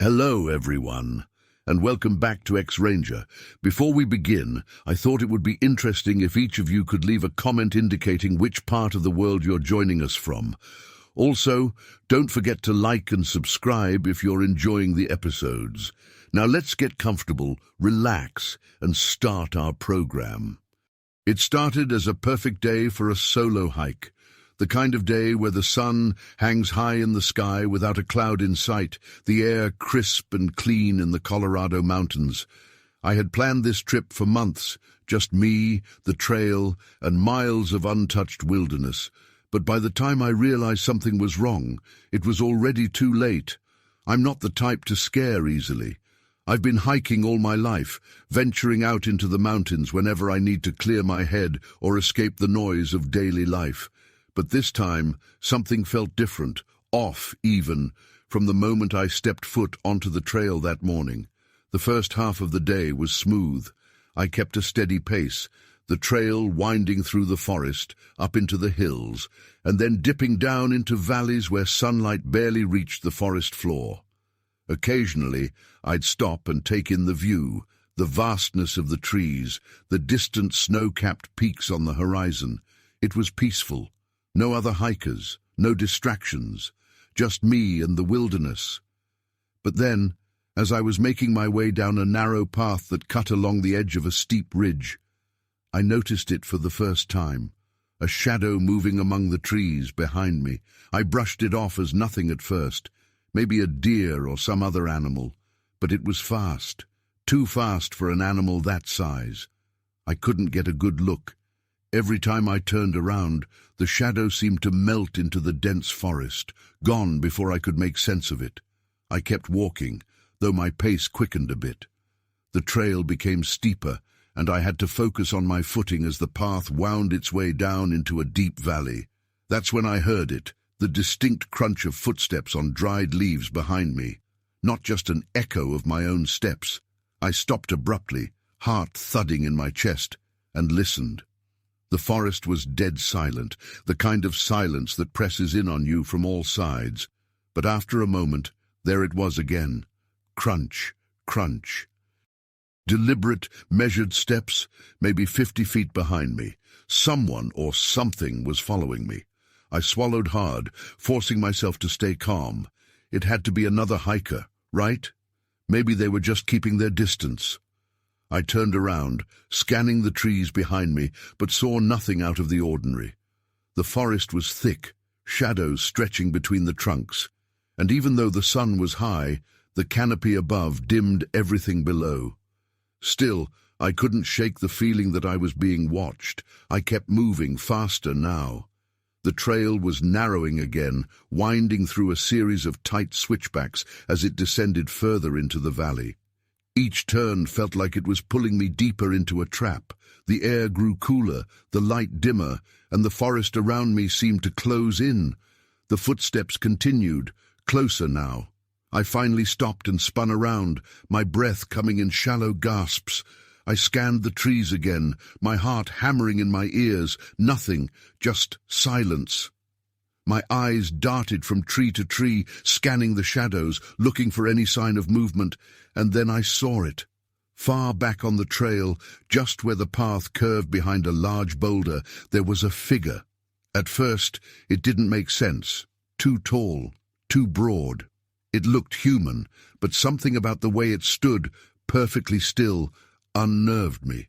Hello, everyone, and welcome back to X-Ranger. Before we begin, I thought it would be interesting if each of you could leave a comment indicating which part of the world you're joining us from. Also, don't forget to like and subscribe if you're enjoying the episodes. Now let's get comfortable, relax, and start our program. It started as a perfect day for a solo hike. The kind of day where the sun hangs high in the sky without a cloud in sight, the air crisp and clean in the Colorado mountains. I had planned this trip for months, just me, the trail, and miles of untouched wilderness. But by the time I realized something was wrong, it was already too late. I'm not the type to scare easily. I've been hiking all my life, venturing out into the mountains whenever I need to clear my head or escape the noise of daily life. But this time, something felt different, off even, from the moment I stepped foot onto the trail that morning. The first half of the day was smooth. I kept a steady pace, the trail winding through the forest, up into the hills, and then dipping down into valleys where sunlight barely reached the forest floor. Occasionally, I'd stop and take in the view, the vastness of the trees, the distant snow-capped peaks on the horizon. It was peaceful. No other hikers, no distractions, just me and the wilderness. But then, as I was making my way down a narrow path that cut along the edge of a steep ridge, I noticed it for the first time, a shadow moving among the trees behind me. I brushed it off as nothing at first, maybe a deer or some other animal, but it was fast, too fast for an animal that size. I couldn't get a good look. Every time I turned around, the shadow seemed to melt into the dense forest, gone before I could make sense of it. I kept walking, though my pace quickened a bit. The trail became steeper, and I had to focus on my footing as the path wound its way down into a deep valley. That's when I heard it, the distinct crunch of footsteps on dried leaves behind me. Not just an echo of my own steps. I stopped abruptly, heart thudding in my chest, and listened. The forest was dead silent, the kind of silence that presses in on you from all sides. But after a moment, there it was again. Crunch, crunch. Deliberate, measured steps, maybe 50 feet behind me. Someone or something was following me. I swallowed hard, forcing myself to stay calm. It had to be another hiker, right? Maybe they were just keeping their distance. I turned around, scanning the trees behind me, but saw nothing out of the ordinary. The forest was thick, shadows stretching between the trunks, and even though the sun was high, the canopy above dimmed everything below. Still, I couldn't shake the feeling that I was being watched. I kept moving faster now. The trail was narrowing again, winding through a series of tight switchbacks as it descended further into the valley. Each turn felt like it was pulling me deeper into a trap. The air grew cooler, the light dimmer, and the forest around me seemed to close in. The footsteps continued, closer now. I finally stopped and spun around, my breath coming in shallow gasps. I scanned the trees again, my heart hammering in my ears. Nothing, just silence. My eyes darted from tree to tree, scanning the shadows, looking for any sign of movement, and then I saw it. Far back on the trail, just where the path curved behind a large boulder, there was a figure. At first, it didn't make sense. Too tall, too broad. It looked human, but something about the way it stood, perfectly still, unnerved me.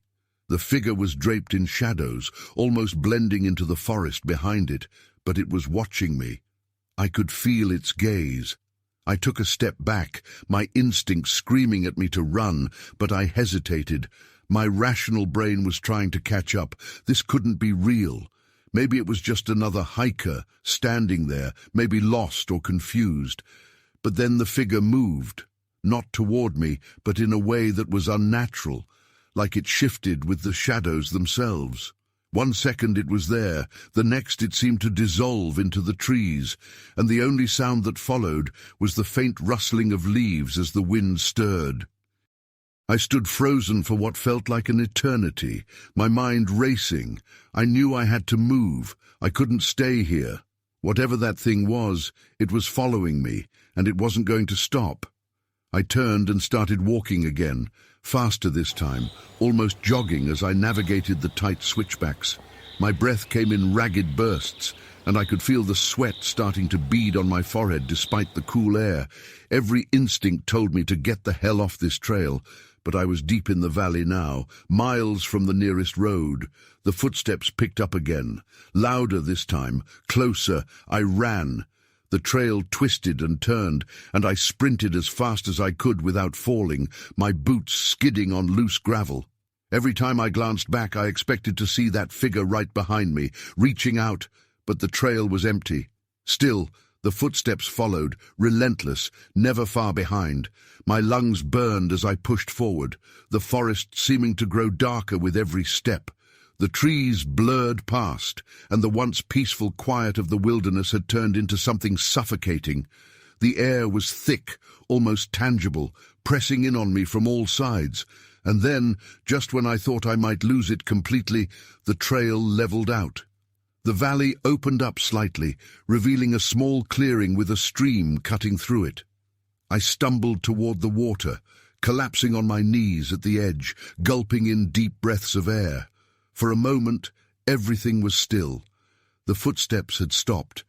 The figure was draped in shadows, almost blending into the forest behind it, but it was watching me. I could feel its gaze. I took a step back, my instinct screaming at me to run, but I hesitated. My rational brain was trying to catch up. This couldn't be real. Maybe it was just another hiker standing there, maybe lost or confused. But then the figure moved, not toward me, but in a way that was unnatural, like it shifted with the shadows themselves. 1 second it was there, the next it seemed to dissolve into the trees, and the only sound that followed was the faint rustling of leaves as the wind stirred. I stood frozen for what felt like an eternity, my mind racing. I knew I had to move. I couldn't stay here. Whatever that thing was, it was following me, and it wasn't going to stop. I turned and started walking again, faster this time, almost jogging as I navigated the tight switchbacks. My breath came in ragged bursts, and I could feel the sweat starting to bead on my forehead despite the cool air. Every instinct told me to get the hell off this trail, but I was deep in the valley now, miles from the nearest road. The footsteps picked up again, louder this time, closer. I ran. The trail twisted and turned, and I sprinted as fast as I could without falling, my boots skidding on loose gravel. Every time I glanced back, I expected to see that figure right behind me, reaching out, but the trail was empty. Still, the footsteps followed, relentless, never far behind. My lungs burned as I pushed forward, the forest seeming to grow darker with every step. The trees blurred past, and the once peaceful quiet of the wilderness had turned into something suffocating. The air was thick, almost tangible, pressing in on me from all sides. And then, just when I thought I might lose it completely, the trail leveled out. The valley opened up slightly, revealing a small clearing with a stream cutting through it. I stumbled toward the water, collapsing on my knees at the edge, gulping in deep breaths of air. For a moment, everything was still. The footsteps had stopped.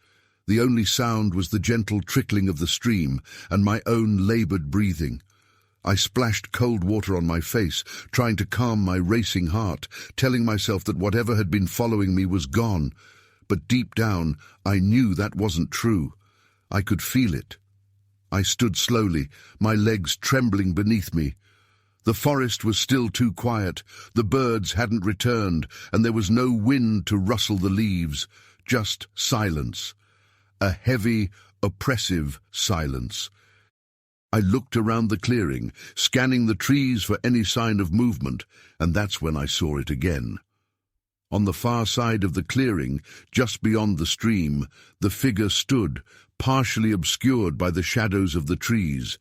The only sound was the gentle trickling of the stream and my own labored breathing. I splashed cold water on my face, trying to calm my racing heart, telling myself that whatever had been following me was gone. But deep down, I knew that wasn't true. I could feel it. I stood slowly, my legs trembling beneath me. The forest was still too quiet, the birds hadn't returned, and there was no wind to rustle the leaves, just silence. A heavy, oppressive silence. I looked around the clearing, scanning the trees for any sign of movement, and that's when I saw it again. On the far side of the clearing, just beyond the stream, the figure stood, partially obscured by the shadows of the trees.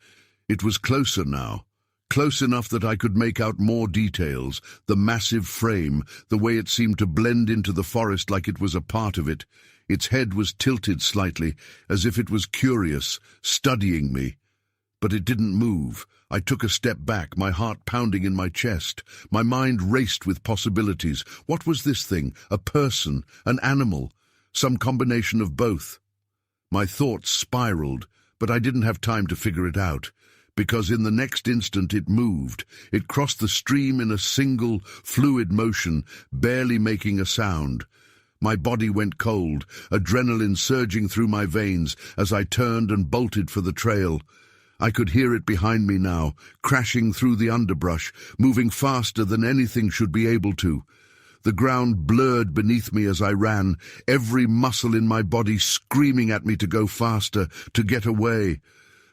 It was closer now. Close enough that I could make out more details, the massive frame, the way it seemed to blend into the forest like it was a part of it. Its head was tilted slightly, as if it was curious, studying me. But it didn't move. I took a step back, my heart pounding in my chest. My mind raced with possibilities. What was this thing? A person? An animal? Some combination of both? My thoughts spiraled, but I didn't have time to figure it out. Because in the next instant it moved. It crossed the stream in a single, fluid motion, barely making a sound. My body went cold, adrenaline surging through my veins as I turned and bolted for the trail. I could hear it behind me now, crashing through the underbrush, moving faster than anything should be able to. The ground blurred beneath me as I ran, every muscle in my body screaming at me to go faster, to get away.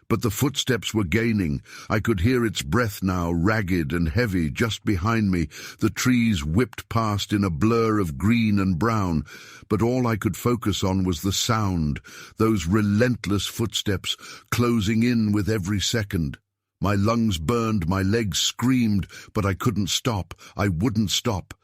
But the footsteps were gaining. I could hear its breath now, ragged and heavy, just behind me. The trees whipped past in a blur of green and brown, but all I could focus on was the sound, those relentless footsteps closing in with every second. My lungs burned, my legs screamed, but I couldn't stop. I wouldn't stop.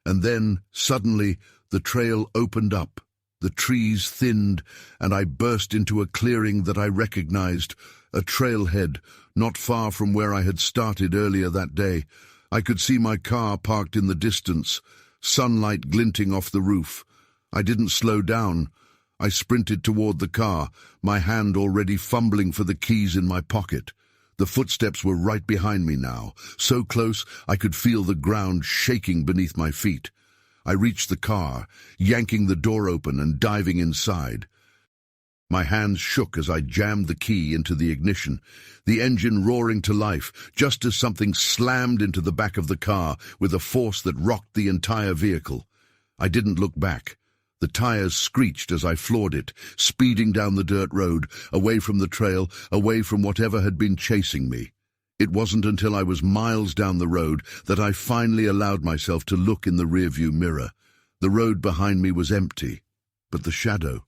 And then, suddenly, the trail opened up. The trees thinned, and I burst into a clearing that I recognized, a trailhead, not far from where I had started earlier that day. I could see my car parked in the distance, sunlight glinting off the roof. I didn't slow down. I sprinted toward the car, my hand already fumbling for the keys in my pocket. The footsteps were right behind me now, so close I could feel the ground shaking beneath my feet. I reached the car, yanking the door open and diving inside. My hands shook as I jammed the key into the ignition, the engine roaring to life, just as something slammed into the back of the car with a force that rocked the entire vehicle. I didn't look back. The tires screeched as I floored it, speeding down the dirt road, away from the trail, away from whatever had been chasing me. It wasn't until I was miles down the road that I finally allowed myself to look in the rearview mirror. The road behind me was empty, but the shadow,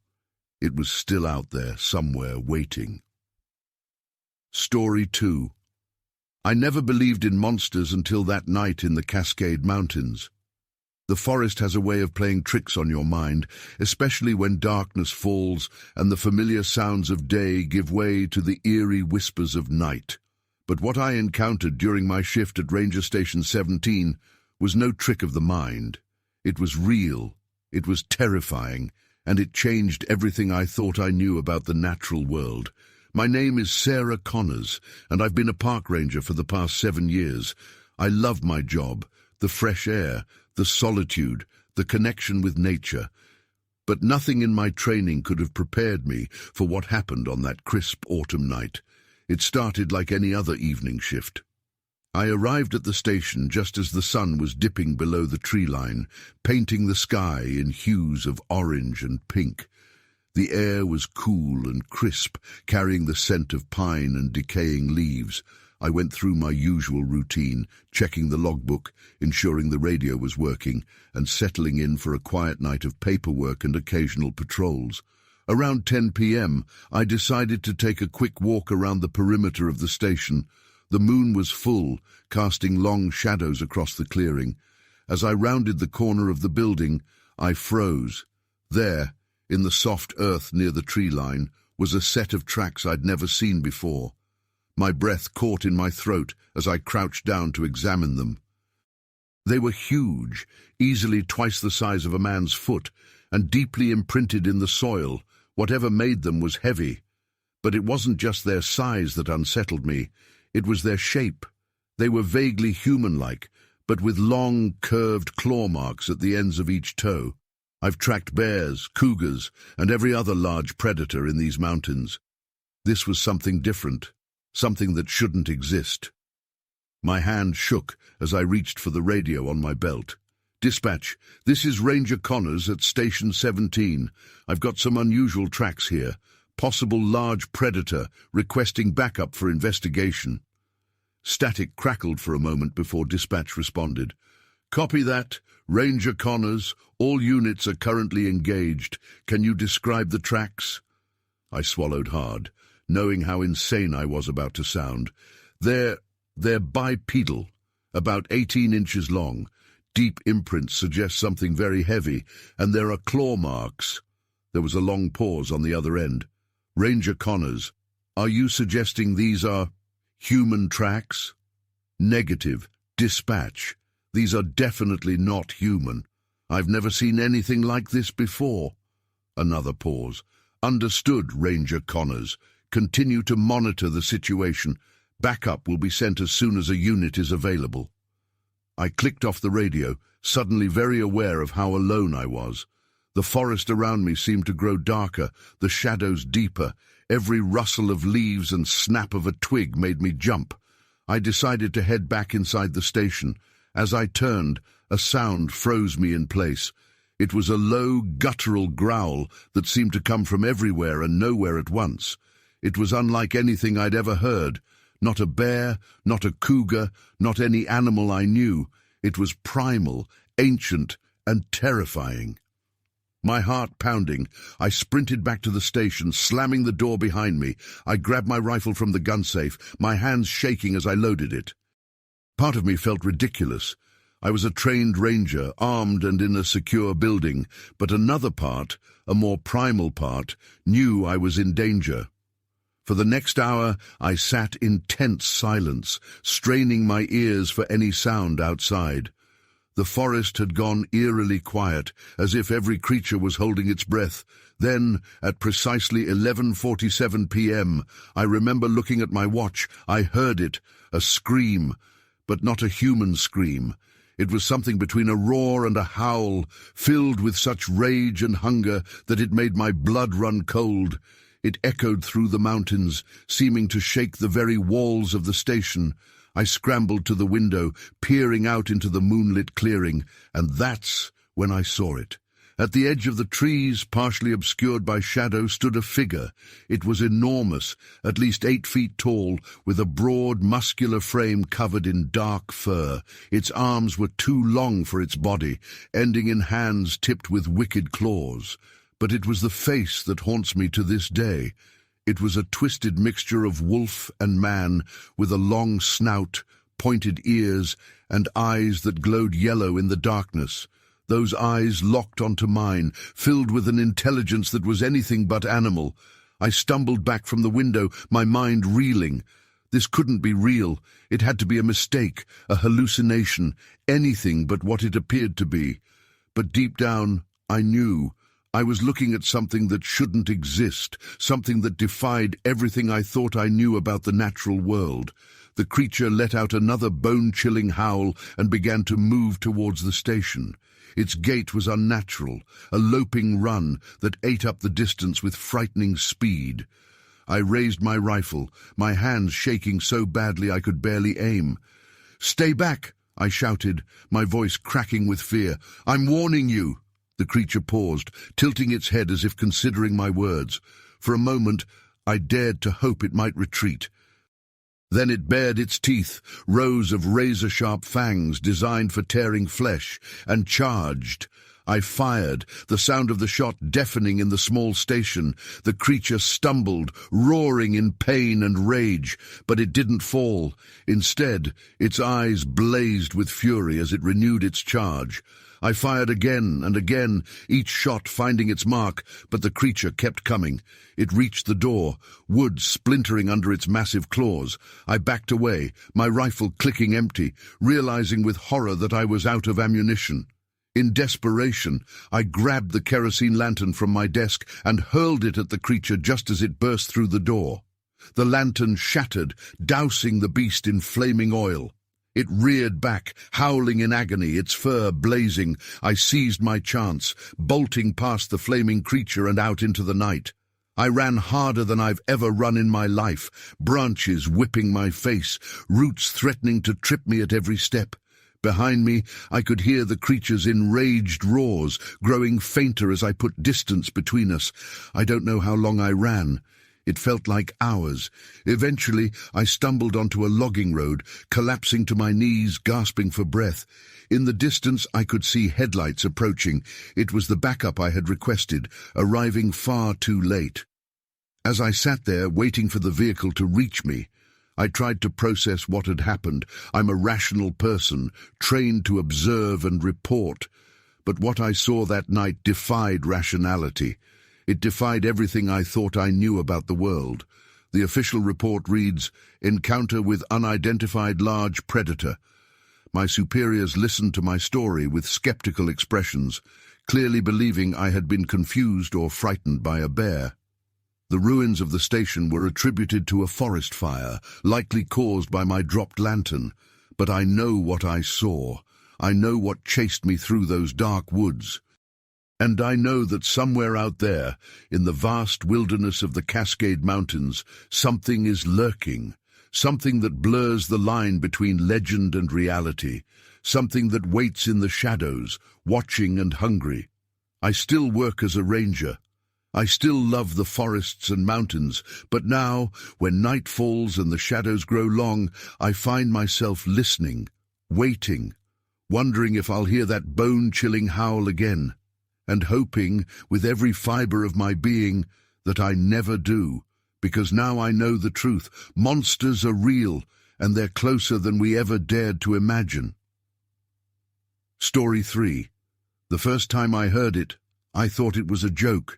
it was still out there somewhere waiting. Story 2. I never believed in monsters until that night in the Cascade Mountains. The forest has a way of playing tricks on your mind, especially when darkness falls and the familiar sounds of day give way to the eerie whispers of night. But what I encountered during my shift at Ranger Station 17 was no trick of the mind. It was real, it was terrifying, and it changed everything I thought I knew about the natural world. My name is Sarah Connors, and I've been a park ranger for the past 7 years. I love my job, the fresh air, the solitude, the connection with nature. But nothing in my training could have prepared me for what happened on that crisp autumn night. It started like any other evening shift. I arrived at the station just as the sun was dipping below the tree line, painting the sky in hues of orange and pink. The air was cool and crisp, carrying the scent of pine and decaying leaves. I went through my usual routine, checking the logbook, ensuring the radio was working, and settling in for a quiet night of paperwork and occasional patrols. Around 10 p.m., I decided to take a quick walk around the perimeter of the station. The moon was full, casting long shadows across the clearing. As I rounded the corner of the building, I froze. There, in the soft earth near the tree line, was a set of tracks I'd never seen before. My breath caught in my throat as I crouched down to examine them. They were huge, easily twice the size of a man's foot, and deeply imprinted in the soil. Whatever made them was heavy. But it wasn't just their size that unsettled me. It was their shape. They were vaguely human-like, but with long, curved claw marks at the ends of each toe. I've tracked bears, cougars, and every other large predator in these mountains. This was something different, something that shouldn't exist. My hand shook as I reached for the radio on my belt. "Dispatch, this is Ranger Connors at Station 17. I've got some unusual tracks here. Possible large predator requesting backup for investigation." Static crackled for a moment before dispatch responded. "Copy that. Ranger Connors, all units are currently engaged. Can you describe the tracks?" I swallowed hard, knowing how insane I was about to sound. They're bipedal, about 18 inches long. Deep imprints suggest something very heavy, and there are claw marks. There was a long pause on the other end. "Ranger Connors, are you suggesting these are human tracks?" "Negative. Dispatch. These are definitely not human. I've never seen anything like this before." Another pause. "Understood, Ranger Connors. Continue to monitor the situation. Backup will be sent as soon as a unit is available." I clicked off the radio, suddenly very aware of how alone I was. The forest around me seemed to grow darker, the shadows deeper. Every rustle of leaves and snap of a twig made me jump. I decided to head back inside the station. As I turned, a sound froze me in place. It was a low, guttural growl that seemed to come from everywhere and nowhere at once. It was unlike anything I'd ever heard. Not a bear, not a cougar, not any animal I knew. It was primal, ancient, and terrifying. My heart pounding, I sprinted back to the station, slamming the door behind me. I grabbed my rifle from the gun safe, my hands shaking as I loaded it. Part of me felt ridiculous. I was a trained ranger, armed and in a secure building, but another part, a more primal part, knew I was in danger. For the next hour, I sat in tense silence, straining my ears for any sound outside. The forest had gone eerily quiet, as if every creature was holding its breath. Then, at precisely 11:47 p.m., I remember looking at my watch. I heard it, a scream, but not a human scream. It was something between a roar and a howl, filled with such rage and hunger that it made my blood run cold. It echoed through the mountains, seeming to shake the very walls of the station. I scrambled to the window, peering out into the moonlit clearing, and that's when I saw it. At the edge of the trees, partially obscured by shadow, stood a figure. It was enormous, at least 8 feet tall, with a broad, muscular frame covered in dark fur. Its arms were too long for its body, ending in hands tipped with wicked claws. But it was the face that haunts me to this day. It was a twisted mixture of wolf and man, with a long snout, pointed ears, and eyes that glowed yellow in the darkness. Those eyes locked onto mine, filled with an intelligence that was anything but animal. I stumbled back from the window, my mind reeling. This couldn't be real. It had to be a mistake, a hallucination, anything but what it appeared to be. But deep down, I knew. I was looking at something that shouldn't exist, something that defied everything I thought I knew about the natural world. The creature let out another bone-chilling howl and began to move towards the station. Its gait was unnatural, a loping run that ate up the distance with frightening speed. I raised my rifle, my hands shaking so badly I could barely aim. "Stay back!" I shouted, my voice cracking with fear. "I'm warning you!" The creature paused, tilting its head as if considering my words. For a moment, I dared to hope it might retreat. Then it bared its teeth, rows of razor-sharp fangs designed for tearing flesh, and charged. I fired, the sound of the shot deafening in the small station. The creature stumbled, roaring in pain and rage, but it didn't fall. Instead, its eyes blazed with fury as it renewed its charge. I fired again and again, each shot finding its mark, but the creature kept coming. It reached the door, wood splintering under its massive claws. I backed away, my rifle clicking empty, realizing with horror that I was out of ammunition. In desperation, I grabbed the kerosene lantern from my desk and hurled it at the creature just as it burst through the door. The lantern shattered, dousing the beast in flaming oil. It reared back, howling in agony, its fur blazing. I seized my chance, bolting past the flaming creature and out into the night. I ran harder than I've ever run in my life, branches whipping my face, roots threatening to trip me at every step. Behind me, I could hear the creature's enraged roars, growing fainter as I put distance between us. I don't know how long I ran. It felt like hours. Eventually, I stumbled onto a logging road, collapsing to my knees, gasping for breath. In the distance, I could see headlights approaching. It was the backup I had requested, arriving far too late. As I sat there, waiting for the vehicle to reach me, I tried to process what had happened. I'm a rational person, trained to observe and report. But what I saw that night defied rationality. It defied everything I thought I knew about the world. The official report reads, "Encounter with unidentified large predator." My superiors listened to my story with skeptical expressions, clearly believing I had been confused or frightened by a bear. The ruins of the station were attributed to a forest fire, likely caused by my dropped lantern. But I know what I saw. I know what chased me through those dark woods. And I know that somewhere out there, in the vast wilderness of the Cascade Mountains, something is lurking, something that blurs the line between legend and reality, something that waits in the shadows, watching and hungry. I still work as a ranger. I still love the forests and mountains, but now, when night falls and the shadows grow long, I find myself listening, waiting, wondering if I'll hear that bone-chilling howl again, and hoping, with every fiber of my being, that I never do, because now I know the truth. Monsters are real, and they're closer than we ever dared to imagine. Story 3. The first time I heard it, I thought it was a joke.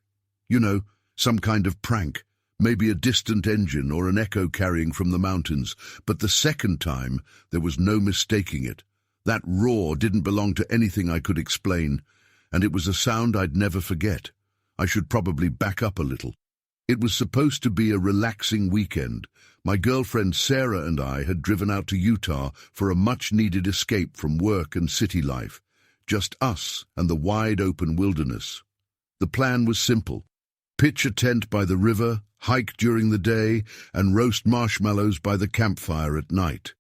You know, some kind of prank, maybe a distant engine or an echo carrying from the mountains. But the second time, there was no mistaking it. That roar didn't belong to anything I could explain, and it was a sound I'd never forget. I should probably back up a little. It was supposed to be a relaxing weekend. My girlfriend Sarah and I had driven out to Utah for a much-needed escape from work and city life. Just us and the wide-open wilderness. The plan was simple. Pitch a tent by the river, hike during the day, and roast marshmallows by the campfire at night.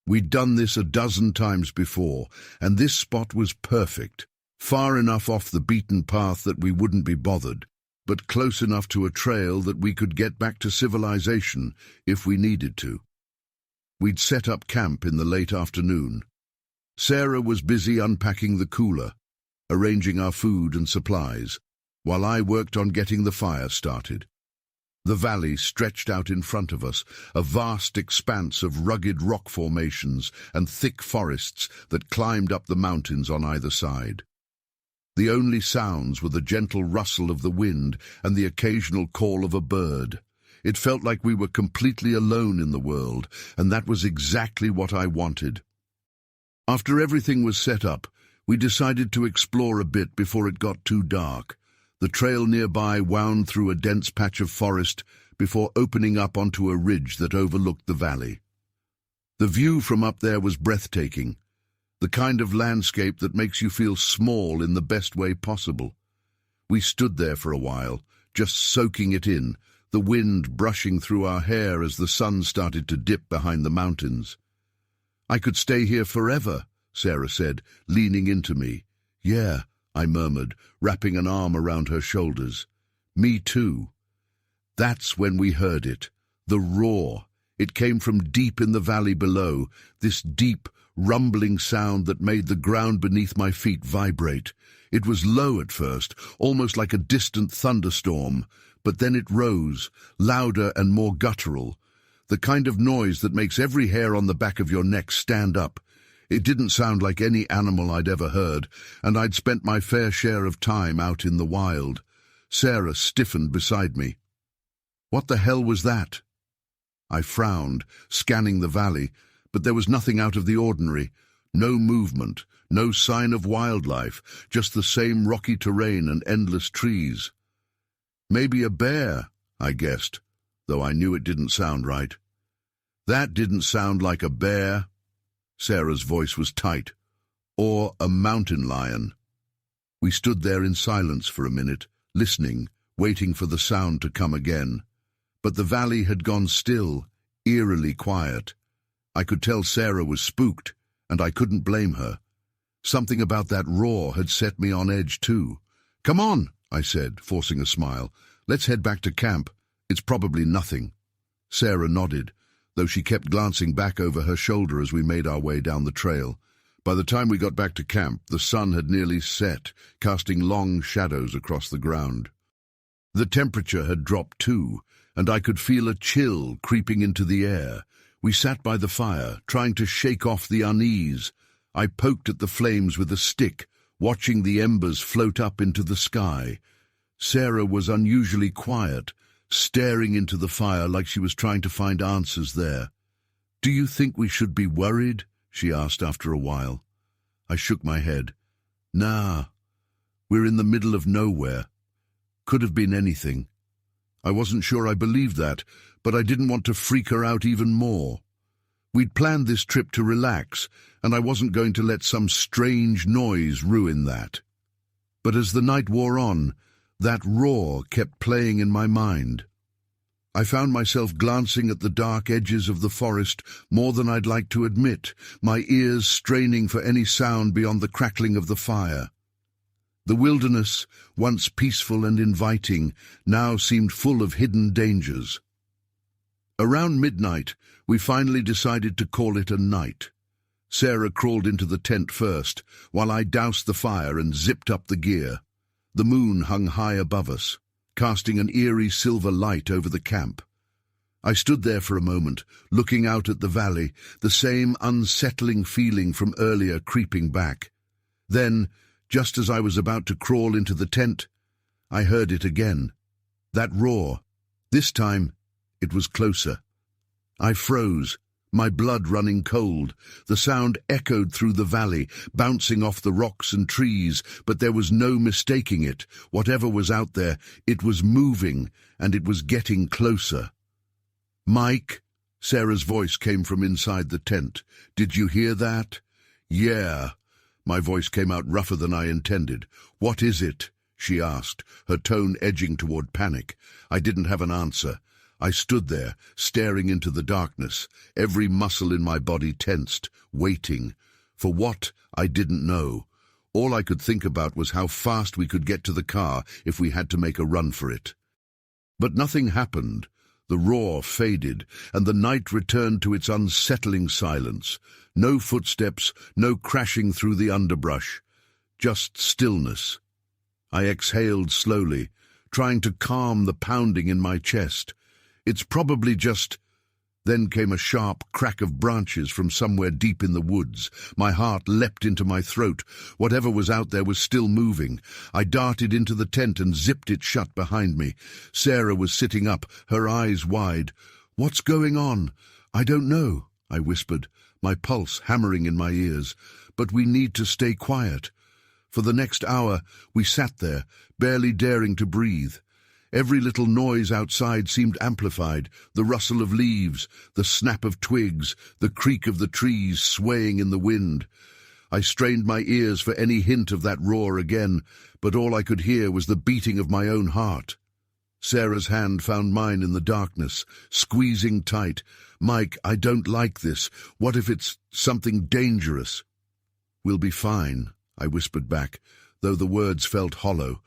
We'd done this a dozen times before, and this spot was perfect. Far enough off the beaten path that we wouldn't be bothered, but close enough to a trail that we could get back to civilization if we needed to. We'd set up camp in the late afternoon. Sarah was busy unpacking the cooler, arranging our food and supplies, while I worked on getting the fire started. The valley stretched out in front of us, a vast expanse of rugged rock formations and thick forests that climbed up the mountains on either side. The only sounds were the gentle rustle of the wind and the occasional call of a bird. It felt like we were completely alone in the world, and that was exactly what I wanted. After everything was set up, we decided to explore a bit before it got too dark. The trail nearby wound through a dense patch of forest before opening up onto a ridge that overlooked the valley. The view from up there was breathtaking, the kind of landscape that makes you feel small in the best way possible. We stood there for a while, just soaking it in, the wind brushing through our hair as the sun started to dip behind the mountains. "I could stay here forever," Sarah said, leaning into me. "Yeah," I murmured, wrapping an arm around her shoulders. "Me too." That's when we heard it, the roar. It came from deep in the valley below, this deep, rumbling sound that made the ground beneath my feet vibrate. It was low at first, almost like a distant thunderstorm, but then it rose, louder and more guttural, the kind of noise that makes every hair on the back of your neck stand up. It didn't sound like any animal I'd ever heard, and I'd spent my fair share of time out in the wild. Sarah stiffened beside me. "What the hell was that?" I frowned, scanning the valley, but there was nothing out of the ordinary. No movement, no sign of wildlife, just the same rocky terrain and endless trees. "Maybe a bear," I guessed, though I knew it didn't sound right. "That didn't sound like a bear." Sarah's voice was tight. "Or a mountain lion." We stood there in silence for a minute, listening, waiting for the sound to come again. But the valley had gone still, eerily quiet. I could tell Sarah was spooked, and I couldn't blame her. Something about that roar had set me on edge too. "Come on," I said, forcing a smile. "Let's head back to camp. It's probably nothing." Sarah nodded, though she kept glancing back over her shoulder as we made our way down the trail. By the time we got back to camp, the sun had nearly set, casting long shadows across the ground. The temperature had dropped too, and I could feel a chill creeping into the air. We sat by the fire, trying to shake off the unease. I poked at the flames with a stick, watching the embers float up into the sky. Sarah was unusually quiet, staring into the fire like she was trying to find answers there. "Do you think we should be worried?" she asked after a while. I shook my head. "Nah, we're in the middle of nowhere. Could have been anything." I wasn't sure I believed that, but I didn't want to freak her out even more. We'd planned this trip to relax, and I wasn't going to let some strange noise ruin that. But as the night wore on, that roar kept playing in my mind. I found myself glancing at the dark edges of the forest more than I'd like to admit, my ears straining for any sound beyond the crackling of the fire. The wilderness, once peaceful and inviting, now seemed full of hidden dangers. Around midnight, we finally decided to call it a night. Sarah crawled into the tent first, while I doused the fire and zipped up the gear. The moon hung high above us, casting an eerie silver light over the camp. I stood there for a moment, looking out at the valley, the same unsettling feeling from earlier creeping back. Then, just as I was about to crawl into the tent, I heard it again. That roar. This time, it was closer. I froze, my blood running cold. The sound echoed through the valley, bouncing off the rocks and trees, but there was no mistaking it. Whatever was out there, it was moving, and it was getting closer. "Mike?" Sarah's voice came from inside the tent. "Did you hear that?" "Yeah." My voice came out rougher than I intended. "What is it?" she asked, her tone edging toward panic. I didn't have an answer. I stood there, staring into the darkness, every muscle in my body tensed, waiting. For what, I didn't know. All I could think about was how fast we could get to the car if we had to make a run for it. But nothing happened. The roar faded, and the night returned to its unsettling silence. No footsteps, no crashing through the underbrush. Just stillness. I exhaled slowly, trying to calm the pounding in my chest. "It's probably just..." Then came a sharp crack of branches from somewhere deep in the woods. My heart leapt into my throat. Whatever was out there was still moving. I darted into the tent and zipped it shut behind me. Sarah was sitting up, her eyes wide. "What's going on?" "I don't know," I whispered, my pulse hammering in my ears. "But we need to stay quiet." For the next hour, we sat there, barely daring to breathe. Every little noise outside seemed amplified, the rustle of leaves, the snap of twigs, the creak of the trees swaying in the wind. I strained my ears for any hint of that roar again, but all I could hear was the beating of my own heart. Sarah's hand found mine in the darkness, squeezing tight. "Mike, I don't like this. What if it's something dangerous?" "We'll be fine," I whispered back, though the words felt hollow.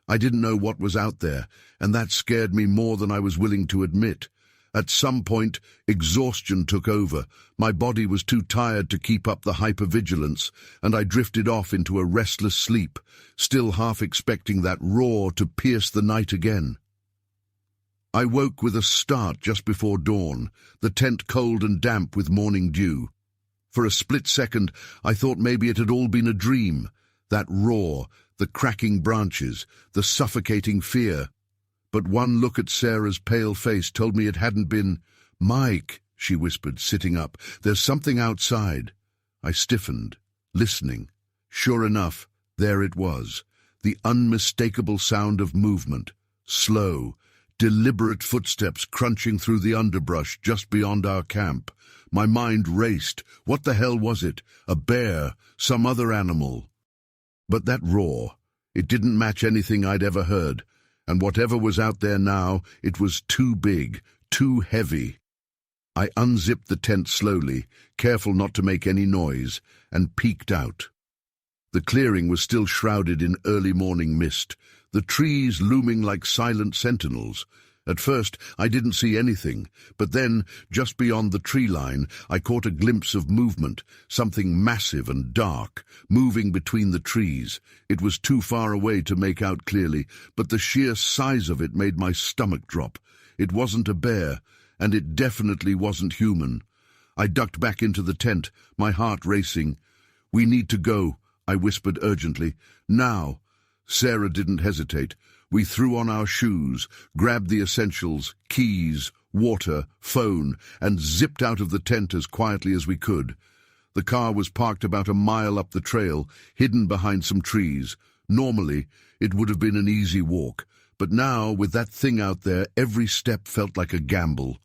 I didn't know what was out there, and that scared me more than I was willing to admit. At some point, exhaustion took over. My body was too tired to keep up the hypervigilance, and I drifted off into a restless sleep, still half expecting that roar to pierce the night again. I woke with a start just before dawn, the tent cold and damp with morning dew. For a split second, I thought maybe it had all been a dream. That roar, the cracking branches, the suffocating fear. But one look at Sarah's pale face told me it hadn't been. "Mike," she whispered, sitting up, "there's something outside." I stiffened, listening. Sure enough, there it was, the unmistakable sound of movement, slow, deliberate footsteps crunching through the underbrush just beyond our camp. My mind raced. What the hell was it? A bear? Some other animal? But that roar, it didn't match anything I'd ever heard, and whatever was out there now, it was too big, too heavy. I unzipped the tent slowly, careful not to make any noise, and peeked out. The clearing was still shrouded in early morning mist, the trees looming like silent sentinels. At first, I didn't see anything, but then, just beyond the tree line, I caught a glimpse of movement, something massive and dark, moving between the trees. It was too far away to make out clearly, but the sheer size of it made my stomach drop. It wasn't a bear, and it definitely wasn't human. I ducked back into the tent, my heart racing. "We need to go," I whispered urgently. "Now." Sarah didn't hesitate. We threw on our shoes, grabbed the essentials, keys, water, phone, and zipped out of the tent as quietly as we could. The car was parked about a mile up the trail, hidden behind some trees. Normally, it would have been an easy walk, but now, with that thing out there, every step felt like a gamble.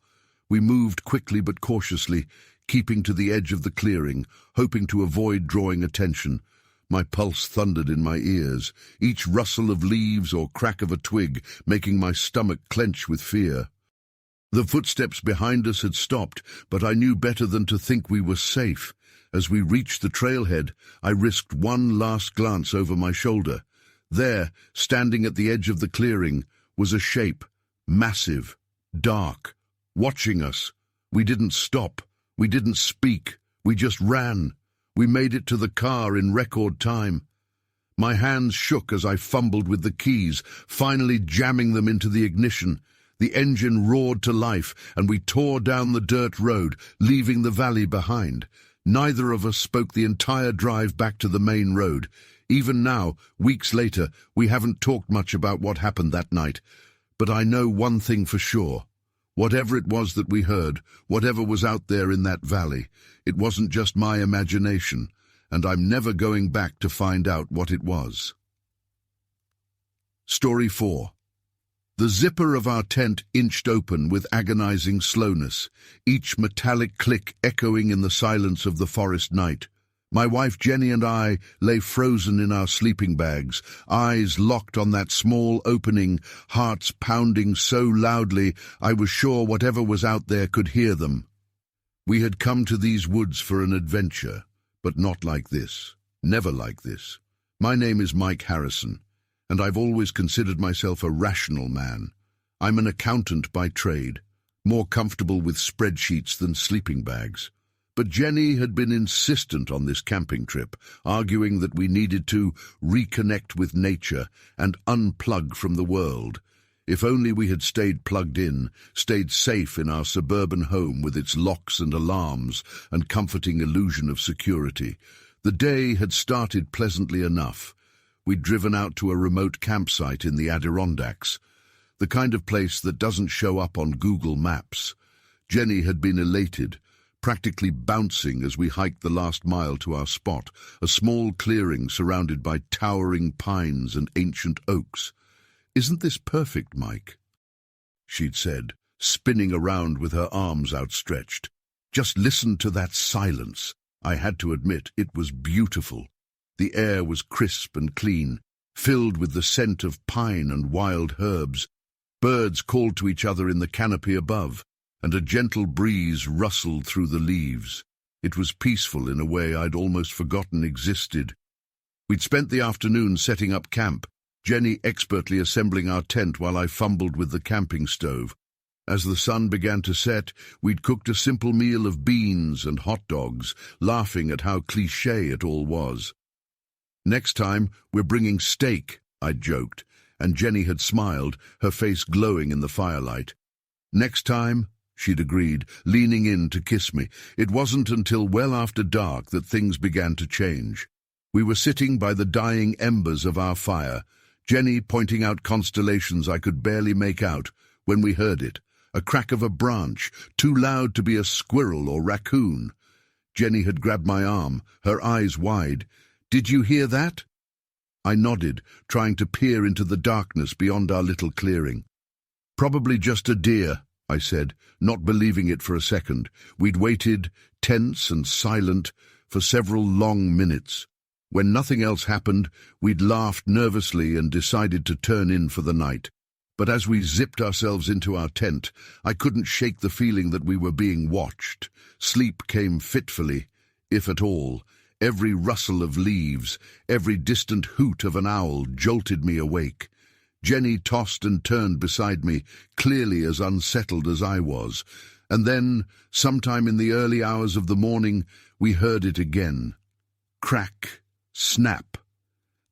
We moved quickly but cautiously, keeping to the edge of the clearing, hoping to avoid drawing attention. My pulse thundered in my ears, each rustle of leaves or crack of a twig making my stomach clench with fear. The footsteps behind us had stopped, but I knew better than to think we were safe. As we reached the trailhead, I risked one last glance over my shoulder. There, standing at the edge of the clearing, was a shape, massive, dark, watching us. We didn't stop. We didn't speak. We just ran. We made it to the car in record time. My hands shook as I fumbled with the keys, finally jamming them into the ignition. The engine roared to life, and we tore down the dirt road, leaving the valley behind. Neither of us spoke the entire drive back to the main road. Even now, weeks later, we haven't talked much about what happened that night. But I know one thing for sure. Whatever it was that we heard, whatever was out there in that valley, it wasn't just my imagination, and I'm never going back to find out what it was. Story 4. The zipper of our tent inched open with agonizing slowness, each metallic click echoing in the silence of the forest night. My wife Jenny and I lay frozen in our sleeping bags, eyes locked on that small opening, hearts pounding so loudly I was sure whatever was out there could hear them. We had come to these woods for an adventure, but not like this, never like this. My name is Mike Harrison, and I've always considered myself a rational man. I'm an accountant by trade, more comfortable with spreadsheets than sleeping bags. But Jenny had been insistent on this camping trip, arguing that we needed to reconnect with nature and unplug from the world. If only we had stayed plugged in, stayed safe in our suburban home with its locks and alarms and comforting illusion of security. The day had started pleasantly enough. We'd driven out to a remote campsite in the Adirondacks, the kind of place that doesn't show up on Google Maps. Jenny had been elated, practically bouncing as we hiked the last mile to our spot, a small clearing surrounded by towering pines and ancient oaks. "Isn't this perfect, Mike?" she'd said, spinning around with her arms outstretched. "Just listen to that silence." I had to admit it was beautiful. The air was crisp and clean, filled with the scent of pine and wild herbs. Birds called to each other in the canopy above, and a gentle breeze rustled through the leaves. It was peaceful in a way I'd almost forgotten existed. We'd spent the afternoon setting up camp, Jenny expertly assembling our tent while I fumbled with the camping stove. As the sun began to set, we'd cooked a simple meal of beans and hot dogs, laughing at how cliché it all was. "Next time, we're bringing steak," I'd joked, and Jenny had smiled, her face glowing in the firelight. "Next time," she'd agreed, leaning in to kiss me. It wasn't until well after dark that things began to change. We were sitting by the dying embers of our fire, Jenny pointing out constellations I could barely make out, when we heard it. A crack of a branch, too loud to be a squirrel or raccoon. Jenny had grabbed my arm, her eyes wide. "Did you hear that?" I nodded, trying to peer into the darkness beyond our little clearing. "Probably just a deer," I said, not believing it for a second. We'd waited, tense and silent, for several long minutes. When nothing else happened, we'd laughed nervously and decided to turn in for the night. But as we zipped ourselves into our tent, I couldn't shake the feeling that we were being watched. Sleep came fitfully, if at all. Every rustle of leaves, every distant hoot of an owl jolted me awake. Jenny tossed and turned beside me, clearly as unsettled as I was. And then, sometime in the early hours of the morning, we heard it again. Crack, snap.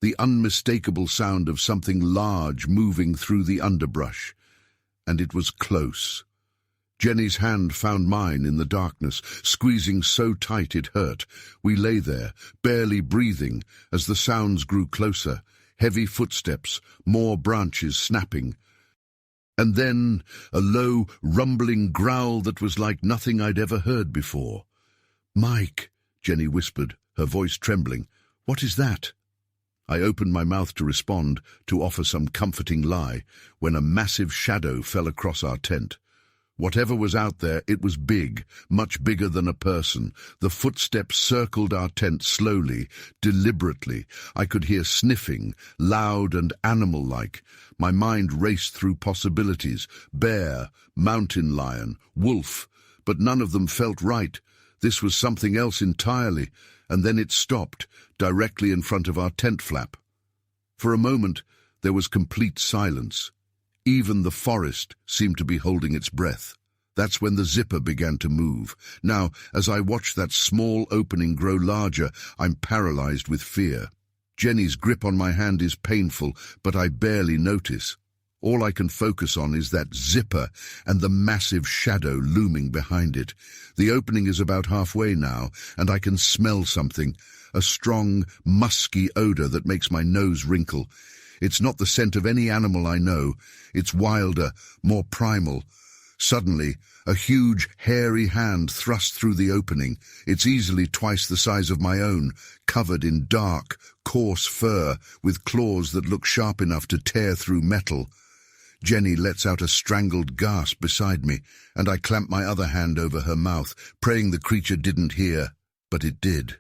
The unmistakable sound of something large moving through the underbrush. And it was close. Jenny's hand found mine in the darkness, squeezing so tight it hurt. We lay there, barely breathing, as the sounds grew closer. Heavy footsteps, more branches snapping. And then a low, rumbling growl that was like nothing I'd ever heard before. "Mike," Jenny whispered, her voice trembling. "What is that?" I opened my mouth to respond, to offer some comforting lie, when a massive shadow fell across our tent. Whatever was out there, it was big, much bigger than a person. The footsteps circled our tent slowly, deliberately. I could hear sniffing, loud and animal-like. My mind raced through possibilities. Bear, mountain lion, wolf. But none of them felt right. This was something else entirely. And then it stopped, directly in front of our tent flap. For a moment, there was complete silence. Even the forest seemed to be holding its breath. That's when the zipper began to move. Now, as I watched that small opening grow larger, I'm paralyzed with fear. Jenny's grip on my hand is painful, but I barely notice. All I can focus on is that zipper and the massive shadow looming behind it. The opening is about halfway now, and I can smell something, a strong, musky odor that makes my nose wrinkle. It's not the scent of any animal I know. It's wilder, more primal. Suddenly, a huge, hairy hand thrust through the opening. It's easily twice the size of my own, covered in dark, coarse fur, with claws that look sharp enough to tear through metal. Jenny lets out a strangled gasp beside me, and I clamp my other hand over her mouth, praying the creature didn't hear. But it did.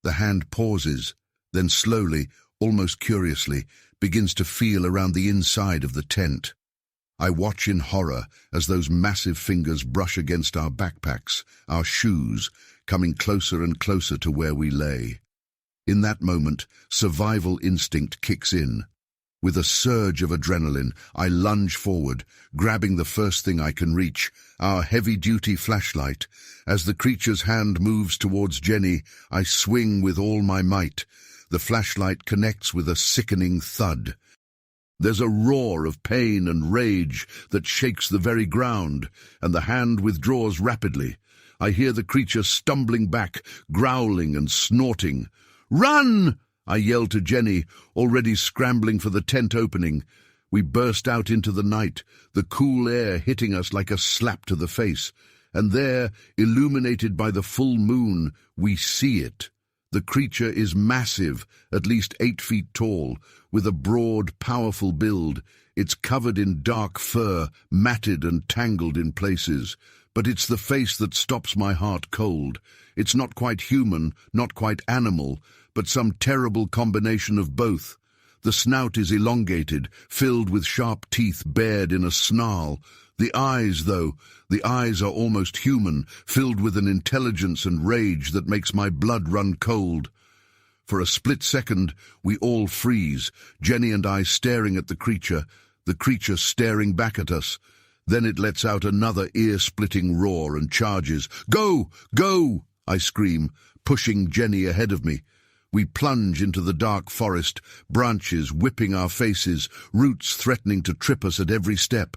The hand pauses, then slowly, almost curiously, begins to feel around the inside of the tent. I watch in horror as those massive fingers brush against our backpacks, our shoes, coming closer and closer to where we lay. In that moment, survival instinct kicks in. With a surge of adrenaline, I lunge forward, grabbing the first thing I can reach, our heavy-duty flashlight. As the creature's hand moves towards Jenny, I swing with all my might. The flashlight connects with a sickening thud. There's a roar of pain and rage that shakes the very ground, and the hand withdraws rapidly. I hear the creature stumbling back, growling and snorting. "Run!" I yell to Jenny, already scrambling for the tent opening. We burst out into the night, the cool air hitting us like a slap to the face. And there, illuminated by the full moon, we see it. The creature is massive, at least 8 feet tall, with a broad, powerful build. It's covered in dark fur, matted and tangled in places. But it's the face that stops my heart cold. It's not quite human, not quite animal, but some terrible combination of both. The snout is elongated, filled with sharp teeth bared in a snarl. The eyes, though, the eyes are almost human, filled with an intelligence and rage that makes my blood run cold. For a split second, we all freeze, Jenny and I staring at the creature staring back at us. Then it lets out another ear-splitting roar and charges. "Go! Go!" I scream, pushing Jenny ahead of me. We plunge into the dark forest, branches whipping our faces, roots threatening to trip us at every step.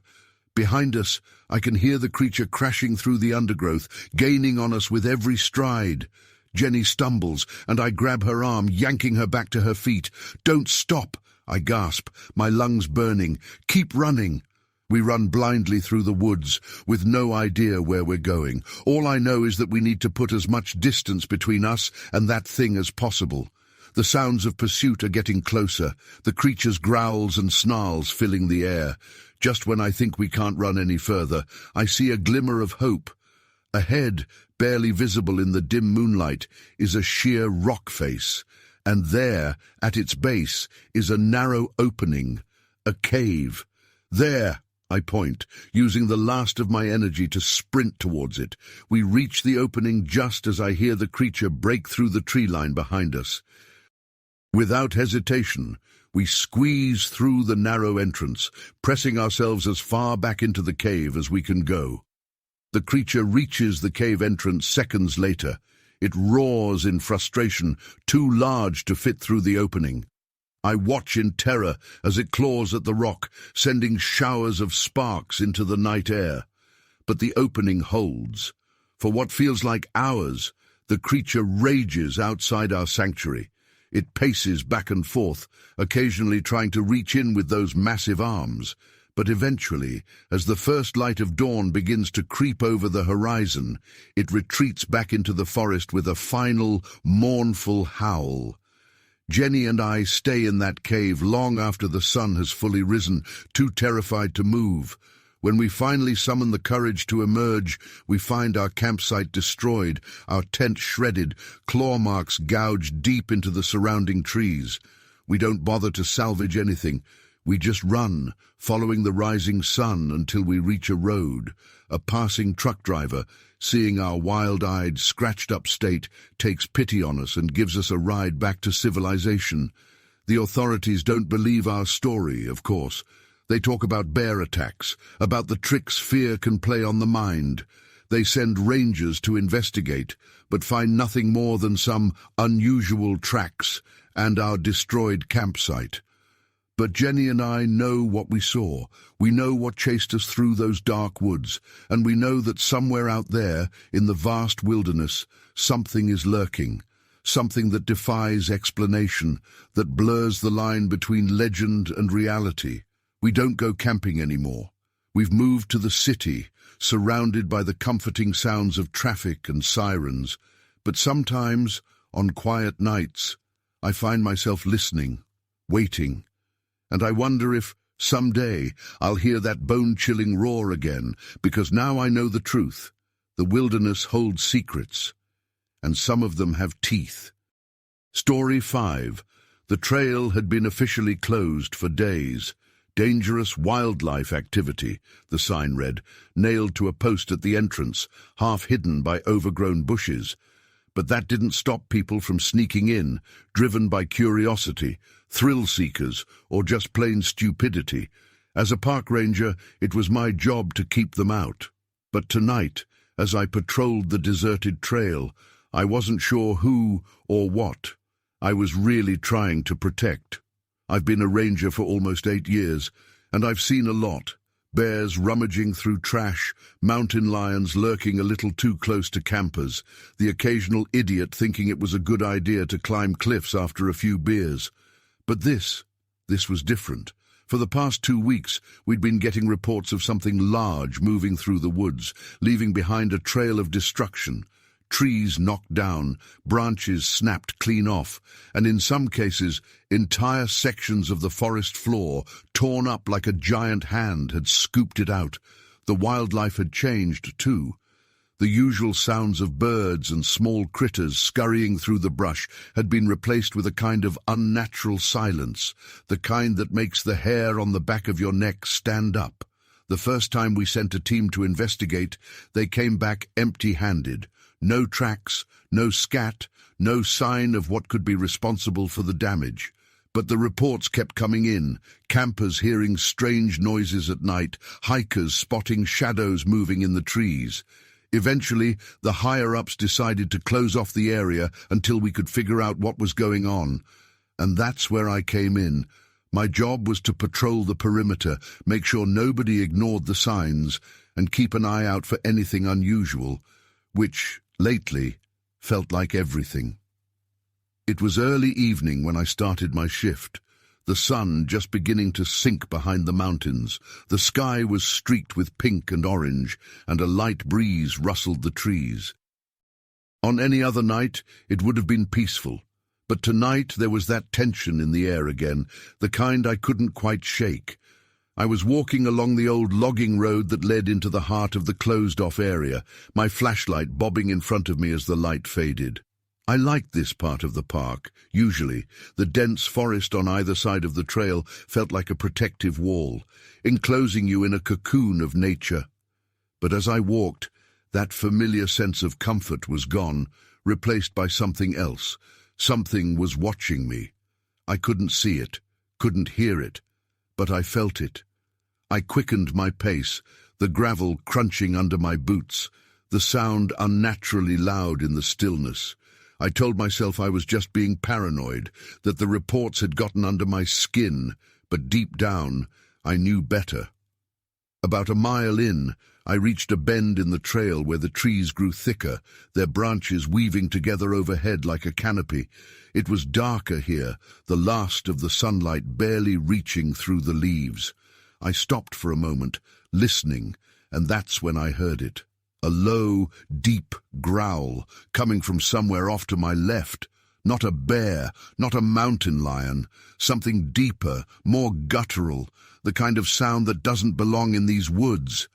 Behind us, I can hear the creature crashing through the undergrowth, gaining on us with every stride. Jenny stumbles, and I grab her arm, yanking her back to her feet. "Don't stop!" I gasp, my lungs burning. "Keep running!" We run blindly through the woods, with no idea where we're going. All I know is that we need to put as much distance between us and that thing as possible. The sounds of pursuit are getting closer, the creature's growls and snarls filling the air. Just when I think we can't run any further, I see a glimmer of hope. Ahead, barely visible in the dim moonlight, is a sheer rock face. And there, at its base, is a narrow opening, a cave. "There!" I point, using the last of my energy to sprint towards it. We reach the opening just as I hear the creature break through the tree line behind us. Without hesitation, we squeeze through the narrow entrance, pressing ourselves as far back into the cave as we can go. The creature reaches the cave entrance seconds later. It roars in frustration, too large to fit through the opening. I watch in terror as it claws at the rock, sending showers of sparks into the night air. But the opening holds. For what feels like hours, the creature rages outside our sanctuary. It paces back and forth, occasionally trying to reach in with those massive arms. But eventually, as the first light of dawn begins to creep over the horizon, it retreats back into the forest with a final, mournful howl. Jenny and I stay in that cave long after the sun has fully risen, too terrified to move. When we finally summon the courage to emerge, we find our campsite destroyed, our tent shredded, claw marks gouged deep into the surrounding trees. We don't bother to salvage anything. We just run, following the rising sun until we reach a road. A passing truck driver, seeing our wild-eyed, scratched-up state, takes pity on us and gives us a ride back to civilization. The authorities don't believe our story, of course. They talk about bear attacks, about the tricks fear can play on the mind. They send rangers to investigate, but find nothing more than some unusual tracks and our destroyed campsite. But Jenny and I know what we saw. We know what chased us through those dark woods, and we know that somewhere out there, in the vast wilderness, something is lurking. Something that defies explanation, that blurs the line between legend and reality. We don't go camping anymore. We've moved to the city, surrounded by the comforting sounds of traffic and sirens. But sometimes, on quiet nights, I find myself listening, waiting. And I wonder if, someday, I'll hear that bone-chilling roar again, because now I know the truth. The wilderness holds secrets, and some of them have teeth. Story 5. The trail had been officially closed for days. "Dangerous wildlife activity," the sign read, nailed to a post at the entrance, half hidden by overgrown bushes. But that didn't stop people from sneaking in, driven by curiosity, thrill-seekers, or just plain stupidity. As a park ranger, it was my job to keep them out. But tonight, as I patrolled the deserted trail, I wasn't sure who or what I was really trying to protect. I've been a ranger for almost 8 years, and I've seen a lot. Bears rummaging through trash, mountain lions lurking a little too close to campers, the occasional idiot thinking it was a good idea to climb cliffs after a few beers. But this was different. For the past 2 weeks, we'd been getting reports of something large moving through the woods, leaving behind a trail of destruction. Trees knocked down, branches snapped clean off, and in some cases, entire sections of the forest floor, torn up like a giant hand, had scooped it out. The wildlife had changed, too. The usual sounds of birds and small critters scurrying through the brush had been replaced with a kind of unnatural silence, the kind that makes the hair on the back of your neck stand up. The first time we sent a team to investigate, they came back empty-handed. No tracks, no scat, no sign of what could be responsible for the damage. But the reports kept coming in, campers hearing strange noises at night, hikers spotting shadows moving in the trees. Eventually, the higher-ups decided to close off the area until we could figure out what was going on. And that's where I came in. My job was to patrol the perimeter, make sure nobody ignored the signs, and keep an eye out for anything unusual, which, lately, felt like everything. It was early evening when I started my shift, the sun just beginning to sink behind the mountains. The sky was streaked with pink and orange, and a light breeze rustled the trees. On any other night, it would have been peaceful, but tonight there was that tension in the air again, the kind I couldn't quite shake. I was walking along the old logging road that led into the heart of the closed-off area, my flashlight bobbing in front of me as the light faded. I liked this part of the park. Usually, the dense forest on either side of the trail felt like a protective wall, enclosing you in a cocoon of nature. But as I walked, that familiar sense of comfort was gone, replaced by something else. Something was watching me. I couldn't see it, couldn't hear it, but I felt it. I quickened my pace, the gravel crunching under my boots, the sound unnaturally loud in the stillness. I told myself I was just being paranoid, that the reports had gotten under my skin, but deep down, I knew better. About a mile in, I reached a bend in the trail where the trees grew thicker, their branches weaving together overhead like a canopy. It was darker here, the last of the sunlight barely reaching through the leaves. I stopped for a moment, listening, and that's when I heard it. A low, deep growl, coming from somewhere off to my left. Not a bear, not a mountain lion, something deeper, more guttural, the kind of sound that doesn't belong in these woods.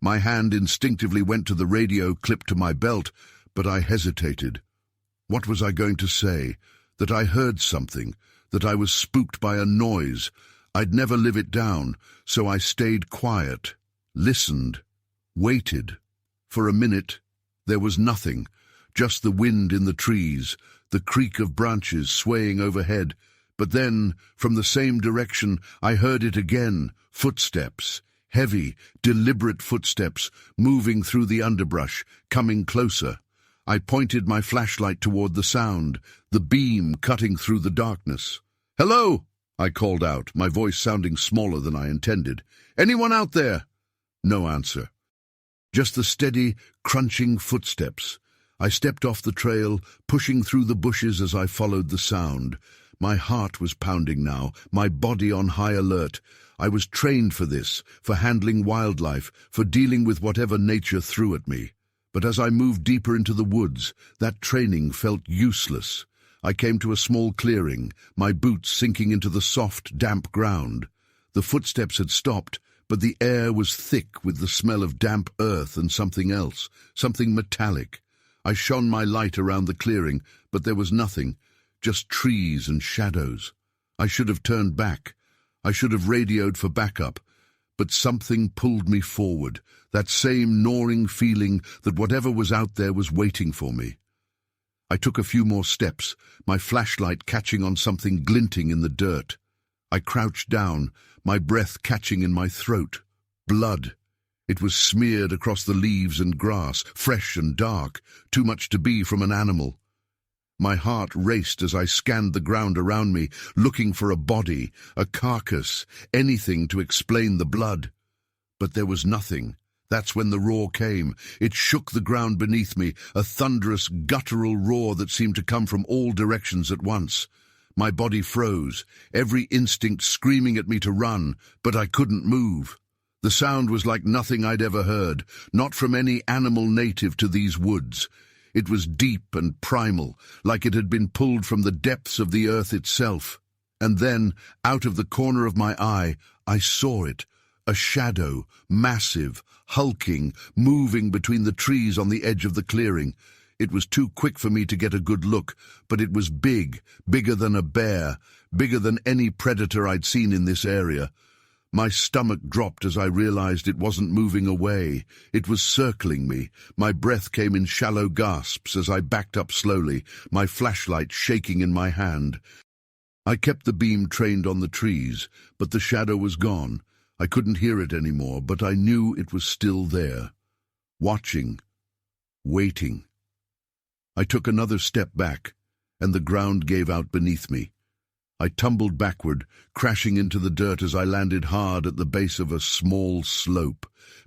My hand instinctively went to the radio clipped to my belt, but I hesitated. What was I going to say? That I heard something, that I was spooked by a noise. I'd never live it down, so I stayed quiet, listened, waited. For a minute, there was nothing, just the wind in the trees, the creak of branches swaying overhead. But then, from the same direction, I heard it again, footsteps. Heavy, deliberate footsteps, moving through the underbrush, coming closer. I pointed my flashlight toward the sound, the beam cutting through the darkness. "Hello!" I called out, my voice sounding smaller than I intended. "Anyone out there?" No answer. Just the steady, crunching footsteps. I stepped off the trail, pushing through the bushes as I followed the sound. My heart was pounding now, my body on high alert. I was trained for this, for handling wildlife, for dealing with whatever nature threw at me. But as I moved deeper into the woods, that training felt useless. I came to a small clearing, my boots sinking into the soft, damp ground. The footsteps had stopped, but the air was thick with the smell of damp earth and something else, something metallic. I shone my light around the clearing, but there was nothing, just trees and shadows. I should have turned back. I should have radioed for backup. But something pulled me forward, that same gnawing feeling that whatever was out there was waiting for me. I took a few more steps, my flashlight catching on something glinting in the dirt. I crouched down, my breath catching in my throat. Blood. It was smeared across the leaves and grass, fresh and dark, too much to be from an animal. My heart raced as I scanned the ground around me, looking for a body, a carcass, anything to explain the blood. But there was nothing. That's when the roar came. It shook the ground beneath me, a thunderous, guttural roar that seemed to come from all directions at once. My body froze, every instinct screaming at me to run, but I couldn't move. The sound was like nothing I'd ever heard, not from any animal native to these woods. It was deep and primal, like it had been pulled from the depths of the earth itself. And then, out of the corner of my eye, I saw it. A shadow, massive, hulking, moving between the trees on the edge of the clearing. It was too quick for me to get a good look, but it was big, bigger than a bear, bigger than any predator I'd seen in this area. My stomach dropped as I realized it wasn't moving away. It was circling me. My breath came in shallow gasps as I backed up slowly, my flashlight shaking in my hand. I kept the beam trained on the trees, but the shadow was gone. I couldn't hear it anymore, but I knew it was still there. Watching. Waiting. I took another step back, and the ground gave out beneath me. I tumbled backward, crashing into the dirt as I landed hard at the base of a small slope.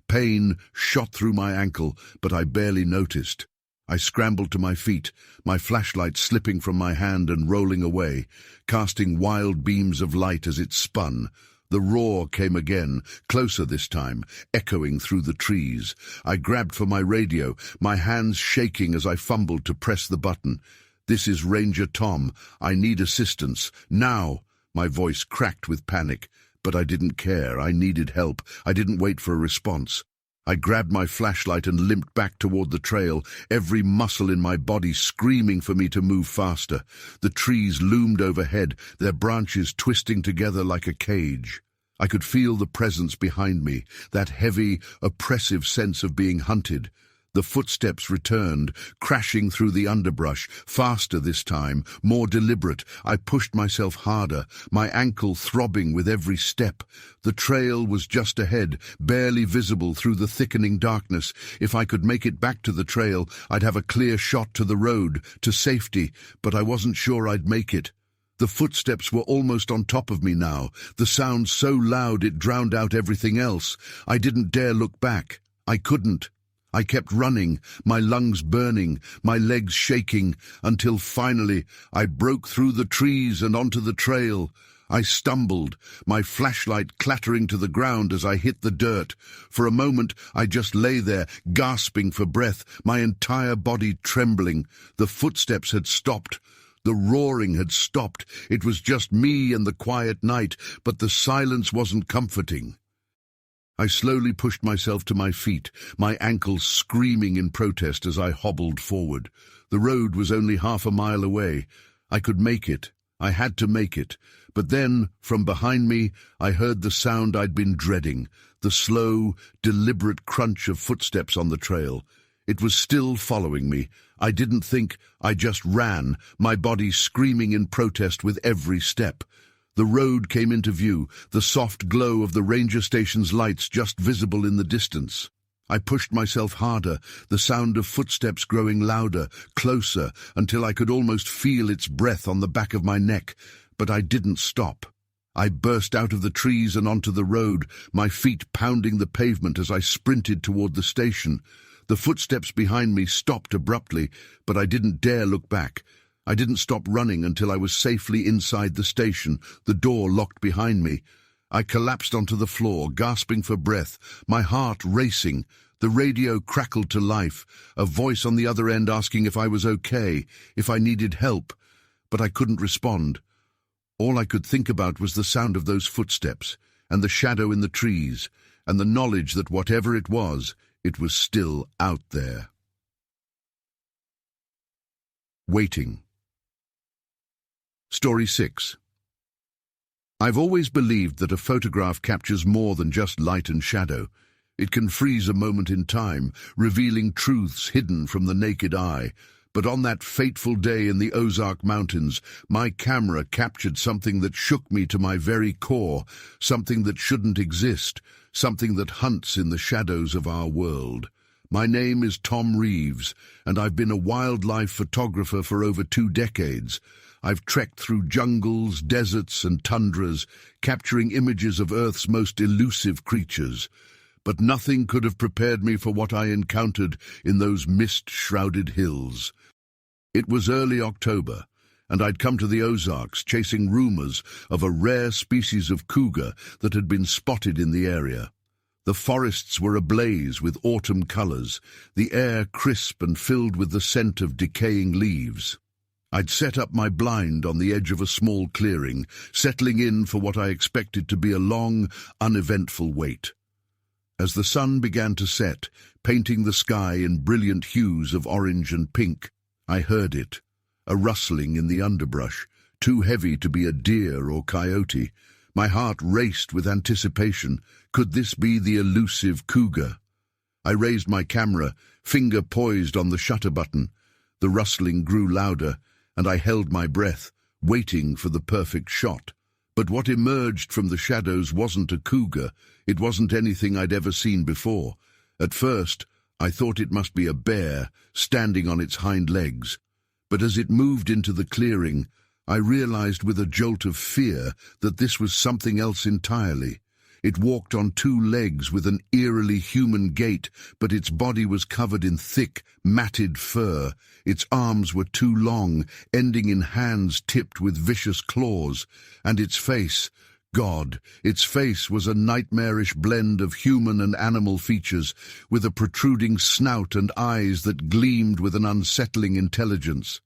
Pain shot through my ankle, but I barely noticed. I scrambled to my feet, my flashlight slipping from my hand and rolling away, casting wild beams of light as it spun. The roar came again, closer this time, echoing through the trees. I grabbed for my radio, my hands shaking as I fumbled to press the button. "This is Ranger Tom. I need assistance. Now!" My voice cracked with panic, but I didn't care. I needed help. I didn't wait for a response. I grabbed my flashlight and limped back toward the trail, every muscle in my body screaming for me to move faster. The trees loomed overhead, their branches twisting together like a cage. I could feel the presence behind me, that heavy, oppressive sense of being hunted. The footsteps returned, crashing through the underbrush, faster this time, more deliberate. I pushed myself harder, my ankle throbbing with every step. The trail was just ahead, barely visible through the thickening darkness. If I could make it back to the trail, I'd have a clear shot to the road, to safety, but I wasn't sure I'd make it. The footsteps were almost on top of me now, the sound so loud it drowned out everything else. I didn't dare look back. I couldn't. I kept running, my lungs burning, my legs shaking, until finally I broke through the trees and onto the trail. I stumbled, my flashlight clattering to the ground as I hit the dirt. For a moment I just lay there, gasping for breath, my entire body trembling. The footsteps had stopped. The roaring had stopped. It was just me and the quiet night, but the silence wasn't comforting. I slowly pushed myself to my feet, my ankles screaming in protest as I hobbled forward. The road was only half a mile away. I could make it. I had to make it. But then, from behind me, I heard the sound I'd been dreading, the slow, deliberate crunch of footsteps on the trail. It was still following me. I didn't think, I just ran, my body screaming in protest with every step. The road came into view, the soft glow of the ranger station's lights just visible in the distance. I pushed myself harder, the sound of footsteps growing louder, closer, until I could almost feel its breath on the back of my neck. But I didn't stop. I burst out of the trees and onto the road, my feet pounding the pavement as I sprinted toward the station. The footsteps behind me stopped abruptly, but I didn't dare look back. I didn't stop running until I was safely inside the station, the door locked behind me. I collapsed onto the floor, gasping for breath, my heart racing. The radio crackled to life, a voice on the other end asking if I was okay, if I needed help. But I couldn't respond. All I could think about was the sound of those footsteps, and the shadow in the trees, and the knowledge that whatever it was still out there. Waiting. Story 6. I've always believed that a photograph captures more than just light and shadow. It can freeze a moment in time, revealing truths hidden from the naked eye. But on that fateful day in the Ozark Mountains, my camera captured something that shook me to my very core, something that shouldn't exist, something that hunts in the shadows of our world. My name is Tom Reeves, and I've been a wildlife photographer for over 2 decades. I've trekked through jungles, deserts, and tundras, capturing images of Earth's most elusive creatures. But nothing could have prepared me for what I encountered in those mist-shrouded hills. It was early October, and I'd come to the Ozarks chasing rumors of a rare species of cougar that had been spotted in the area. The forests were ablaze with autumn colors, the air crisp and filled with the scent of decaying leaves. I'd set up my blind on the edge of a small clearing, settling in for what I expected to be a long, uneventful wait. As the sun began to set, painting the sky in brilliant hues of orange and pink, I heard it, a rustling in the underbrush, too heavy to be a deer or coyote. My heart raced with anticipation. Could this be the elusive cougar? I raised my camera, finger poised on the shutter button. The rustling grew louder, and I held my breath, waiting for the perfect shot. But what emerged from the shadows wasn't a cougar. It wasn't anything I'd ever seen before. At first, I thought it must be a bear, standing on its hind legs. But as it moved into the clearing, I realized with a jolt of fear that this was something else entirely. It walked on 2 legs with an eerily human gait, but its body was covered in thick, matted fur. Its arms were too long, ending in hands tipped with vicious claws. And its face, God, its face was a nightmarish blend of human and animal features, with a protruding snout and eyes that gleamed with an unsettling intelligence.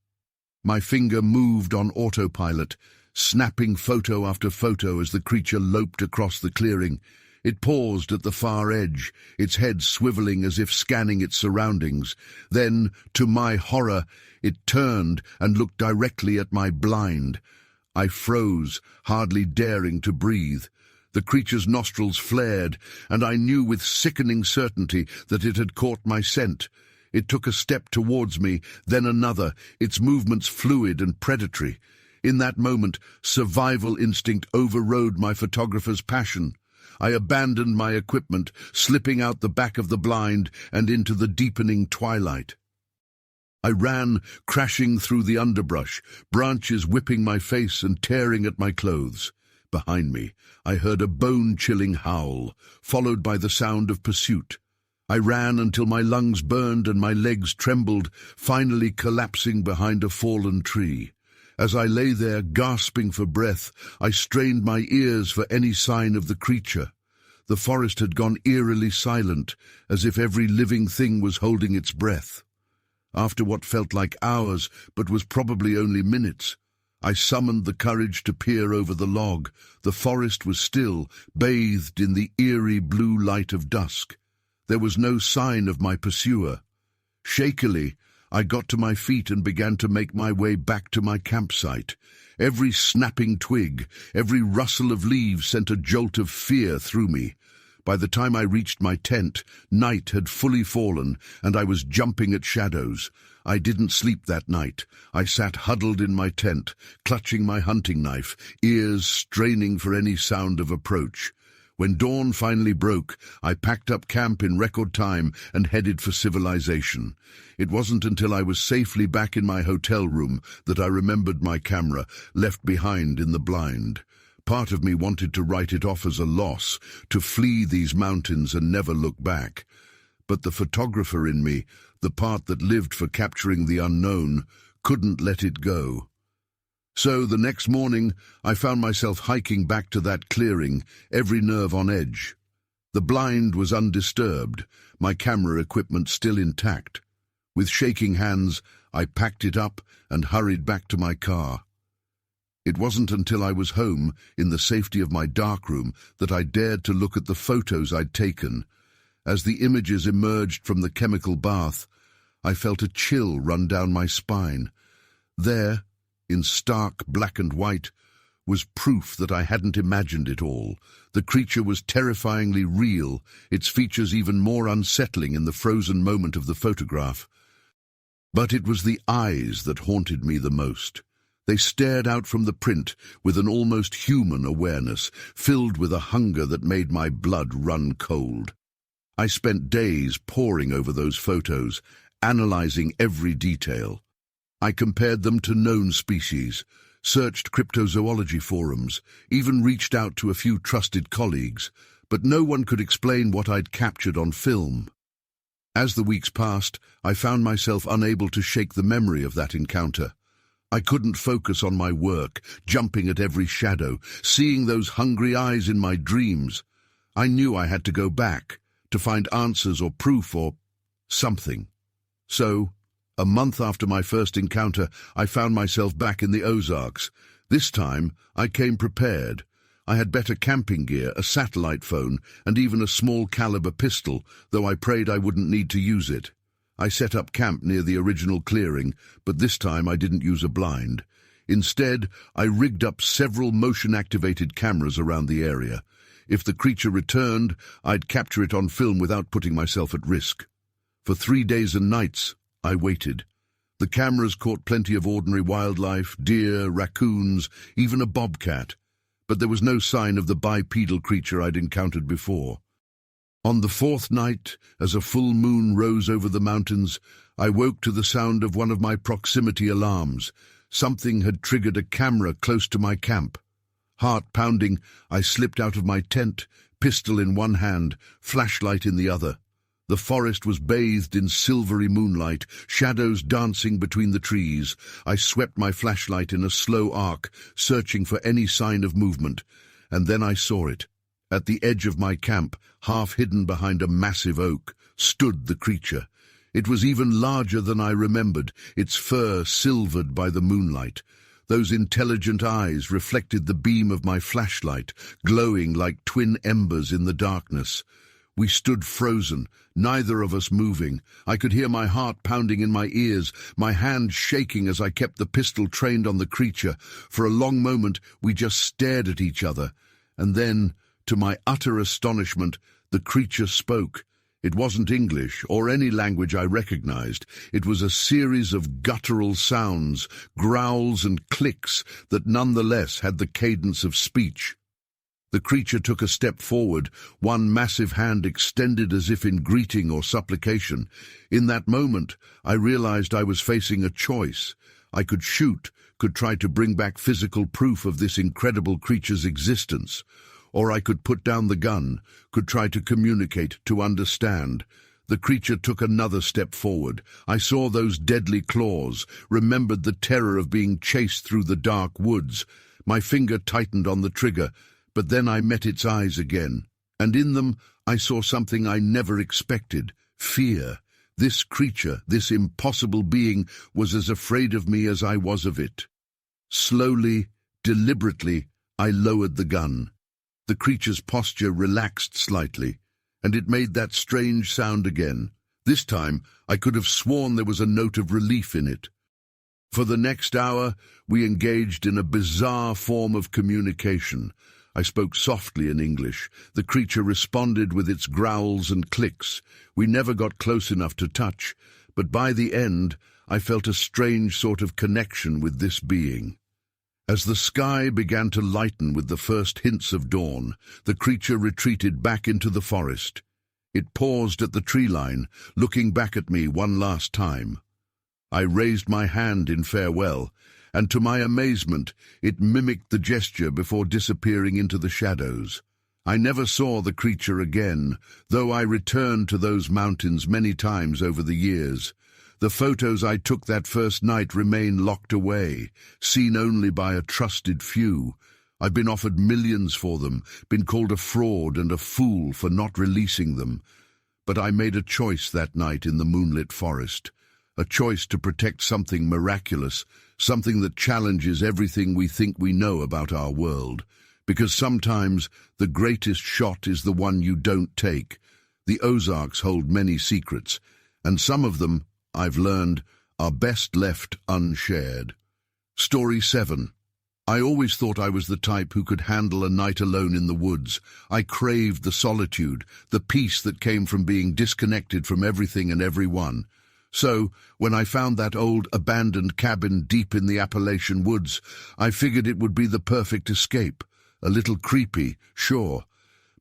My finger moved on autopilot, snapping photo after photo as the creature loped across the clearing. It paused at the far edge, its head swiveling as if scanning its surroundings. Then, to my horror, it turned and looked directly at my blind. I froze, hardly daring to breathe. The creature's nostrils flared, and I knew with sickening certainty that it had caught my scent. It took a step towards me, then another, its movements fluid and predatory. In that moment, survival instinct overrode my photographer's passion. I abandoned my equipment, slipping out the back of the blind and into the deepening twilight. I ran, crashing through the underbrush, branches whipping my face and tearing at my clothes. Behind me, I heard a bone-chilling howl, followed by the sound of pursuit. I ran until my lungs burned and my legs trembled, finally collapsing behind a fallen tree. As I lay there, gasping for breath, I strained my ears for any sign of the creature. The forest had gone eerily silent, as if every living thing was holding its breath. After what felt like hours, but was probably only minutes, I summoned the courage to peer over the log. The forest was still, bathed in the eerie blue light of dusk. There was no sign of my pursuer. Shakily, I got to my feet and began to make my way back to my campsite. Every snapping twig, every rustle of leaves sent a jolt of fear through me. By the time I reached my tent, night had fully fallen, and I was jumping at shadows. I didn't sleep that night. I sat huddled in my tent, clutching my hunting knife, ears straining for any sound of approach. When dawn finally broke, I packed up camp in record time and headed for civilization. It wasn't until I was safely back in my hotel room that I remembered my camera, left behind in the blind. Part of me wanted to write it off as a loss, to flee these mountains and never look back. But the photographer in me, the part that lived for capturing the unknown, couldn't let it go. So the next morning, I found myself hiking back to that clearing, every nerve on edge. The blind was undisturbed, my camera equipment still intact. With shaking hands, I packed it up and hurried back to my car. It wasn't until I was home, in the safety of my darkroom, that I dared to look at the photos I'd taken. As the images emerged from the chemical bath, I felt a chill run down my spine. There, in stark black and white, was proof that I hadn't imagined it all. The creature was terrifyingly real, its features even more unsettling in the frozen moment of the photograph. But it was the eyes that haunted me the most. They stared out from the print with an almost human awareness, filled with a hunger that made my blood run cold. I spent days poring over those photos, analyzing every detail. I compared them to known species, searched cryptozoology forums, even reached out to a few trusted colleagues, but no one could explain what I'd captured on film. As the weeks passed, I found myself unable to shake the memory of that encounter. I couldn't focus on my work, jumping at every shadow, seeing those hungry eyes in my dreams. I knew I had to go back, to find answers or proof or something. So, a month after my first encounter, I found myself back in the Ozarks. This time, I came prepared. I had better camping gear, a satellite phone, and even a small caliber pistol, though I prayed I wouldn't need to use it. I set up camp near the original clearing, but this time I didn't use a blind. Instead, I rigged up several motion-activated cameras around the area. If the creature returned, I'd capture it on film without putting myself at risk. For 3 days and nights, I waited. The cameras caught plenty of ordinary wildlife, deer, raccoons, even a bobcat, but there was no sign of the bipedal creature I'd encountered before. On the 4th night, as a full moon rose over the mountains, I woke to the sound of one of my proximity alarms. Something had triggered a camera close to my camp. Heart pounding, I slipped out of my tent, pistol in one hand, flashlight in the other. The forest was bathed in silvery moonlight, shadows dancing between the trees. I swept my flashlight in a slow arc, searching for any sign of movement. And then I saw it. At the edge of my camp, half hidden behind a massive oak, stood the creature. It was even larger than I remembered, its fur silvered by the moonlight. Those intelligent eyes reflected the beam of my flashlight, glowing like twin embers in the darkness. We stood frozen, neither of us moving. I could hear my heart pounding in my ears, my hand shaking as I kept the pistol trained on the creature. For a long moment, we just stared at each other. And then, to my utter astonishment, the creature spoke. It wasn't English or any language I recognized. It was a series of guttural sounds, growls and clicks that nonetheless had the cadence of speech. The creature took a step forward, one massive hand extended as if in greeting or supplication. In that moment, I realized I was facing a choice. I could shoot, could try to bring back physical proof of this incredible creature's existence. Or I could put down the gun, could try to communicate, to understand. The creature took another step forward. I saw those deadly claws, remembered the terror of being chased through the dark woods. My finger tightened on the trigger, but then I met its eyes again, and in them I saw something I never expected, fear. This creature, this impossible being, was as afraid of me as I was of it. Slowly, deliberately, I lowered the gun. The creature's posture relaxed slightly, and it made that strange sound again. This time, I could have sworn there was a note of relief in it. For the next hour, we engaged in a bizarre form of communication. I spoke softly in English. The creature responded with its growls and clicks. We never got close enough to touch, but by the end, I felt a strange sort of connection with this being. As the sky began to lighten with the first hints of dawn, the creature retreated back into the forest. It paused at the tree line, looking back at me one last time. I raised my hand in farewell, and to my amazement, it mimicked the gesture before disappearing into the shadows. I never saw the creature again, though I returned to those mountains many times over the years. The photos I took that first night remain locked away, seen only by a trusted few. I've been offered millions for them, been called a fraud and a fool for not releasing them. But I made a choice that night in the moonlit forest, a choice to protect something miraculous, something that challenges everything we think we know about our world. Because sometimes the greatest shot is the one you don't take. The Ozarks hold many secrets, and some of them, I've learned, are best left unshared. Story 7. I always thought I was the type who could handle a night alone in the woods. I craved the solitude, the peace that came from being disconnected from everything and everyone. So, when I found that old abandoned cabin deep in the Appalachian woods, I figured it would be the perfect escape. A little creepy, sure,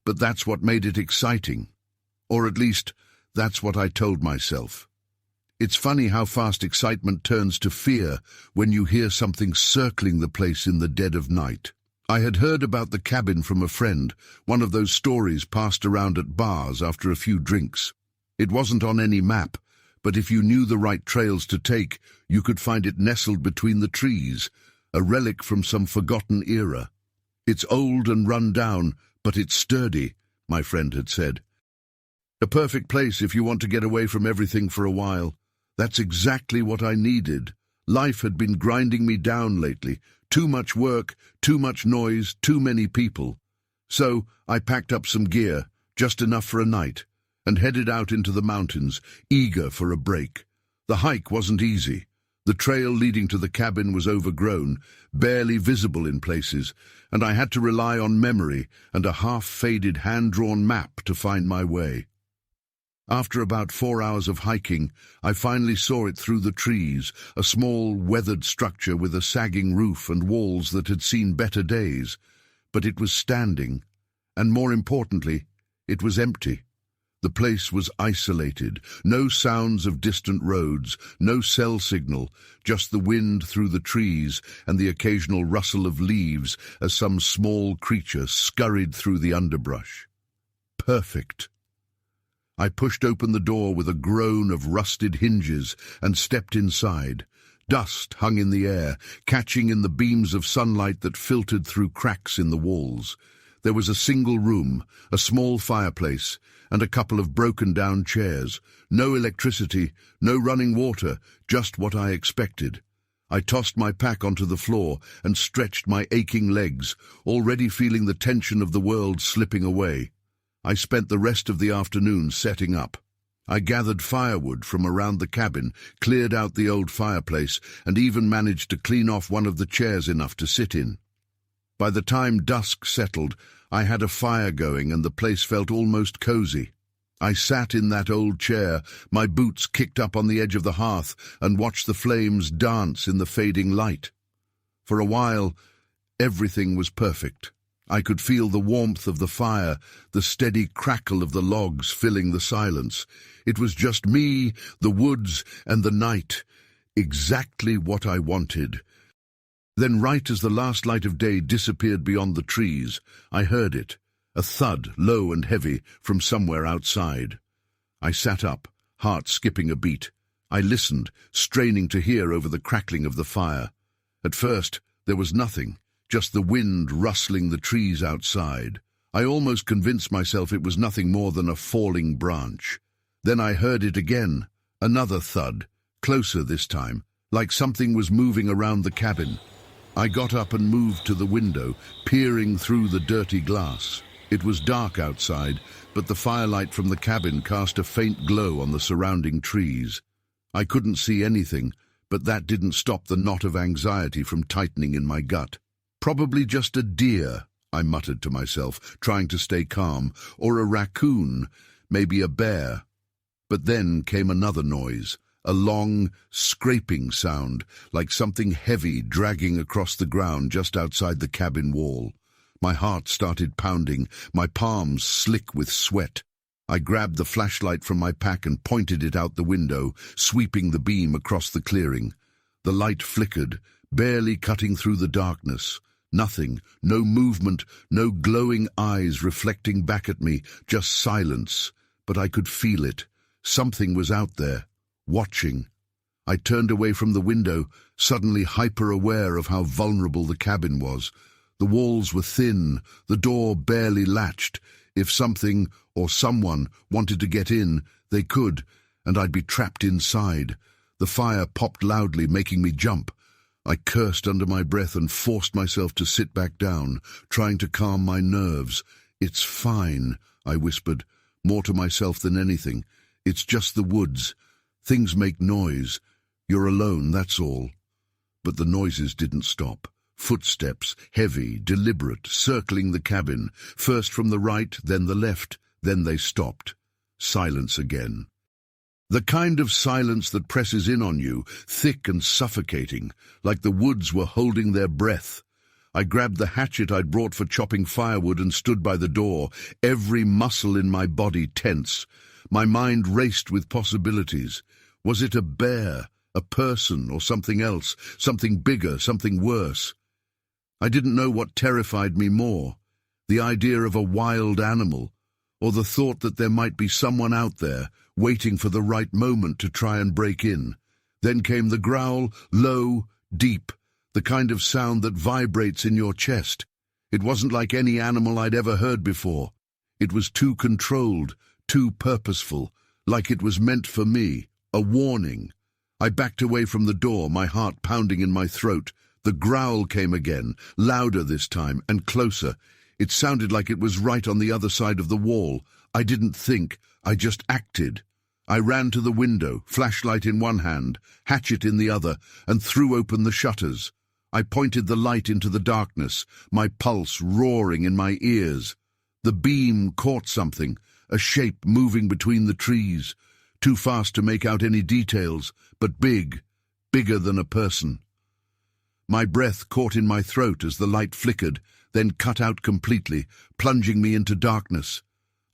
but that's what made it exciting. Or at least, that's what I told myself. It's funny how fast excitement turns to fear when you hear something circling the place in the dead of night. I had heard about the cabin from a friend, one of those stories passed around at bars after a few drinks. It wasn't on any map, but if you knew the right trails to take, you could find it nestled between the trees, a relic from some forgotten era. It's old and run down, but it's sturdy, my friend had said. A perfect place if you want to get away from everything for a while. That's exactly what I needed. Life had been grinding me down lately. Too much work, too much noise, too many people. So I packed up some gear, just enough for a night, and headed out into the mountains, eager for a break. The hike wasn't easy. The trail leading to the cabin was overgrown, barely visible in places, and I had to rely on memory and a half-faded hand-drawn map to find my way. After about 4 hours of hiking, I finally saw it through the trees, a small, weathered structure with a sagging roof and walls that had seen better days. But it was standing, and more importantly, it was empty. The place was isolated, no sounds of distant roads, no cell signal, just the wind through the trees and the occasional rustle of leaves as some small creature scurried through the underbrush. Perfect. I pushed open the door with a groan of rusted hinges and stepped inside. Dust hung in the air, catching in the beams of sunlight that filtered through cracks in the walls. There was a single room, a small fireplace, and a couple of broken-down chairs. No electricity, no running water, just what I expected. I tossed my pack onto the floor and stretched my aching legs, already feeling the tension of the world slipping away. I spent the rest of the afternoon setting up. I gathered firewood from around the cabin, cleared out the old fireplace, and even managed to clean off one of the chairs enough to sit in. By the time dusk settled, I had a fire going and the place felt almost cozy. I sat in that old chair, my boots kicked up on the edge of the hearth, and watched the flames dance in the fading light. For a while, everything was perfect. I could feel the warmth of the fire, the steady crackle of the logs filling the silence. It was just me, the woods, and the night. Exactly what I wanted. Then, right as the last light of day disappeared beyond the trees, I heard it, a thud, low and heavy, from somewhere outside. I sat up, heart skipping a beat. I listened, straining to hear over the crackling of the fire. At first, there was nothing. Just the wind rustling the trees outside. I almost convinced myself it was nothing more than a falling branch. Then I heard it again, another thud, closer this time, like something was moving around the cabin. I got up and moved to the window, peering through the dirty glass. It was dark outside, but the firelight from the cabin cast a faint glow on the surrounding trees. I couldn't see anything, but that didn't stop the knot of anxiety from tightening in my gut. Probably just a deer, I muttered to myself, trying to stay calm, or a raccoon, maybe a bear. But then came another noise, a long, scraping sound, like something heavy dragging across the ground just outside the cabin wall. My heart started pounding, my palms slick with sweat. I grabbed the flashlight from my pack and pointed it out the window, sweeping the beam across the clearing. The light flickered, barely cutting through the darkness. Nothing, no movement, no glowing eyes reflecting back at me, just silence. But I could feel it. Something was out there, watching. I turned away from the window, suddenly hyper-aware of how vulnerable the cabin was. The walls were thin, the door barely latched. If something, or someone, wanted to get in, they could, and I'd be trapped inside. The fire popped loudly, making me jump. I cursed under my breath and forced myself to sit back down, trying to calm my nerves. "It's fine," I whispered, more to myself than anything. "It's just the woods. Things make noise. You're alone, that's all." But the noises didn't stop. Footsteps, heavy, deliberate, circling the cabin, first from the right, then the left, then they stopped. Silence again. The kind of silence that presses in on you, thick and suffocating, like the woods were holding their breath. I grabbed the hatchet I'd brought for chopping firewood and stood by the door, every muscle in my body tense. My mind raced with possibilities. Was it a bear, a person, or something else, something bigger, something worse? I didn't know what terrified me more, the idea of a wild animal, or the thought that there might be someone out there, waiting for the right moment to try and break in. Then came the growl, low, deep, the kind of sound that vibrates in your chest. It wasn't like any animal I'd ever heard before. It was too controlled, too purposeful, like it was meant for me, a warning. I backed away from the door, my heart pounding in my throat. The growl came again, louder this time, and closer. It sounded like it was right on the other side of the wall. I didn't think, I just acted. I ran to the window, flashlight in one hand, hatchet in the other, and threw open the shutters. I pointed the light into the darkness, my pulse roaring in my ears. The beam caught something, a shape moving between the trees, too fast to make out any details, but big, bigger than a person. My breath caught in my throat as the light flickered, then cut out completely, plunging me into darkness.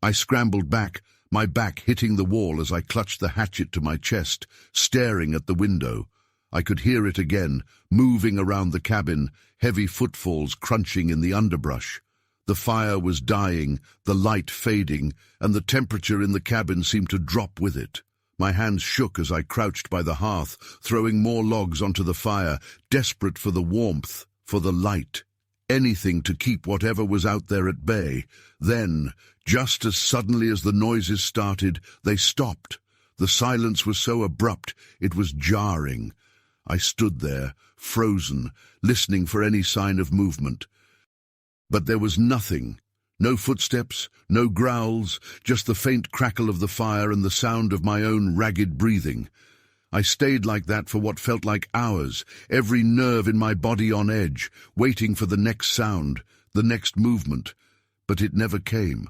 I scrambled back, my back hitting the wall as I clutched the hatchet to my chest, staring at the window. I could hear it again, moving around the cabin, heavy footfalls crunching in the underbrush. The fire was dying, the light fading, and the temperature in the cabin seemed to drop with it. My hands shook as I crouched by the hearth, throwing more logs onto the fire, desperate for the warmth, for the light. Anything to keep whatever was out there at bay. Then, just as suddenly as the noises started, they stopped. The silence was so abrupt, it was jarring. I stood there, frozen, listening for any sign of movement. But there was nothing. No footsteps, no growls, just the faint crackle of the fire and the sound of my own ragged breathing. I stayed like that for what felt like hours, every nerve in my body on edge, waiting for the next sound, the next movement. But it never came.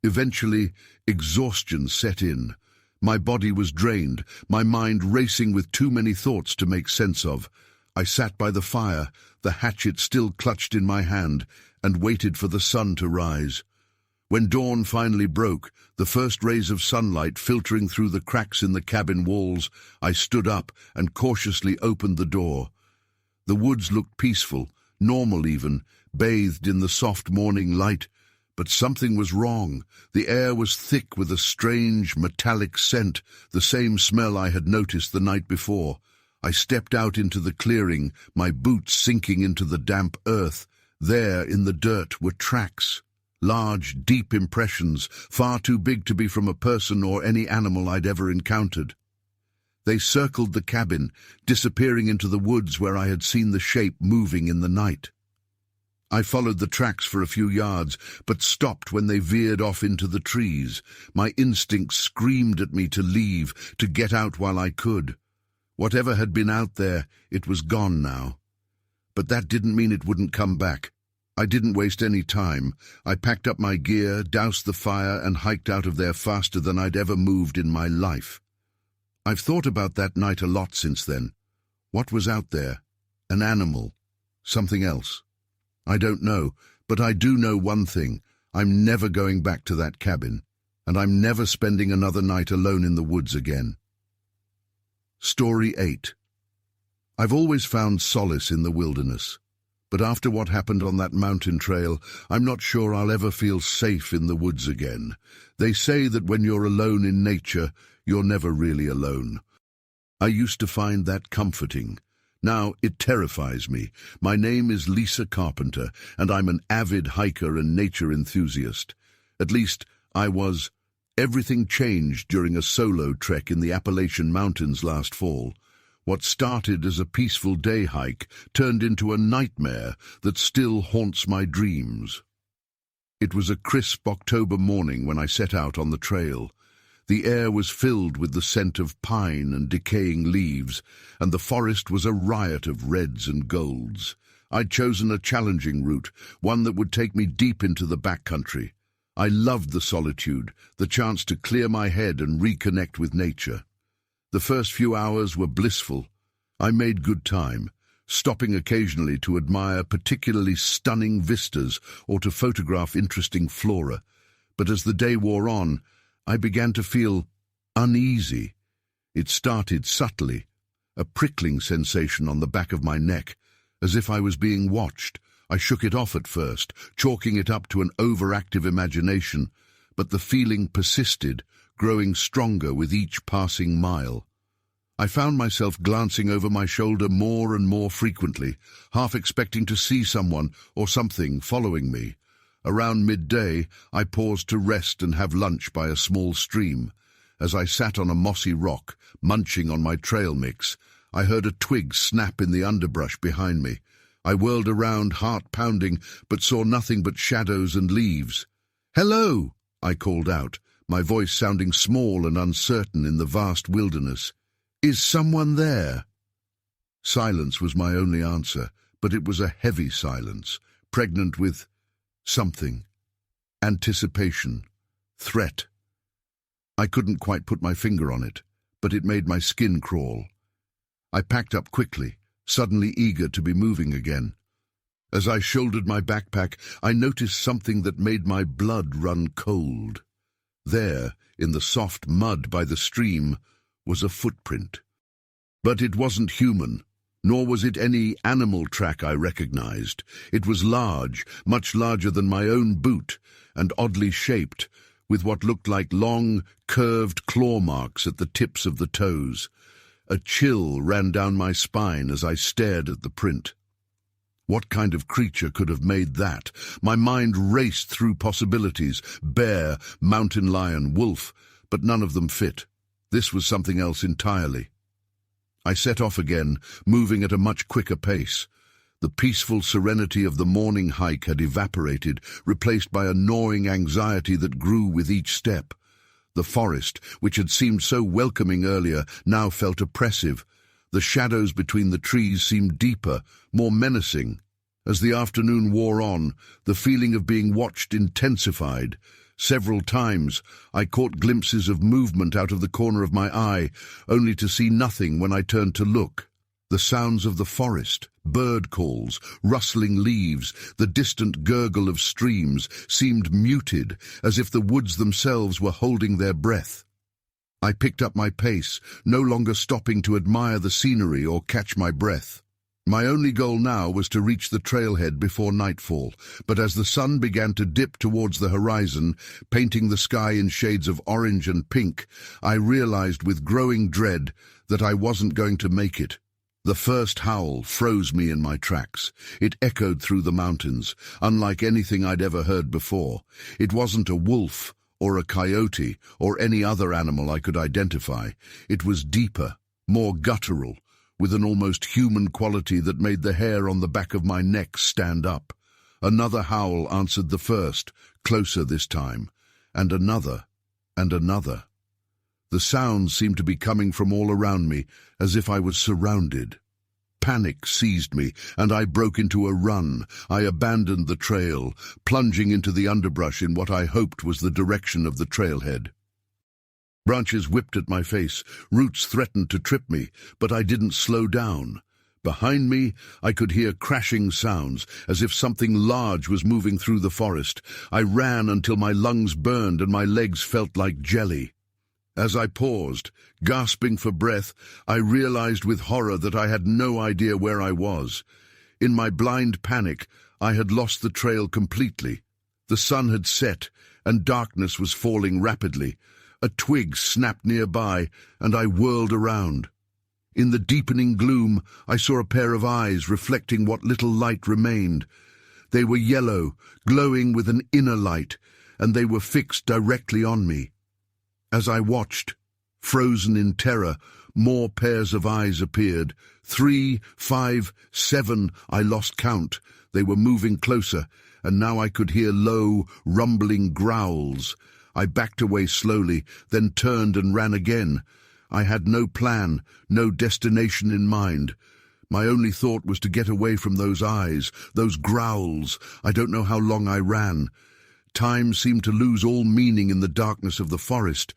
Eventually, exhaustion set in. My body was drained, my mind racing with too many thoughts to make sense of. I sat by the fire, the hatchet still clutched in my hand, and waited for the sun to rise. When dawn finally broke, the first rays of sunlight filtering through the cracks in the cabin walls, I stood up and cautiously opened the door. The woods looked peaceful, normal even, bathed in the soft morning light. But something was wrong. The air was thick with a strange, metallic scent, the same smell I had noticed the night before. I stepped out into the clearing, my boots sinking into the damp earth. There, in the dirt, were tracks. Large, deep impressions, far too big to be from a person or any animal I'd ever encountered. They circled the cabin, disappearing into the woods where I had seen the shape moving in the night. I followed the tracks for a few yards, but stopped when they veered off into the trees. My instincts screamed at me to leave, to get out while I could. Whatever had been out there, it was gone now. But that didn't mean it wouldn't come back. I didn't waste any time. I packed up my gear, doused the fire, and hiked out of there faster than I'd ever moved in my life. I've thought about that night a lot since then. What was out there? An animal? Something else? I don't know, but I do know one thing. I'm never going back to that cabin, and I'm never spending another night alone in the woods again. Story 8. I've always found solace in the wilderness, but after what happened on that mountain trail, I'm not sure I'll ever feel safe in the woods again. They say that when you're alone in nature, you're never really alone. I used to find that comforting. Now it terrifies me. My name is Lisa Carpenter, and I'm an avid hiker and nature enthusiast. At least, I was. Everything changed during a solo trek in the Appalachian Mountains last fall. What started as a peaceful day hike turned into a nightmare that still haunts my dreams. It was a crisp October morning when I set out on the trail. The air was filled with the scent of pine and decaying leaves, and the forest was a riot of reds and golds. I'd chosen a challenging route, one that would take me deep into the backcountry. I loved the solitude, the chance to clear my head and reconnect with nature. The first few hours were blissful. I made good time, stopping occasionally to admire particularly stunning vistas or to photograph interesting flora. But as the day wore on, I began to feel uneasy. It started subtly, a prickling sensation on the back of my neck, as if I was being watched. I shook it off at first, chalking it up to an overactive imagination, but the feeling persisted, growing stronger with each passing mile. I found myself glancing over my shoulder more and more frequently, half expecting to see someone or something following me. Around midday, I paused to rest and have lunch by a small stream. As I sat on a mossy rock, munching on my trail mix, I heard a twig snap in the underbrush behind me. I whirled around, heart pounding, but saw nothing but shadows and leaves. "Hello!" I called out, my voice sounding small and uncertain in the vast wilderness. "Is someone there?" Silence was my only answer, but it was a heavy silence, pregnant with something. Anticipation. Threat. I couldn't quite put my finger on it, but it made my skin crawl. I packed up quickly, suddenly eager to be moving again. As I shouldered my backpack, I noticed something that made my blood run cold. There, in the soft mud by the stream, was a footprint. But it wasn't human, nor was it any animal track I recognized. It was large, much larger than my own boot, and oddly shaped, with what looked like long, curved claw marks at the tips of the toes. A chill ran down my spine as I stared at the print. What kind of creature could have made that? My mind raced through possibilities: bear, mountain lion, wolf, but none of them fit. This was something else entirely. I set off again, moving at a much quicker pace. The peaceful serenity of the morning hike had evaporated, replaced by a gnawing anxiety that grew with each step. The forest, which had seemed so welcoming earlier, now felt oppressive. The shadows between the trees seemed deeper, more menacing. As the afternoon wore on, the feeling of being watched intensified. Several times, I caught glimpses of movement out of the corner of my eye, only to see nothing when I turned to look. The sounds of the forest, bird calls, rustling leaves, the distant gurgle of streams seemed muted, as if the woods themselves were holding their breath. I picked up my pace, no longer stopping to admire the scenery or catch my breath. My only goal now was to reach the trailhead before nightfall, but as the sun began to dip towards the horizon, painting the sky in shades of orange and pink, I realized with growing dread that I wasn't going to make it. The first howl froze me in my tracks. It echoed through the mountains, unlike anything I'd ever heard before. It wasn't a wolf or a coyote or any other animal I could identify. It was deeper, more guttural, with an almost human quality that made the hair on the back of my neck stand up. Another howl answered the first, closer this time, and another, and another. The sounds seemed to be coming from all around me, as if I was surrounded. Panic seized me, and I broke into a run. I abandoned the trail, plunging into the underbrush in what I hoped was the direction of the trailhead. Branches whipped at my face, roots threatened to trip me, but I didn't slow down. Behind me, I could hear crashing sounds, as if something large was moving through the forest. I ran until my lungs burned and my legs felt like jelly. As I paused, gasping for breath, I realized with horror that I had no idea where I was. In my blind panic, I had lost the trail completely. The sun had set, and darkness was falling rapidly. A twig snapped nearby, and I whirled around. In the deepening gloom, I saw a pair of eyes reflecting what little light remained. They were yellow, glowing with an inner light, and they were fixed directly on me. As I watched, frozen in terror, more pairs of eyes appeared. 3, 5, 7, I lost count. They were moving closer, and now I could hear low, rumbling growls. I backed away slowly, then turned and ran again. I had no plan, no destination in mind. My only thought was to get away from those eyes, those growls. I don't know how long I ran. Time seemed to lose all meaning in the darkness of the forest.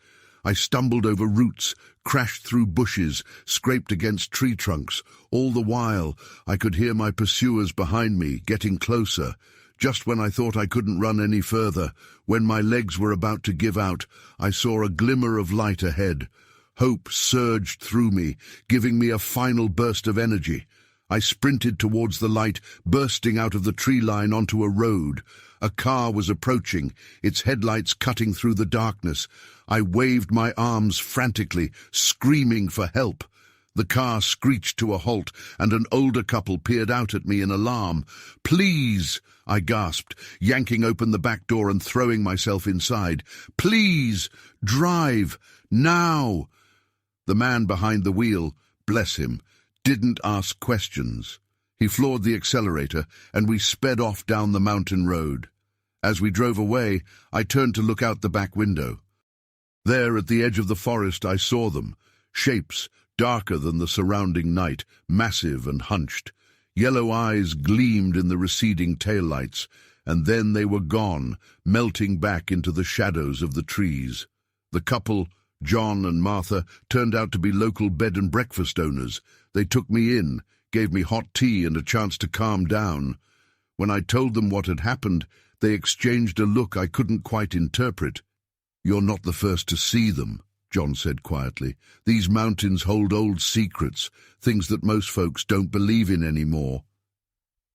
I stumbled over roots, crashed through bushes, scraped against tree trunks. All the while, I could hear my pursuers behind me, getting closer. Just when I thought I couldn't run any further, when my legs were about to give out, I saw a glimmer of light ahead. Hope surged through me, giving me a final burst of energy. I sprinted towards the light, bursting out of the tree line onto a road. A car was approaching, its headlights cutting through the darkness. I waved my arms frantically, screaming for help. The car screeched to a halt, and an older couple peered out at me in alarm. "Please!" I gasped, yanking open the back door and throwing myself inside. "Please! Drive! Now!" The man behind the wheel, bless him, didn't ask questions. He floored the accelerator, and we sped off down the mountain road. As we drove away, I turned to look out the back window. There, at the edge of the forest, I saw them, shapes darker than the surrounding night, massive and hunched. Yellow eyes gleamed in the receding taillights, and then they were gone, melting back into the shadows of the trees. The couple, John and Martha, turned out to be local bed and breakfast owners. They took me in, gave me hot tea and a chance to calm down. When I told them what had happened, they exchanged a look I couldn't quite interpret. "You're not the first to see them," John said quietly. "These mountains hold old secrets, things that most folks don't believe in anymore."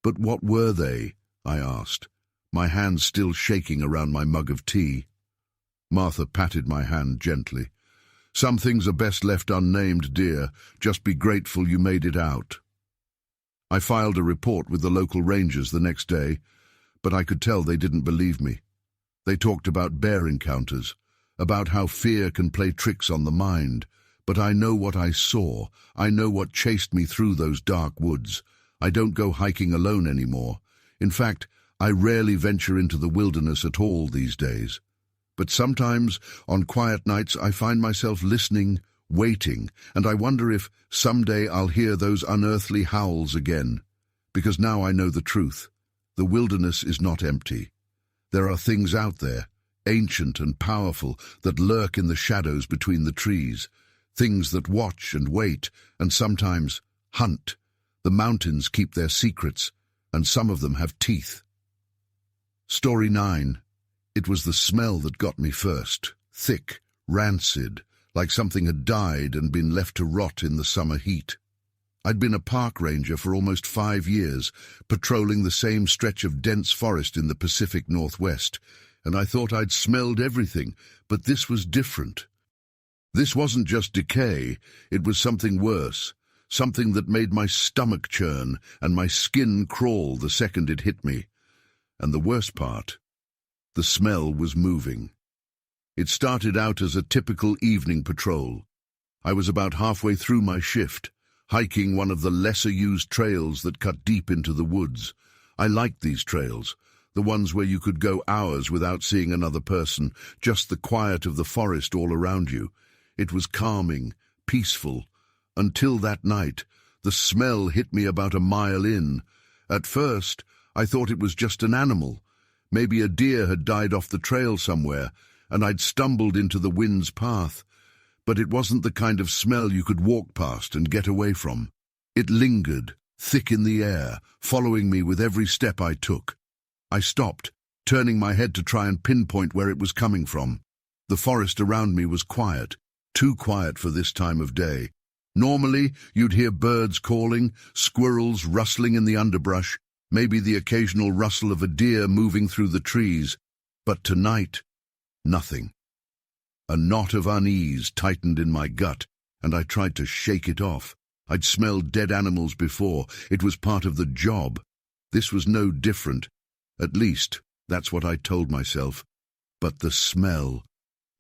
"But what were they?" I asked, my hands still shaking around my mug of tea. Martha patted my hand gently. "Some things are best left unnamed, dear. Just be grateful you made it out." I filed a report with the local rangers the next day, but I could tell they didn't believe me. They talked about bear encounters, about how fear can play tricks on the mind. But I know what I saw. I know what chased me through those dark woods. I don't go hiking alone anymore. In fact, I rarely venture into the wilderness at all these days. But sometimes, on quiet nights, I find myself listening, waiting, and I wonder if someday I'll hear those unearthly howls again. Because now I know the truth. The wilderness is not empty. There are things out there, ancient and powerful, that lurk in the shadows between the trees. Things that watch and wait, and sometimes hunt. The mountains keep their secrets, and some of them have teeth. Story 9. It was the smell that got me first. Thick, rancid, like something had died and been left to rot in the summer heat. I'd been a park ranger for almost 5 years, patrolling the same stretch of dense forest in the Pacific Northwest, and I thought I'd smelled everything, but this was different. This wasn't just decay, it was something worse, something that made my stomach churn and my skin crawl the second it hit me. And the worst part, the smell was moving. It started out as a typical evening patrol. I was about halfway through my shift, hiking one of the lesser-used trails that cut deep into the woods. I liked these trails, the ones where you could go hours without seeing another person, just the quiet of the forest all around you. It was calming, peaceful, until that night. The smell hit me about a mile in. At first, I thought it was just an animal. Maybe a deer had died off the trail somewhere, and I'd stumbled into the wind's path. But it wasn't the kind of smell you could walk past and get away from. It lingered, thick in the air, following me with every step I took. I stopped, turning my head to try and pinpoint where it was coming from. The forest around me was quiet, too quiet for this time of day. Normally, you'd hear birds calling, squirrels rustling in the underbrush, maybe the occasional rustle of a deer moving through the trees. But tonight, nothing. A knot of unease tightened in my gut, and I tried to shake it off. I'd smelled dead animals before. It was part of the job. This was no different. At least, that's what I told myself. But the smell.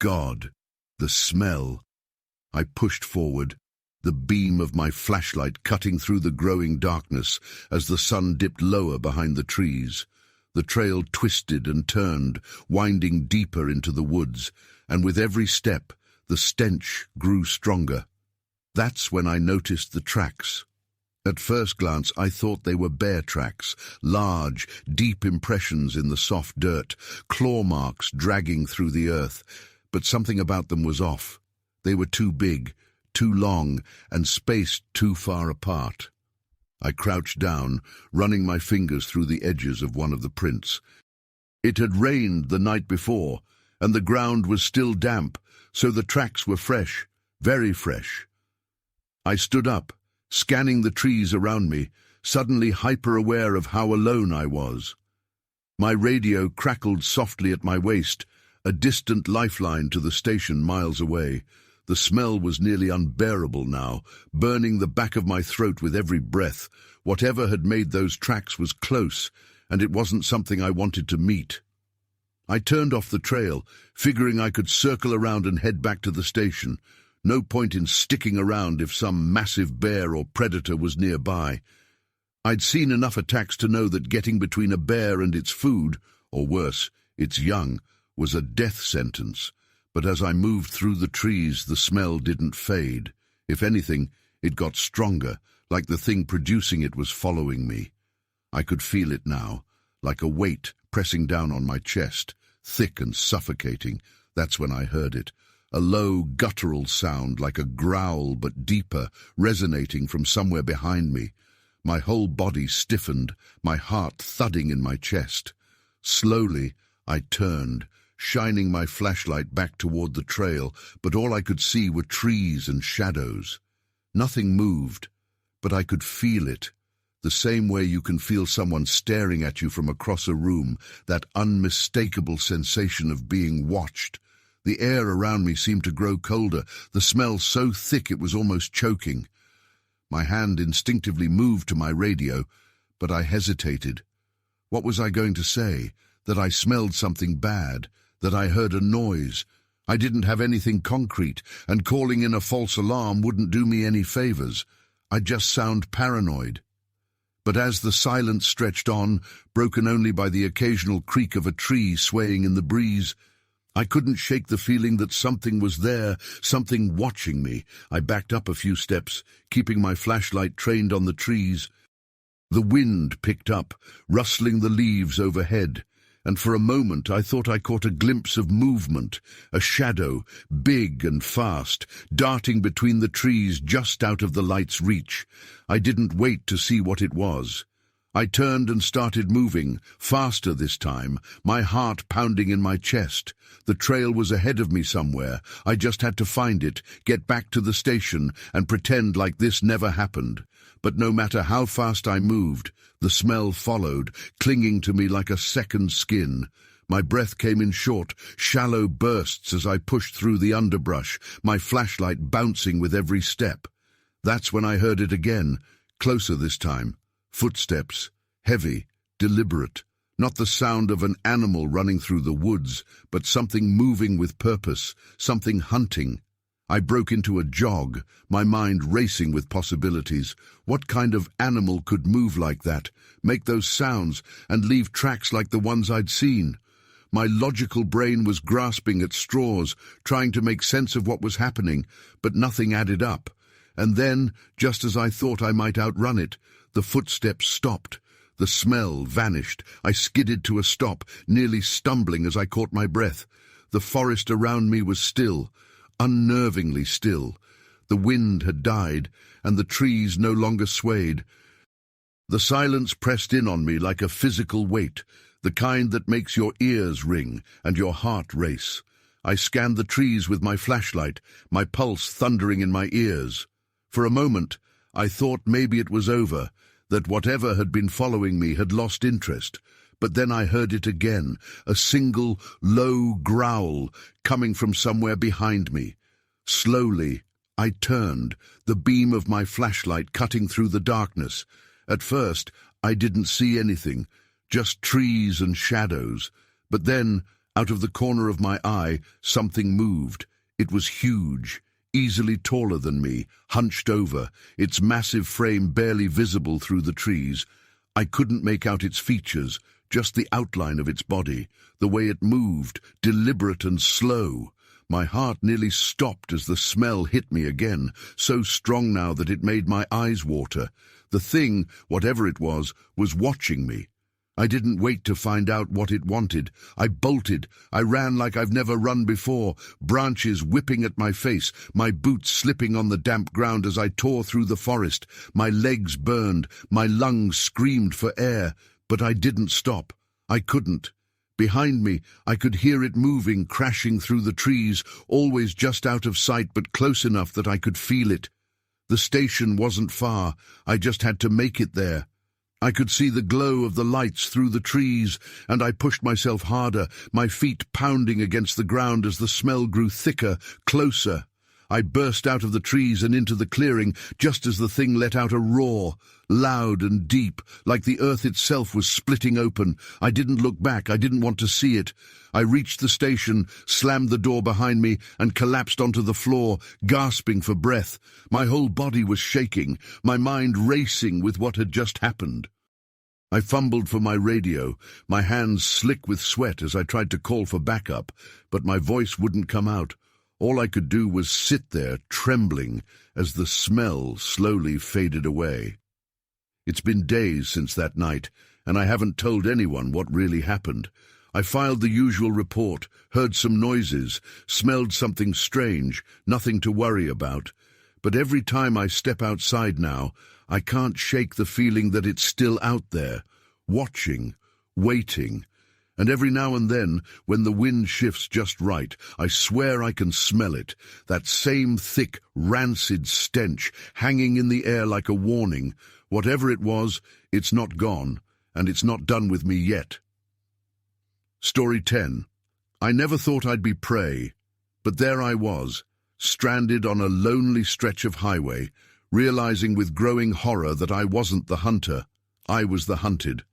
God, the smell. I pushed forward, the beam of my flashlight cutting through the growing darkness as the sun dipped lower behind the trees. The trail twisted and turned, winding deeper into the woods, and with every step, the stench grew stronger. That's when I noticed the tracks. At first glance, I thought they were bear tracks, large, deep impressions in the soft dirt, claw marks dragging through the earth. But something about them was off. They were too big, too long, and spaced too far apart. I crouched down, running my fingers through the edges of one of the prints. It had rained the night before, and the ground was still damp, so the tracks were fresh, very fresh. I stood up, scanning the trees around me, suddenly hyper-aware of how alone I was. My radio crackled softly at my waist, a distant lifeline to the station miles away. The smell was nearly unbearable now, burning the back of my throat with every breath. Whatever had made those tracks was close, and it wasn't something I wanted to meet. I turned off the trail, figuring I could circle around and head back to the station. No point in sticking around if some massive bear or predator was nearby. I'd seen enough attacks to know that getting between a bear and its food, or worse, its young, was a death sentence. But as I moved through the trees, the smell didn't fade. If anything, it got stronger, like the thing producing it was following me. I could feel it now, like a weight pressing down on my chest, thick and suffocating. That's when I heard it. A low, guttural sound, like a growl but deeper, resonating from somewhere behind me. My whole body stiffened, my heart thudding in my chest. Slowly, I turned, shining my flashlight back toward the trail, but all I could see were trees and shadows. Nothing moved, but I could feel it, the same way you can feel someone staring at you from across a room, that unmistakable sensation of being watched. The air around me seemed to grow colder, the smell so thick it was almost choking. My hand instinctively moved to my radio, but I hesitated. What was I going to say? That I smelled something bad? That I heard a noise? I didn't have anything concrete, and calling in a false alarm wouldn't do me any favors. I'd just sound paranoid. But as the silence stretched on, broken only by the occasional creak of a tree swaying in the breeze, I couldn't shake the feeling that something was there, something watching me. I backed up a few steps, keeping my flashlight trained on the trees. The wind picked up, rustling the leaves overhead, and for a moment I thought I caught a glimpse of movement, a shadow, big and fast, darting between the trees just out of the light's reach. I didn't wait to see what it was. I turned and started moving, faster this time, my heart pounding in my chest. The trail was ahead of me somewhere. I just had to find it, get back to the station, and pretend like this never happened. But no matter how fast I moved, the smell followed, clinging to me like a second skin. My breath came in short, shallow bursts as I pushed through the underbrush, my flashlight bouncing with every step. That's when I heard it again, closer this time. Footsteps, heavy, deliberate, not the sound of an animal running through the woods, but something moving with purpose, something hunting. I broke into a jog, my mind racing with possibilities. What kind of animal could move like that, make those sounds, and leave tracks like the ones I'd seen? My logical brain was grasping at straws, trying to make sense of what was happening, but nothing added up. And then, just as I thought I might outrun it, the footsteps stopped. The smell vanished. I skidded to a stop, nearly stumbling as I caught my breath. The forest around me was still, unnervingly still. The wind had died, and the trees no longer swayed. The silence pressed in on me like a physical weight, the kind that makes your ears ring and your heart race. I scanned the trees with my flashlight, my pulse thundering in my ears. For a moment, I thought maybe it was over, that whatever had been following me had lost interest. But then I heard it again, a single, low growl coming from somewhere behind me. Slowly, I turned, the beam of my flashlight cutting through the darkness. At first, I didn't see anything, just trees and shadows. But then, out of the corner of my eye, something moved. It was huge, easily taller than me, hunched over, its massive frame barely visible through the trees. I couldn't make out its features, just the outline of its body, the way it moved, deliberate and slow. My heart nearly stopped as the smell hit me again, so strong now that it made my eyes water. The thing, whatever it was watching me. I didn't wait to find out what it wanted. I bolted. I ran like I've never run before, branches whipping at my face, my boots slipping on the damp ground as I tore through the forest. My legs burned, my lungs screamed for air, but I didn't stop. I couldn't. Behind me, I could hear it moving, crashing through the trees, always just out of sight but close enough that I could feel it. The station wasn't far. I just had to make it there. I could see the glow of the lights through the trees, and I pushed myself harder, my feet pounding against the ground as the smell grew thicker, closer. I burst out of the trees and into the clearing just as the thing let out a roar, loud and deep, like the earth itself was splitting open. I didn't look back. I didn't want to see it. I reached the station, slammed the door behind me, and collapsed onto the floor, gasping for breath. My whole body was shaking, my mind racing with what had just happened. I fumbled for my radio, my hands slick with sweat as I tried to call for backup, but my voice wouldn't come out. All I could do was sit there, trembling, as the smell slowly faded away. It's been days since that night, and I haven't told anyone what really happened. I filed the usual report, heard some noises, smelled something strange, nothing to worry about. But every time I step outside now, I can't shake the feeling that it's still out there, watching, waiting. And every now and then, when the wind shifts just right, I swear I can smell it, that same thick, rancid stench hanging in the air like a warning. Whatever it was, it's not gone, and it's not done with me yet. Story 10. I never thought I'd be prey, but there I was, stranded on a lonely stretch of highway, realizing with growing horror that I wasn't the hunter, I was the hunted.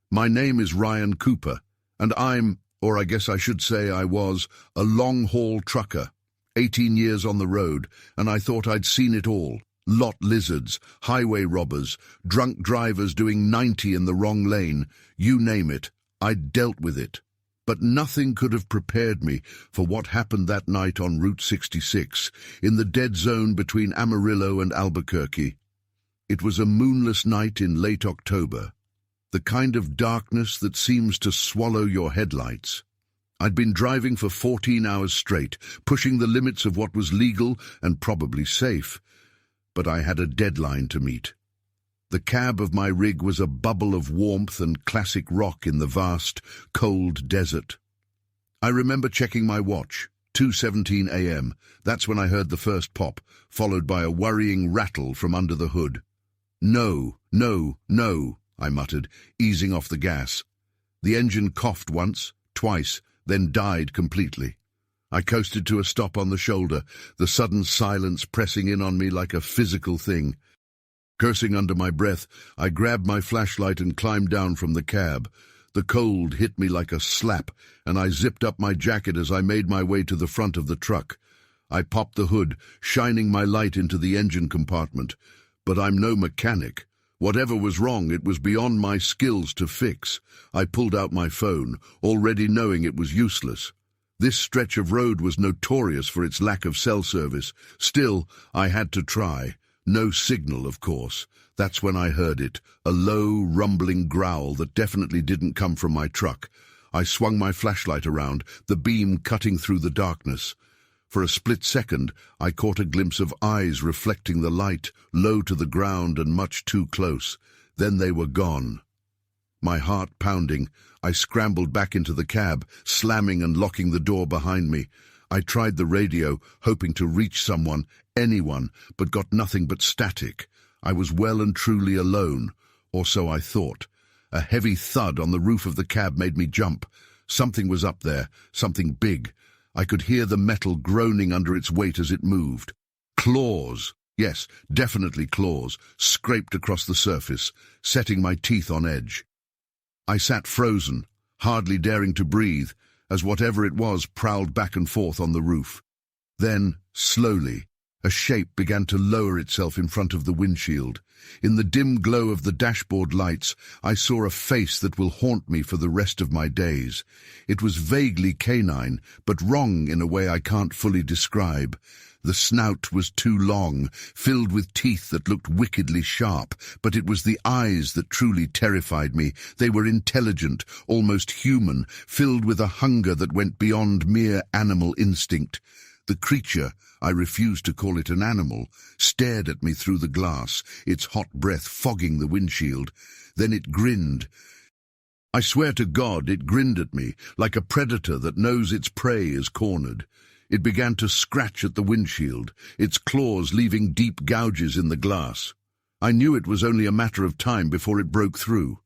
My name is Ryan Cooper, and I'm, or I guess I should say I was, a long-haul trucker, 18 years on the road, and I thought I'd seen it all. Lot lizards, highway robbers, drunk drivers doing 90 in the wrong lane, you name it, I'd dealt with it. But nothing could have prepared me for what happened that night on Route 66, in the dead zone between Amarillo and Albuquerque. It was a moonless night in late October, the kind of darkness that seems to swallow your headlights. I'd been driving for 14 hours straight, pushing the limits of what was legal and probably safe, but I had a deadline to meet. The cab of my rig was a bubble of warmth and classic rock in the vast, cold desert. I remember checking my watch, 2:17 a.m. That's when I heard the first pop, followed by a worrying rattle from under the hood. No, no, no, I muttered, easing off the gas. The engine coughed once, twice, then died completely. I coasted to a stop on the shoulder, the sudden silence pressing in on me like a physical thing. Cursing under my breath, I grabbed my flashlight and climbed down from the cab. The cold hit me like a slap, and I zipped up my jacket as I made my way to the front of the truck. I popped the hood, shining my light into the engine compartment. But I'm no mechanic. Whatever was wrong, it was beyond my skills to fix. I pulled out my phone, already knowing it was useless. This stretch of road was notorious for its lack of cell service. Still, I had to try. No signal, of course. That's when I heard it, a low, rumbling growl that definitely didn't come from my truck. I swung my flashlight around, the beam cutting through the darkness. For a split second, I caught a glimpse of eyes reflecting the light, low to the ground and much too close. Then they were gone. My heart pounding, I scrambled back into the cab, slamming and locking the door behind me. I tried the radio, hoping to reach someone, anyone, but got nothing but static. I was well and truly alone, or so I thought. A heavy thud on the roof of the cab made me jump. Something was up there, something big. I could hear the metal groaning under its weight as it moved. Claws, yes, definitely claws, scraped across the surface, setting my teeth on edge. I sat frozen, hardly daring to breathe, as whatever it was prowled back and forth on the roof. Then, slowly, a shape began to lower itself in front of the windshield. In the dim glow of the dashboard lights, I saw a face that will haunt me for the rest of my days. It was vaguely canine, but wrong in a way I can't fully describe. The snout was too long, filled with teeth that looked wickedly sharp, but it was the eyes that truly terrified me. They were intelligent, almost human, filled with a hunger that went beyond mere animal instinct. The creature, I refused to call it an animal, stared at me through the glass, its hot breath fogging the windshield. Then it grinned. I swear to God, it grinned at me, like a predator that knows its prey is cornered. It began to scratch at the windshield, its claws leaving deep gouges in the glass. I knew it was only a matter of time before it broke through.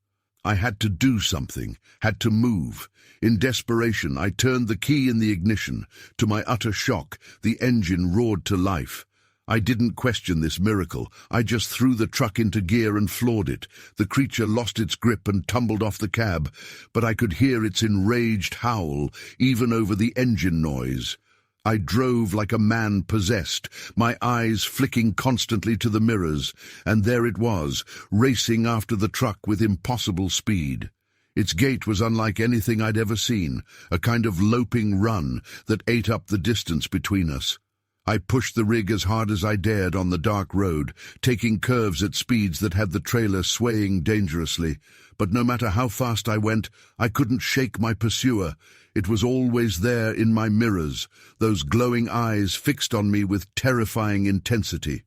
I had to do something, had to move. In desperation, I turned the key in the ignition. To my utter shock, the engine roared to life. I didn't question this miracle. I just threw the truck into gear and floored it. The creature lost its grip and tumbled off the cab, but I could hear its enraged howl, even over the engine noise. I drove like a man possessed, my eyes flicking constantly to the mirrors, and there it was, racing after the truck with impossible speed. Its gait was unlike anything I'd ever seen, a kind of loping run that ate up the distance between us. I pushed the rig as hard as I dared on the dark road, taking curves at speeds that had the trailer swaying dangerously. But no matter how fast I went, I couldn't shake my pursuer. It was always there in my mirrors, those glowing eyes fixed on me with terrifying intensity.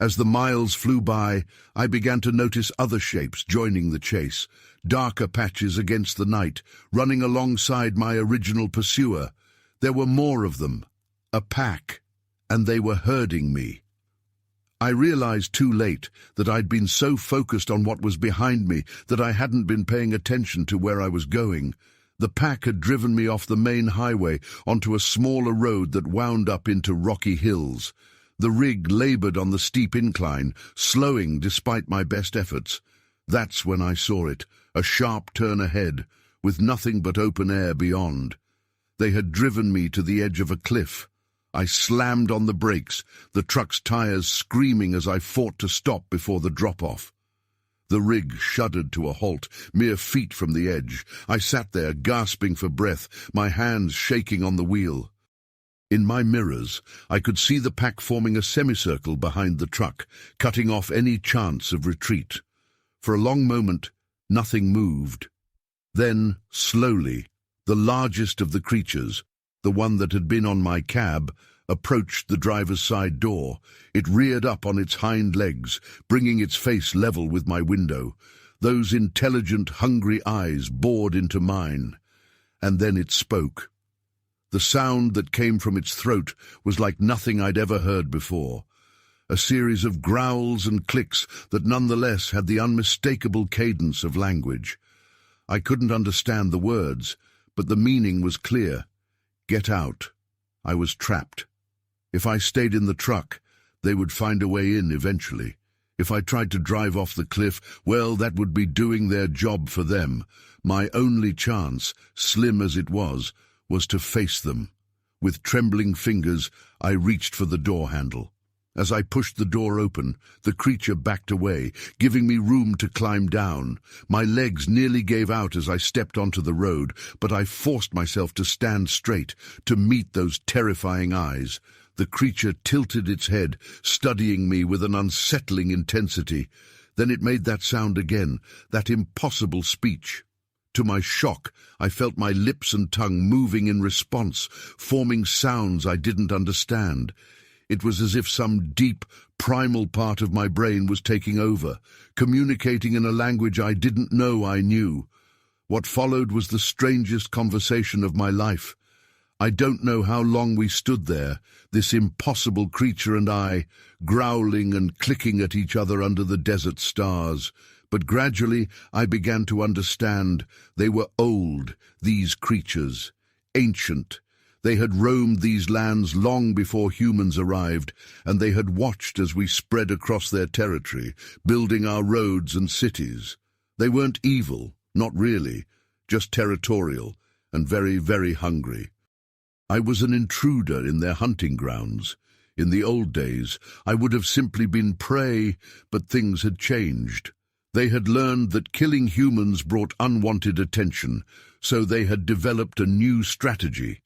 As the miles flew by, I began to notice other shapes joining the chase, darker patches against the night, running alongside my original pursuer. There were more of them, a pack, and they were herding me. I realized too late that I'd been so focused on what was behind me that I hadn't been paying attention to where I was going. The pack had driven me off the main highway onto a smaller road that wound up into rocky hills. The rig labored on the steep incline, slowing despite my best efforts. That's when I saw it, a sharp turn ahead, with nothing but open air beyond. They had driven me to the edge of a cliff. I slammed on the brakes, the truck's tires screaming as I fought to stop before the drop-off. The rig shuddered to a halt, mere feet from the edge. I sat there, gasping for breath, my hands shaking on the wheel. In my mirrors, I could see the pack forming a semicircle behind the truck, cutting off any chance of retreat. For a long moment, nothing moved. Then, slowly, the largest of the creatures, the one that had been on my cab, approached the driver's side door. It reared up on its hind legs, bringing its face level with my window. Those intelligent, hungry eyes bored into mine. And then it spoke. The sound that came from its throat was like nothing I'd ever heard before. A series of growls and clicks that nonetheless had the unmistakable cadence of language. I couldn't understand the words, but the meaning was clear. Get out. I was trapped. If I stayed in the truck, they would find a way in eventually. If I tried to drive off the cliff, well, that would be doing their job for them. My only chance, slim as it was to face them. With trembling fingers, I reached for the door handle. As I pushed the door open, the creature backed away, giving me room to climb down. My legs nearly gave out as I stepped onto the road, but I forced myself to stand straight, to meet those terrifying eyes. The creature tilted its head, studying me with an unsettling intensity. Then it made that sound again, that impossible speech. To my shock, I felt my lips and tongue moving in response, forming sounds I didn't understand. It was as if some deep, primal part of my brain was taking over, communicating in a language I didn't know I knew. What followed was the strangest conversation of my life. I don't know how long we stood there, this impossible creature and I, growling and clicking at each other under the desert stars. But gradually I began to understand. They were old, these creatures, ancient. They had roamed these lands long before humans arrived, and they had watched as we spread across their territory, building our roads and cities. They weren't evil, not really, just territorial, and very, very hungry. I was an intruder in their hunting grounds. In the old days, I would have simply been prey, but things had changed. They had learned that killing humans brought unwanted attention, so they had developed a new strategy.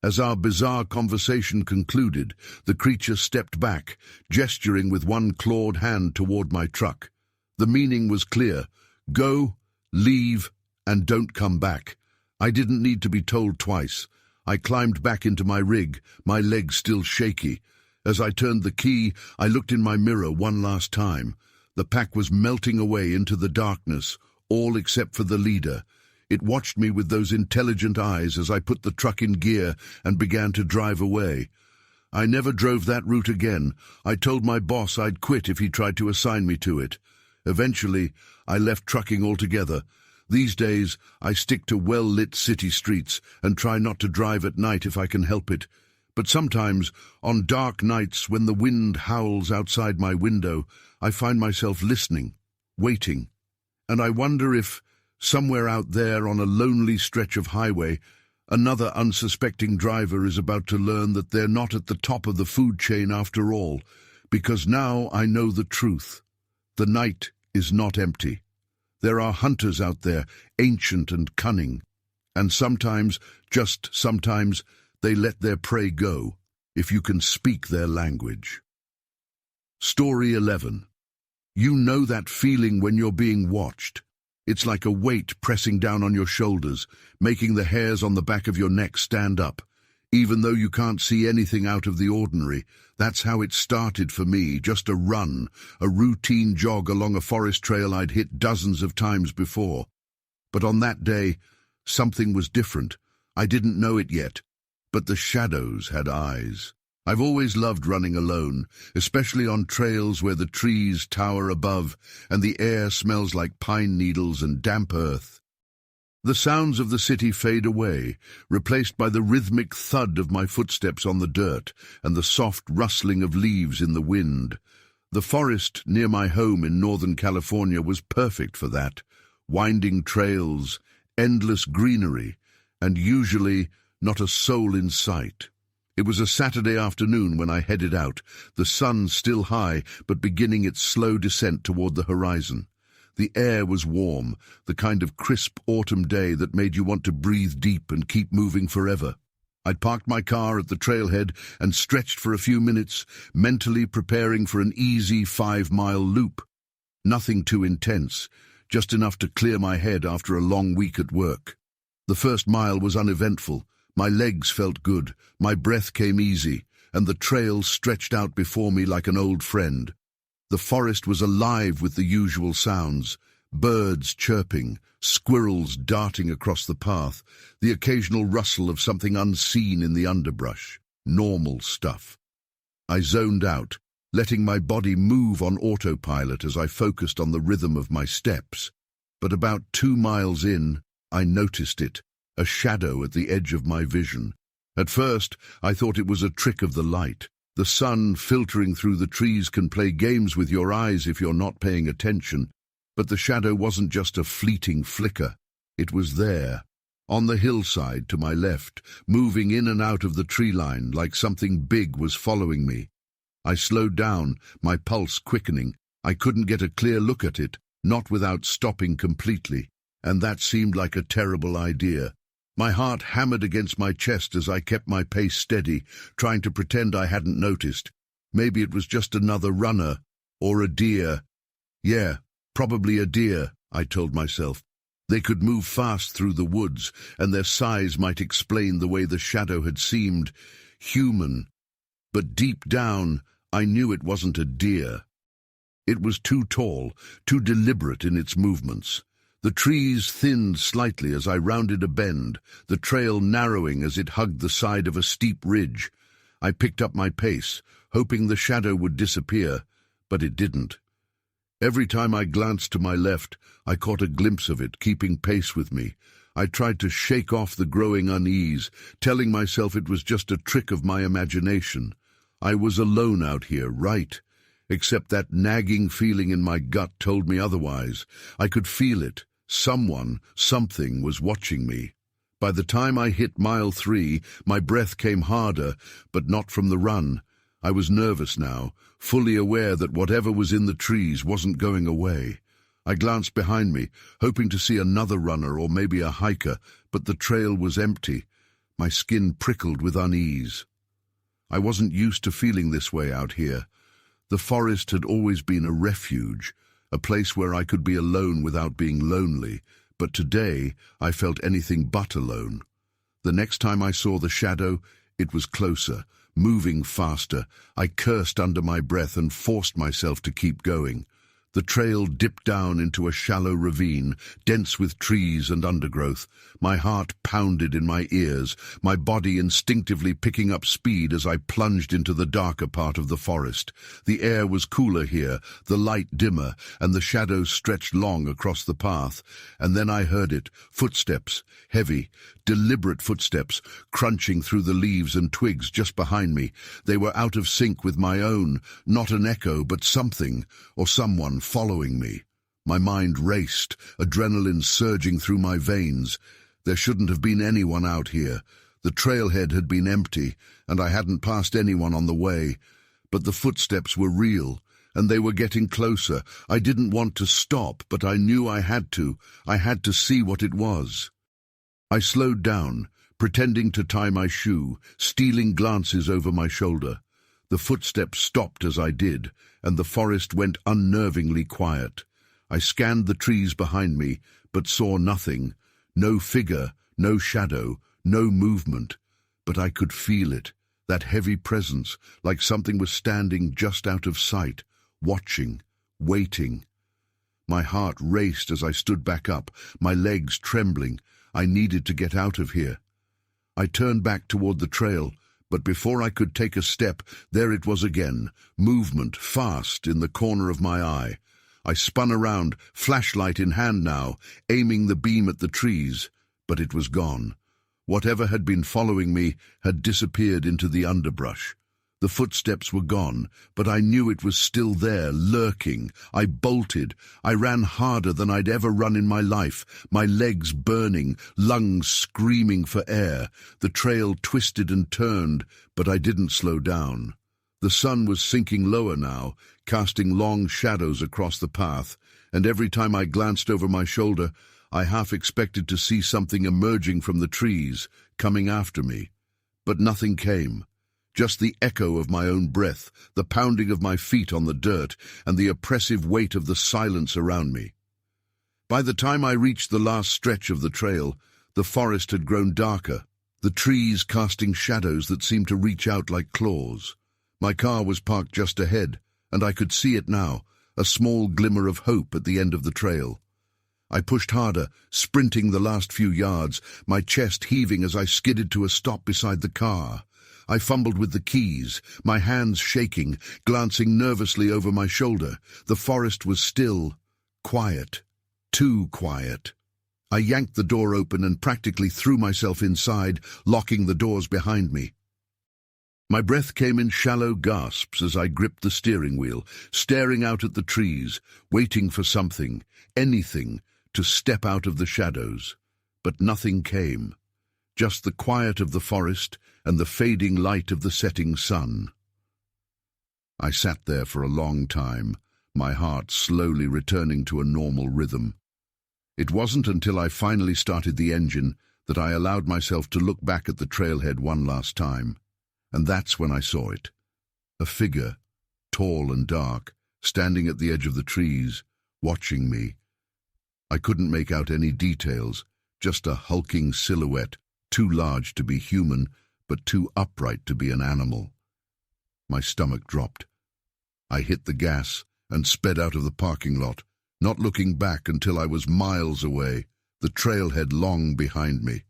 As our bizarre conversation concluded, the creature stepped back, gesturing with one clawed hand toward my truck. The meaning was clear: go, leave, and don't come back. I didn't need to be told twice. I climbed back into my rig, my legs still shaky. As I turned the key, I looked in my mirror one last time. The pack was melting away into the darkness, all except for the leader. It watched me with those intelligent eyes as I put the truck in gear and began to drive away. I never drove that route again. I told my boss I'd quit if he tried to assign me to it. Eventually, I left trucking altogether. These days, I stick to well-lit city streets and try not to drive at night if I can help it. But sometimes, on dark nights when the wind howls outside my window, I find myself listening, waiting. And I wonder if, somewhere out there on a lonely stretch of highway, another unsuspecting driver is about to learn that they're not at the top of the food chain after all, because now I know the truth. The night is not empty. There are hunters out there, ancient and cunning, and sometimes, just sometimes, they let their prey go, if you can speak their language. Story 11. You know that feeling when you're being watched. It's like a weight pressing down on your shoulders, making the hairs on the back of your neck stand up. Even though you can't see anything out of the ordinary, that's how it started for me, just a run, a routine jog along a forest trail I'd hit dozens of times before. But on that day, something was different. I didn't know it yet, but the shadows had eyes. I've always loved running alone, especially on trails where the trees tower above and the air smells like pine needles and damp earth. The sounds of the city fade away, replaced by the rhythmic thud of my footsteps on the dirt and the soft rustling of leaves in the wind. The forest near my home in Northern California was perfect for that. Winding trails, endless greenery, and usually not a soul in sight. It was a Saturday afternoon when I headed out, the sun still high but beginning its slow descent toward the horizon. The air was warm, the kind of crisp autumn day that made you want to breathe deep and keep moving forever. I'd parked my car at the trailhead and stretched for a few minutes, mentally preparing for an easy 5-mile loop. Nothing too intense, just enough to clear my head after a long week at work. The first mile was uneventful. My legs felt good, my breath came easy, and the trail stretched out before me like an old friend. The forest was alive with the usual sounds: birds chirping, squirrels darting across the path, the occasional rustle of something unseen in the underbrush. Normal stuff. I zoned out, letting my body move on autopilot as I focused on the rhythm of my steps. But about 2 miles in, I noticed it, a shadow at the edge of my vision. At first, I thought it was a trick of the light. The sun filtering through the trees can play games with your eyes if you're not paying attention. But the shadow wasn't just a fleeting flicker. It was there, on the hillside to my left, moving in and out of the tree line like something big was following me. I slowed down, my pulse quickening. I couldn't get a clear look at it, not without stopping completely, and that seemed like a terrible idea. My heart hammered against my chest as I kept my pace steady, trying to pretend I hadn't noticed. Maybe it was just another runner, or a deer. Yeah, probably a deer, I told myself. They could move fast through the woods, and their size might explain the way the shadow had seemed human. But deep down, I knew it wasn't a deer. It was too tall, too deliberate in its movements. The trees thinned slightly as I rounded a bend, the trail narrowing as it hugged the side of a steep ridge. I picked up my pace, hoping the shadow would disappear, but it didn't. Every time I glanced to my left, I caught a glimpse of it, keeping pace with me. I tried to shake off the growing unease, telling myself it was just a trick of my imagination. I was alone out here, right? Except that nagging feeling in my gut told me otherwise. I could feel it. Someone, something was watching me. By the time I hit mile 3, my breath came harder, but not from the run. I was nervous now, fully aware that whatever was in the trees wasn't going away. I glanced behind me, hoping to see another runner or maybe a hiker, but the trail was empty. My skin prickled with unease. I wasn't used to feeling this way out here. The forest had always been a refuge, a place where I could be alone without being lonely, but today I felt anything but alone. The next time I saw the shadow, it was closer, moving faster. I cursed under my breath and forced myself to keep going. The trail dipped down into a shallow ravine, dense with trees and undergrowth. My heart pounded in my ears, my body instinctively picking up speed as I plunged into the darker part of the forest. The air was cooler here, the light dimmer, and the shadows stretched long across the path. And then I heard it, footsteps, heavy, deliberate footsteps, crunching through the leaves and twigs just behind me. They were out of sync with my own, not an echo, but something, or someone, following me. My mind raced, adrenaline surging through my veins. There shouldn't have been anyone out here. The trailhead had been empty, and I hadn't passed anyone on the way. But the footsteps were real, and they were getting closer. I didn't want to stop, but I knew I had to. I had to see what it was. I slowed down, pretending to tie my shoe, stealing glances over my shoulder. The footsteps stopped as I did, and the forest went unnervingly quiet. I scanned the trees behind me, but saw nothing. No figure, no shadow, no movement. But I could feel it, that heavy presence, like something was standing just out of sight, watching, waiting. My heart raced as I stood back up, my legs trembling. I needed to get out of here. I turned back toward the trail, but before I could take a step, there it was again, movement, fast, in the corner of my eye. I spun around, flashlight in hand now, aiming the beam at the trees, but it was gone. Whatever had been following me had disappeared into the underbrush. The footsteps were gone, but I knew it was still there, lurking. I bolted. I ran harder than I'd ever run in my life, my legs burning, lungs screaming for air. The trail twisted and turned, but I didn't slow down. The sun was sinking lower now, casting long shadows across the path, and every time I glanced over my shoulder, I half expected to see something emerging from the trees, coming after me. But nothing came. Just the echo of my own breath, the pounding of my feet on the dirt, and the oppressive weight of the silence around me. By the time I reached the last stretch of the trail, the forest had grown darker, the trees casting shadows that seemed to reach out like claws. My car was parked just ahead, and I could see it now, a small glimmer of hope at the end of the trail. I pushed harder, sprinting the last few yards, my chest heaving as I skidded to a stop beside the car. I fumbled with the keys, my hands shaking, glancing nervously over my shoulder. The forest was still, quiet, too quiet. I yanked the door open and practically threw myself inside, locking the doors behind me. My breath came in shallow gasps as I gripped the steering wheel, staring out at the trees, waiting for something, anything, to step out of the shadows. But nothing came. Just the quiet of the forest and the fading light of the setting sun. I sat there for a long time, my heart slowly returning to a normal rhythm. It wasn't until I finally started the engine that I allowed myself to look back at the trailhead one last time, and that's when I saw it. A figure, tall and dark, standing at the edge of the trees, watching me. I couldn't make out any details, just a hulking silhouette, too large to be human, but too upright to be an animal. My stomach dropped. I hit the gas and sped out of the parking lot, not looking back until I was miles away, the trailhead long behind me.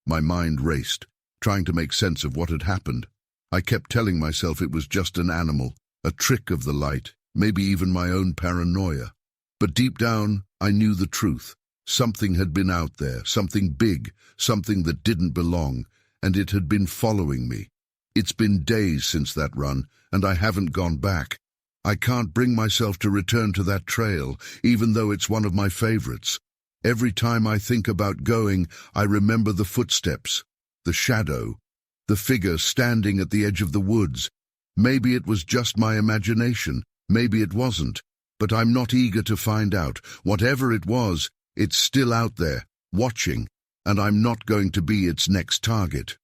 My mind raced, trying to make sense of what had happened. I kept telling myself it was just an animal, a trick of the light, maybe even my own paranoia. But deep down, I knew the truth. Something had been out there, something big, something that didn't belong, and it had been following me. It's been days since that run, and I haven't gone back. I can't bring myself to return to that trail, even though it's one of my favorites. Every time I think about going, I remember the footsteps, the shadow, the figure standing at the edge of the woods. Maybe it was just my imagination, maybe it wasn't, but I'm not eager to find out. Whatever it was, it's still out there, watching, and I'm not going to be its next target.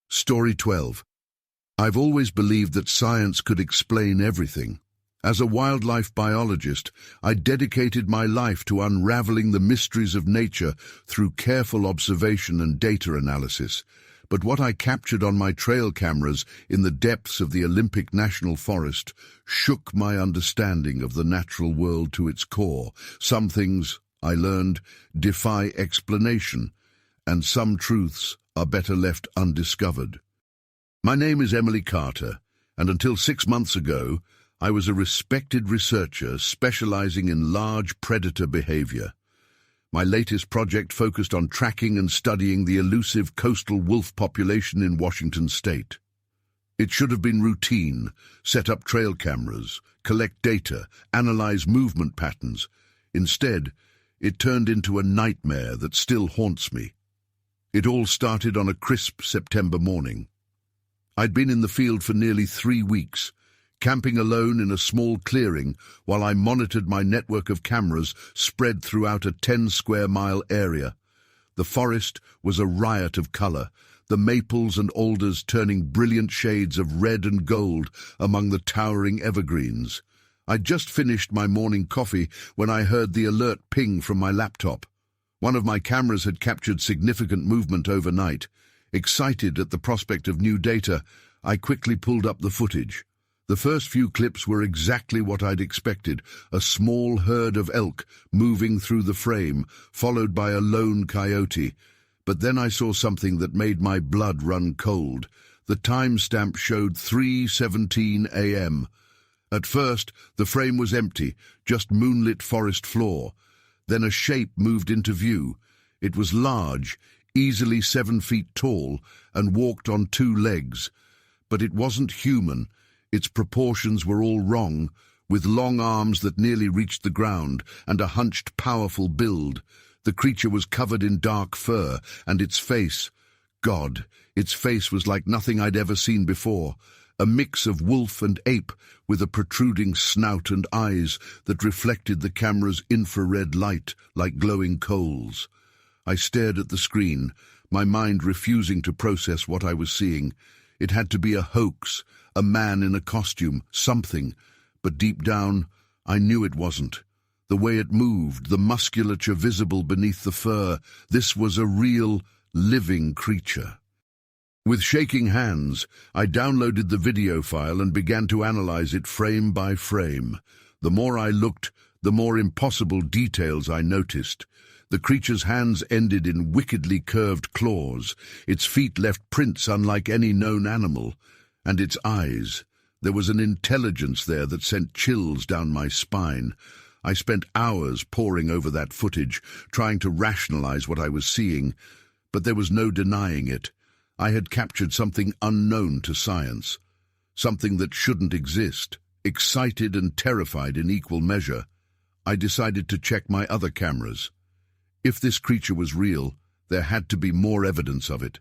Story 12. I've always believed that science could explain everything. As a wildlife biologist, I dedicated my life to unraveling the mysteries of nature through careful observation and data analysis. But what I captured on my trail cameras in the depths of the Olympic National Forest shook my understanding of the natural world to its core. Some things, I learned, defy explanation, and some truths are better left undiscovered. My name is Emily Carter, and until 6 months ago, I was a respected researcher specializing in large predator behavior. My latest project focused on tracking and studying the elusive coastal wolf population in Washington state. It should have been routine: set up trail cameras, collect data, analyze movement patterns. Instead, it turned into a nightmare that still haunts me. It all started on a crisp September morning. I'd been in the field for nearly 3 weeks, camping alone in a small clearing while I monitored my network of cameras spread throughout a 10-square-mile area. The forest was a riot of color, the maples and alders turning brilliant shades of red and gold among the towering evergreens. I'd just finished my morning coffee when I heard the alert ping from my laptop. One of my cameras had captured significant movement overnight. Excited at the prospect of new data, I quickly pulled up the footage. The first few clips were exactly what I'd expected: a small herd of elk moving through the frame, followed by a lone coyote. But then I saw something that made my blood run cold. The timestamp showed 3:17 a.m. At first, the frame was empty, just moonlit forest floor. Then a shape moved into view. It was large, easily 7 feet tall, and walked on 2 legs. But it wasn't human. Its proportions were all wrong, with long arms that nearly reached the ground and a hunched, powerful build. The creature was covered in dark fur, and its face, God, its face was like nothing I'd ever seen before. A mix of wolf and ape, with a protruding snout and eyes that reflected the camera's infrared light like glowing coals. I stared at the screen, my mind refusing to process what I was seeing. It had to be a hoax, a man in a costume, something. But deep down, I knew it wasn't. The way it moved, the musculature visible beneath the fur, this was a real, living creature. With shaking hands, I downloaded the video file and began to analyze it frame by frame. The more I looked, the more impossible details I noticed. The creature's hands ended in wickedly curved claws. Its feet left prints unlike any known animal. And its eyes. There was an intelligence there that sent chills down my spine. I spent hours poring over that footage, trying to rationalize what I was seeing. But there was no denying it. I had captured something unknown to science. Something that shouldn't exist. Excited and terrified in equal measure, I decided to check my other cameras. If this creature was real, there had to be more evidence of it.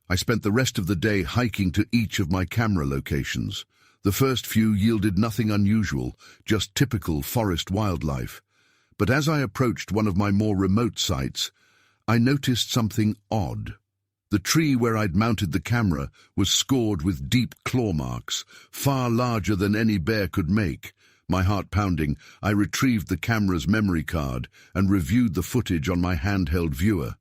I spent the rest of the day hiking to each of my camera locations. The first few yielded nothing unusual, just typical forest wildlife. But as I approached one of my more remote sites, I noticed something odd. The tree where I'd mounted the camera was scored with deep claw marks, far larger than any bear could make. My heart pounding, I retrieved the camera's memory card and reviewed the footage on my handheld viewer.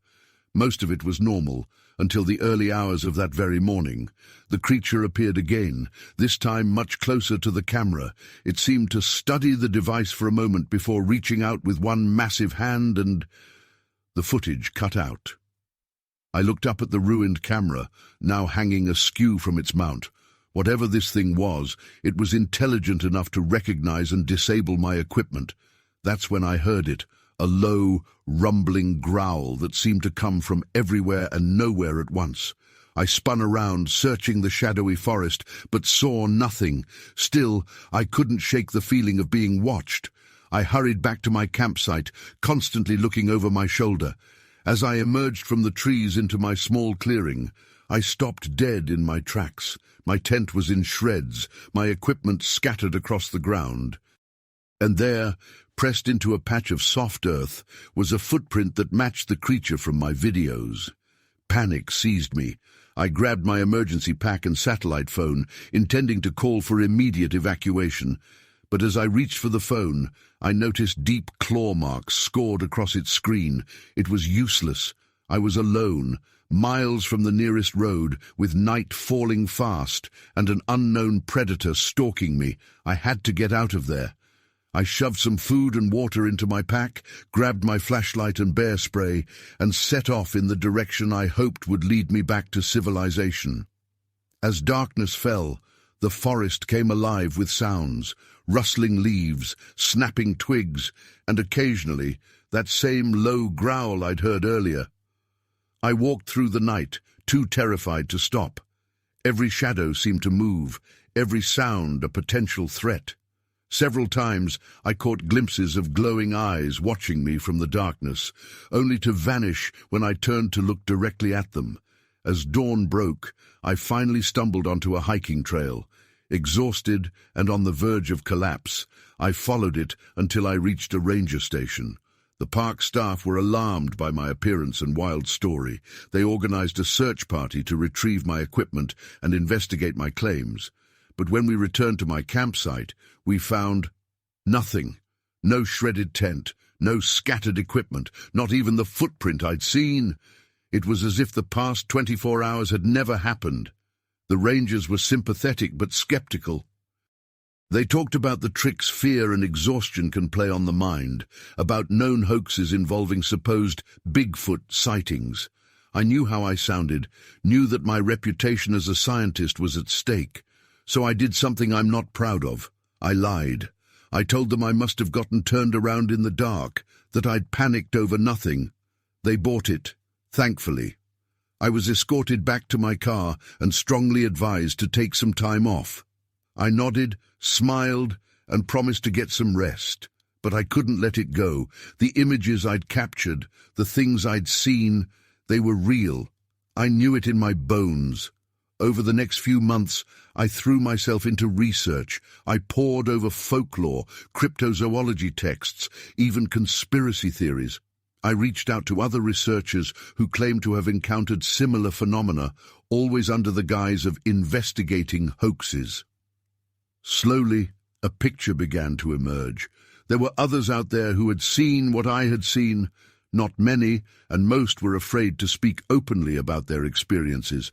Most of it was normal, until the early hours of that very morning. The creature appeared again, this time much closer to the camera. It seemed to study the device for a moment before reaching out with one massive hand, and the footage cut out. I looked up at the ruined camera, now hanging askew from its mount. Whatever this thing was, it was intelligent enough to recognize and disable my equipment. That's when I heard it, a low, rumbling growl that seemed to come from everywhere and nowhere at once. I spun around, searching the shadowy forest, but saw nothing. Still, I couldn't shake the feeling of being watched. I hurried back to my campsite, constantly looking over my shoulder. As I emerged from the trees into my small clearing, I stopped dead in my tracks. My tent was in shreds, my equipment scattered across the ground. And there, pressed into a patch of soft earth, was a footprint that matched the creature from my videos. Panic seized me. I grabbed my emergency pack and satellite phone, intending to call for immediate evacuation. But as I reached for the phone, I noticed deep claw marks scored across its screen. It was useless. I was alone, miles from the nearest road, with night falling fast, and an unknown predator stalking me. I had to get out of there. I shoved some food and water into my pack, grabbed my flashlight and bear spray, and set off in the direction I hoped would lead me back to civilization. As darkness fell, the forest came alive with sounds, rustling leaves, snapping twigs, and occasionally that same low growl I'd heard earlier. I walked through the night, too terrified to stop. Every shadow seemed to move, every sound a potential threat. Several times I caught glimpses of glowing eyes watching me from the darkness, only to vanish when I turned to look directly at them. As dawn broke, I finally stumbled onto a hiking trail. Exhausted and on the verge of collapse, I followed it until I reached a ranger station. The park staff were alarmed by my appearance and wild story. They organized a search party to retrieve my equipment and investigate my claims. But when we returned to my campsite, we found nothing. No shredded tent, no scattered equipment, not even the footprint I'd seen. It was as if the past 24 hours had never happened. The rangers were sympathetic but skeptical. They talked about the tricks fear and exhaustion can play on the mind, about known hoaxes involving supposed Bigfoot sightings. I knew how I sounded, knew that my reputation as a scientist was at stake. So I did something I'm not proud of. I lied. I told them I must have gotten turned around in the dark, that I'd panicked over nothing. They bought it, thankfully. I was escorted back to my car and strongly advised to take some time off. I nodded, smiled, and promised to get some rest. But I couldn't let it go. The images I'd captured, the things I'd seen, they were real. I knew it in my bones. Over the next few months, I threw myself into research. I pored over folklore, cryptozoology texts, even conspiracy theories. I reached out to other researchers who claimed to have encountered similar phenomena, always under the guise of investigating hoaxes. Slowly, a picture began to emerge. There were others out there who had seen what I had seen. Not many, and most were afraid to speak openly about their experiences.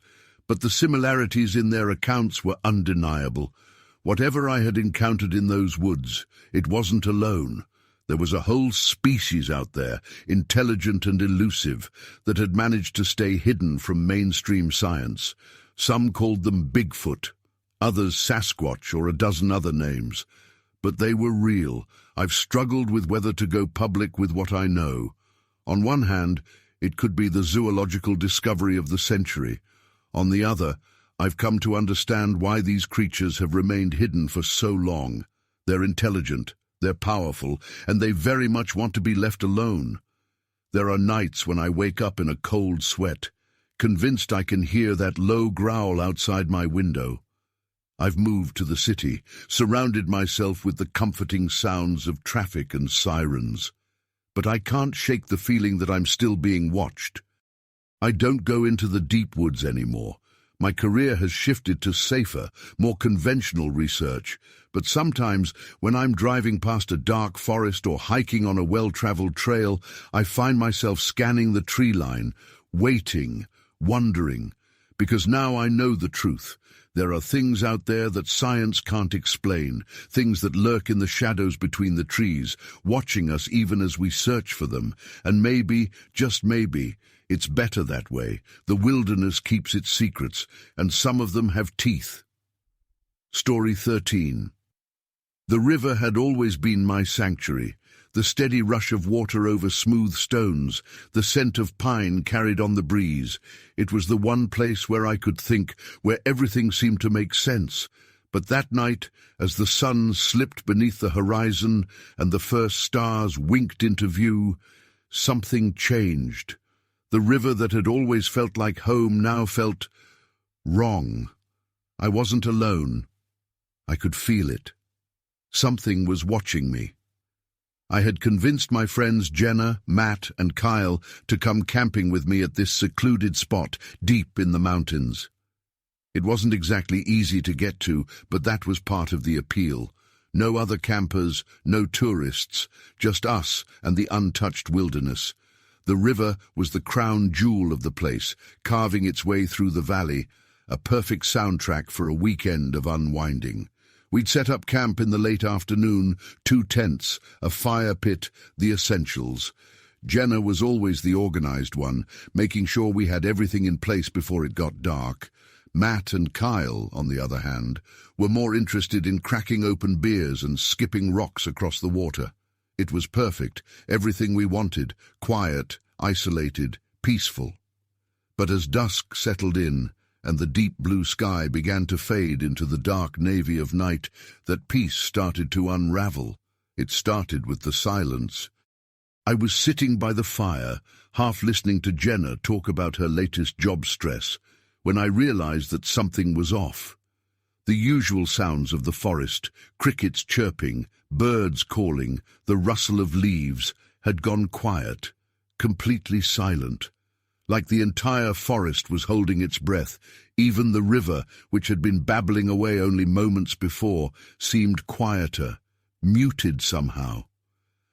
But the similarities in their accounts were undeniable. Whatever I had encountered in those woods, it wasn't alone. There was a whole species out there, intelligent and elusive, that had managed to stay hidden from mainstream science. Some called them Bigfoot, others Sasquatch or a dozen other names. But they were real. I've struggled with whether to go public with what I know. On one hand, it could be the zoological discovery of the century. On the other, I've come to understand why these creatures have remained hidden for so long. They're intelligent, they're powerful, and they very much want to be left alone. There are nights when I wake up in a cold sweat, convinced I can hear that low growl outside my window. I've moved to the city, surrounded myself with the comforting sounds of traffic and sirens. But I can't shake the feeling that I'm still being watched. I don't go into the deep woods anymore. My career has shifted to safer, more conventional research, but sometimes when I'm driving past a dark forest or hiking on a well-traveled trail, I find myself scanning the tree line, waiting, wondering, because now I know the truth. There are things out there that science can't explain, things that lurk in the shadows between the trees, watching us even as we search for them, and maybe, just maybe, it's better that way. The wilderness keeps its secrets, and some of them have teeth. Story 13. The river had always been my sanctuary. The steady rush of water over smooth stones, the scent of pine carried on the breeze. It was the one place where I could think, where everything seemed to make sense. But that night, as the sun slipped beneath the horizon and the first stars winked into view, something changed. The river that had always felt like home now felt wrong. I wasn't alone. I could feel it. Something was watching me. I had convinced my friends Jenna, Matt, and Kyle to come camping with me at this secluded spot deep in the mountains. It wasn't exactly easy to get to, but that was part of the appeal. No other campers, no tourists, just us and the untouched wilderness. The river was the crown jewel of the place, carving its way through the valley, a perfect soundtrack for a weekend of unwinding. We'd set up camp in the late afternoon, 2 tents, a fire pit, the essentials. Jenna was always the organized one, making sure we had everything in place before it got dark. Matt and Kyle, on the other hand, were more interested in cracking open beers and skipping rocks across the water. It was perfect, everything we wanted, quiet, isolated, peaceful. But as dusk settled in, and the deep blue sky began to fade into the dark navy of night, that peace started to unravel. It started with the silence. I was sitting by the fire, half listening to Jenna talk about her latest job stress, when I realized that something was off. The usual sounds of the forest, crickets chirping, birds calling, the rustle of leaves, had gone quiet, completely silent. Like the entire forest was holding its breath. Even the river, which had been babbling away only moments before, seemed quieter, muted somehow.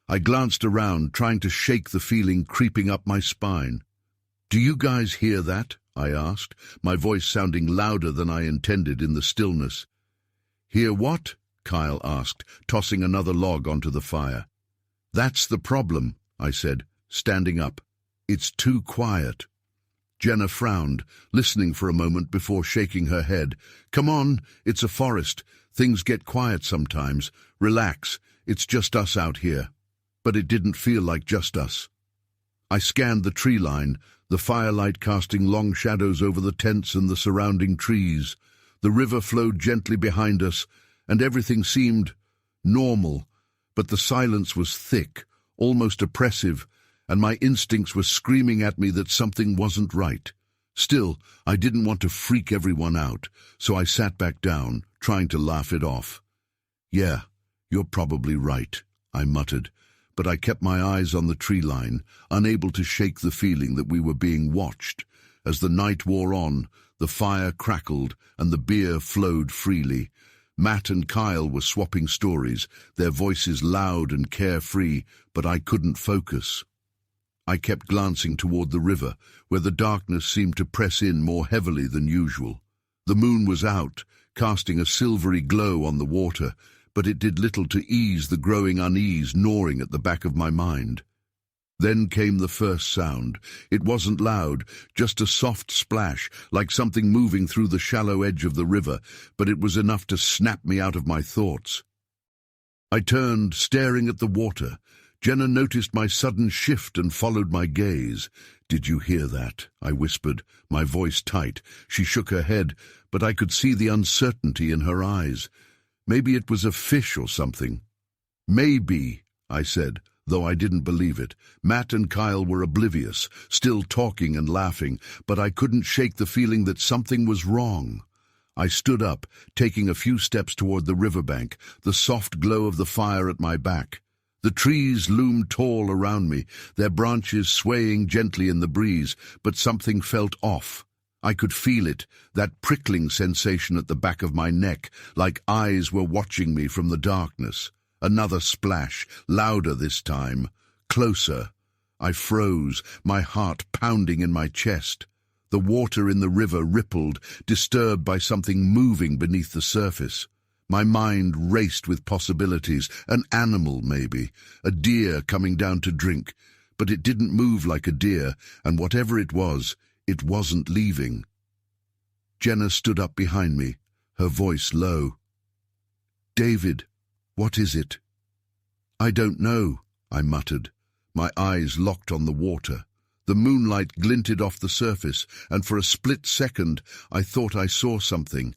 I glanced around, trying to shake the feeling creeping up my spine. "Do you guys hear that?" I asked, my voice sounding louder than I intended in the stillness. "Hear what?" Kyle asked, tossing another log onto the fire. "That's the problem," I said, standing up. "It's too quiet." Jenna frowned, listening for a moment before shaking her head. "Come on, it's a forest. Things get quiet sometimes. Relax, it's just us out here." But it didn't feel like just us. I scanned the tree line, the firelight casting long shadows over the tents and the surrounding trees. The river flowed gently behind us, and everything seemed normal, but the silence was thick, almost oppressive, and my instincts were screaming at me that something wasn't right. Still, I didn't want to freak everyone out, so I sat back down, trying to laugh it off. "Yeah, you're probably right," I muttered, but I kept my eyes on the tree line, unable to shake the feeling that we were being watched. As the night wore on, the fire crackled and the beer flowed freely. Matt and Kyle were swapping stories, their voices loud and carefree, but I couldn't focus. I kept glancing toward the river, where the darkness seemed to press in more heavily than usual. The moon was out, casting a silvery glow on the water, but it did little to ease the growing unease gnawing at the back of my mind. Then came the first sound. It wasn't loud, just a soft splash, like something moving through the shallow edge of the river, but it was enough to snap me out of my thoughts. I turned, staring at the water. Jenna noticed my sudden shift and followed my gaze. "Did you hear that?" I whispered, my voice tight. She shook her head, but I could see the uncertainty in her eyes. "Maybe it was a fish or something." "Maybe," I said, though I didn't believe it. Matt and Kyle were oblivious, still talking and laughing, but I couldn't shake the feeling that something was wrong. I stood up, taking a few steps toward the riverbank, the soft glow of the fire at my back. The trees loomed tall around me, their branches swaying gently in the breeze, but something felt off. I could feel it, that prickling sensation at the back of my neck, like eyes were watching me from the darkness. Another splash, louder this time, closer. I froze, my heart pounding in my chest. The water in the river rippled, disturbed by something moving beneath the surface. My mind raced with possibilities, an animal maybe, a deer coming down to drink. But it didn't move like a deer, and whatever it wasn't leaving. Jenna stood up behind me, her voice low. "David, what is it?" "I don't know," I muttered, my eyes locked on the water. The moonlight glinted off the surface, and for a split second I thought I saw something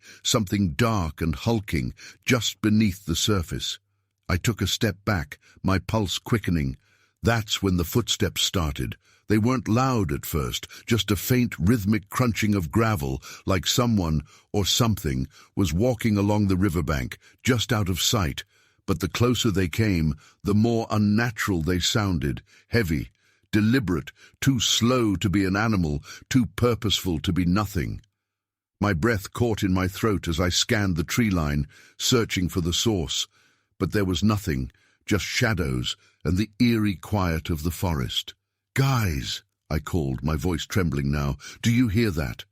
dark and hulking, just beneath the surface. I took a step back, my pulse quickening. That's when the footsteps started. They weren't loud at first, just a faint rhythmic crunching of gravel, like someone, or something, was walking along the riverbank, just out of sight. but the closer they came, the more unnatural they sounded, heavy, deliberate, too slow to be an animal, too purposeful to be nothing. My breath caught in my throat as I scanned the tree line, searching for the source, but there was nothing, just shadows and the eerie quiet of the forest. "Guys," I called, my voice trembling now, "do you hear that?"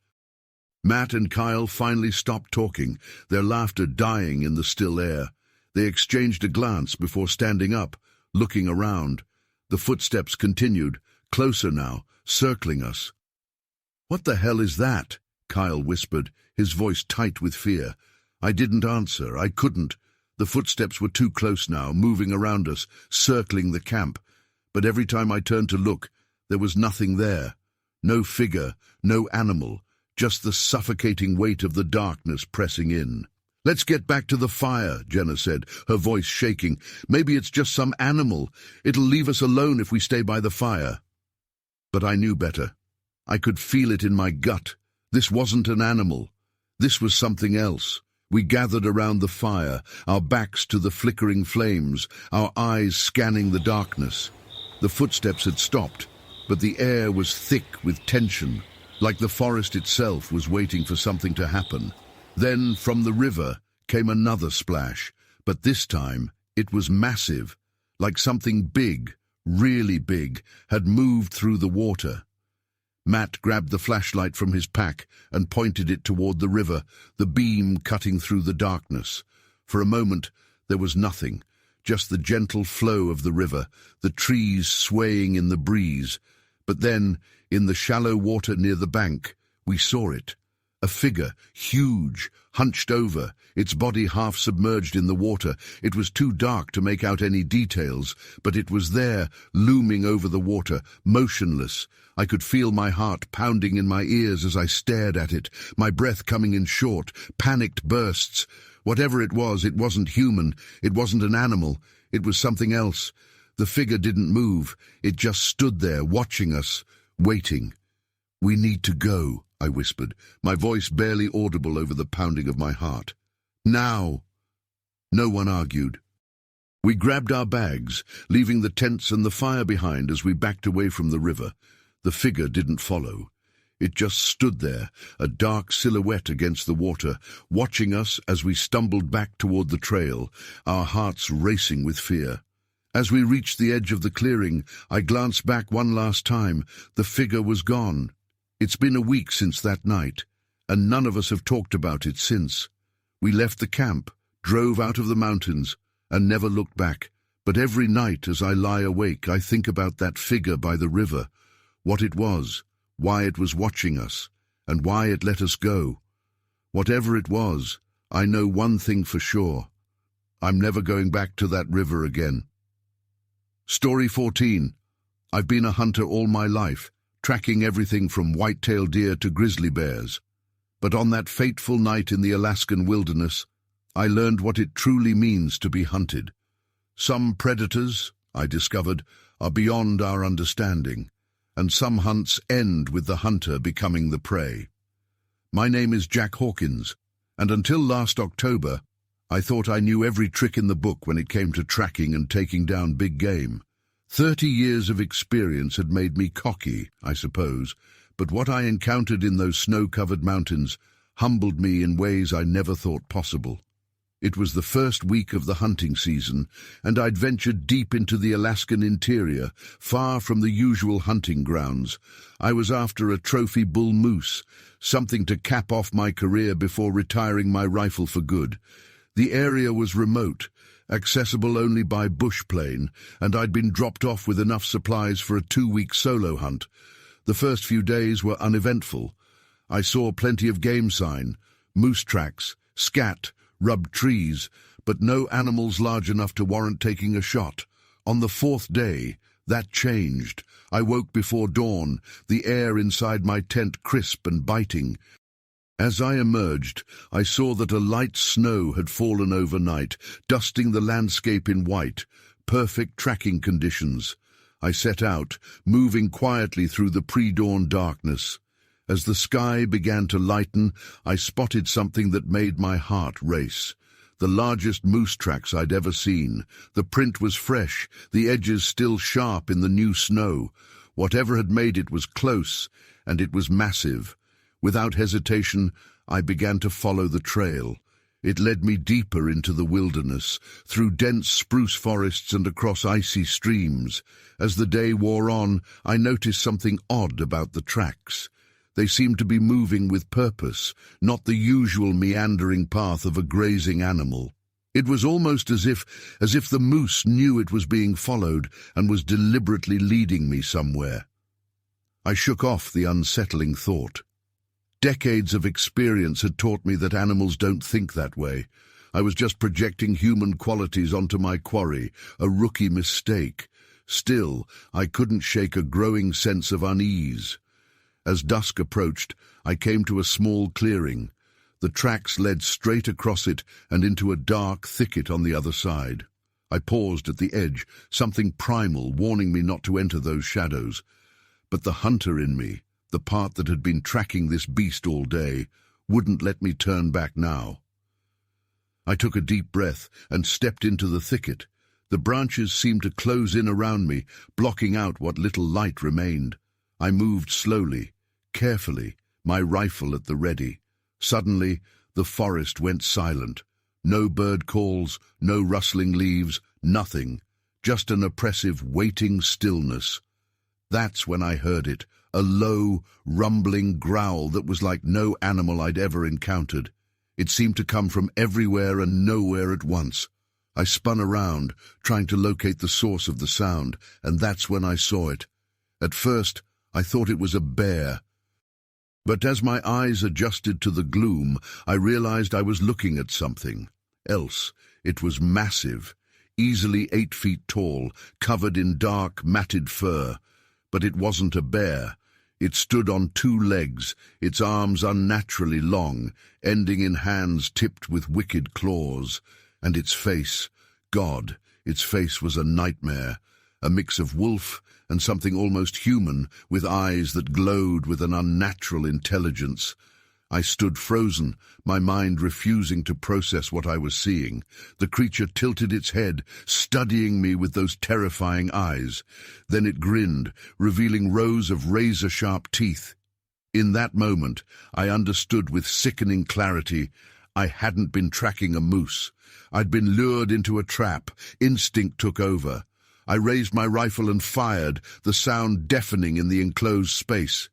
Matt and Kyle finally stopped talking, their laughter dying in the still air. They exchanged a glance before standing up, looking around. The footsteps continued, closer now, circling us. "What the hell is that?" Kyle whispered, his voice tight with fear. I didn't answer. I couldn't. The footsteps were too close now, moving around us, circling the camp. But every time I turned to look, there was nothing there. No figure, no animal, just the suffocating weight of the darkness pressing in. "Let's get back to the fire," Jenna said, her voice shaking. "Maybe it's just some animal. It'll leave us alone if we stay by the fire." But I knew better. I could feel it in my gut. This wasn't an animal. This was something else. We gathered around the fire, our backs to the flickering flames, our eyes scanning the darkness. The footsteps had stopped, but the air was thick with tension, like the forest itself was waiting for something to happen. Then, from the river, came another splash, but this time it was massive, like something big, really big, had moved through the water. Matt grabbed the flashlight from his pack and pointed it toward the river, the beam cutting through the darkness. For a moment, there was nothing, just the gentle flow of the river, the trees swaying in the breeze. But then, in the shallow water near the bank, we saw it. A figure, huge, hunched over, its body half submerged in the water. It was too dark to make out any details, but it was there, looming over the water, motionless. I could feel my heart pounding in my ears as I stared at it, my breath coming in short, panicked bursts. Whatever it wasn't human, it wasn't an animal, it was something else. The figure didn't move, it just stood there, watching us, waiting. "We need to go," I whispered, my voice barely audible over the pounding of my heart. "Now!" No one argued. We grabbed our bags, leaving the tents and the fire behind as we backed away from the river. The figure didn't follow. It just stood there, a dark silhouette against the water, watching us as we stumbled back toward the trail, our hearts racing with fear. As we reached the edge of the clearing, I glanced back one last time. The figure was gone. It's been a week since that night, and none of us have talked about it since. We left the camp, drove out of the mountains, and never looked back. But every night as I lie awake, I think about that figure by the river, what it was, why it was watching us, and why it let us go. Whatever it was, I know one thing for sure. I'm never going back to that river again. Story 14. I've been a hunter all my life, tracking everything from white-tailed deer to grizzly bears. But on that fateful night in the Alaskan wilderness, I learned what it truly means to be hunted. Some predators, I discovered, are beyond our understanding, and some hunts end with the hunter becoming the prey. My name is Jack Hawkins, and until last October, I thought I knew every trick in the book when it came to tracking and taking down big game. 30 years of experience had made me cocky, I suppose, but what I encountered in those snow-covered mountains humbled me in ways I never thought possible. It was the first week of the hunting season, and I'd ventured deep into the Alaskan interior, far from the usual hunting grounds. I was after a trophy bull moose, something to cap off my career before retiring my rifle for good. The area was remote, accessible only by bush plane, and I'd been dropped off with enough supplies for a 2-week solo hunt. The first few days were uneventful. I saw plenty of game sign, moose tracks, scat, rubbed trees, but no animals large enough to warrant taking a shot. On the 4th day, that changed. I woke before dawn, the air inside my tent crisp and biting. As I emerged, I saw that a light snow had fallen overnight, dusting the landscape in white, perfect tracking conditions. I set out, moving quietly through the pre-dawn darkness. As the sky began to lighten, I spotted something that made my heart race. The largest moose tracks I'd ever seen. The print was fresh, the edges still sharp in the new snow. Whatever had made it was close, and it was massive. Without hesitation, I began to follow the trail. It led me deeper into the wilderness, through dense spruce forests and across icy streams. As the day wore on, I noticed something odd about the tracks. They seemed to be moving with purpose, not the usual meandering path of a grazing animal. It was almost as if the moose knew it was being followed and was deliberately leading me somewhere. I shook off the unsettling thought. Decades of experience had taught me that animals don't think that way. I was just projecting human qualities onto my quarry, a rookie mistake. Still, I couldn't shake a growing sense of unease. As dusk approached, I came to a small clearing. The tracks led straight across it and into a dark thicket on the other side. I paused at the edge, something primal warning me not to enter those shadows. But the hunter in me, the part that had been tracking this beast all day, wouldn't let me turn back now. I took a deep breath and stepped into the thicket. The branches seemed to close in around me, blocking out what little light remained. I moved slowly, carefully, my rifle at the ready. Suddenly, the forest went silent. No bird calls, no rustling leaves, nothing. Just an oppressive, waiting stillness. That's when I heard it, a low, rumbling growl that was like no animal I'd ever encountered. It seemed to come from everywhere and nowhere at once. I spun around, trying to locate the source of the sound, and that's when I saw it. At first, I thought it was a bear. But as my eyes adjusted to the gloom, I realized I was looking at something else. It was massive, easily 8 feet tall, covered in dark, matted fur. But it wasn't a bear. It stood on 2 legs, its arms unnaturally long, ending in hands tipped with wicked claws. And its face, God, its face was a nightmare, a mix of wolf and something almost human, with eyes that glowed with an unnatural intelligence. I stood frozen, my mind refusing to process what I was seeing. The creature tilted its head, studying me with those terrifying eyes. Then it grinned, revealing rows of razor-sharp teeth. In that moment, I understood with sickening clarity, I hadn't been tracking a moose. I'd been lured into a trap. Instinct took over. I raised my rifle and fired, the sound deafening in the enclosed space.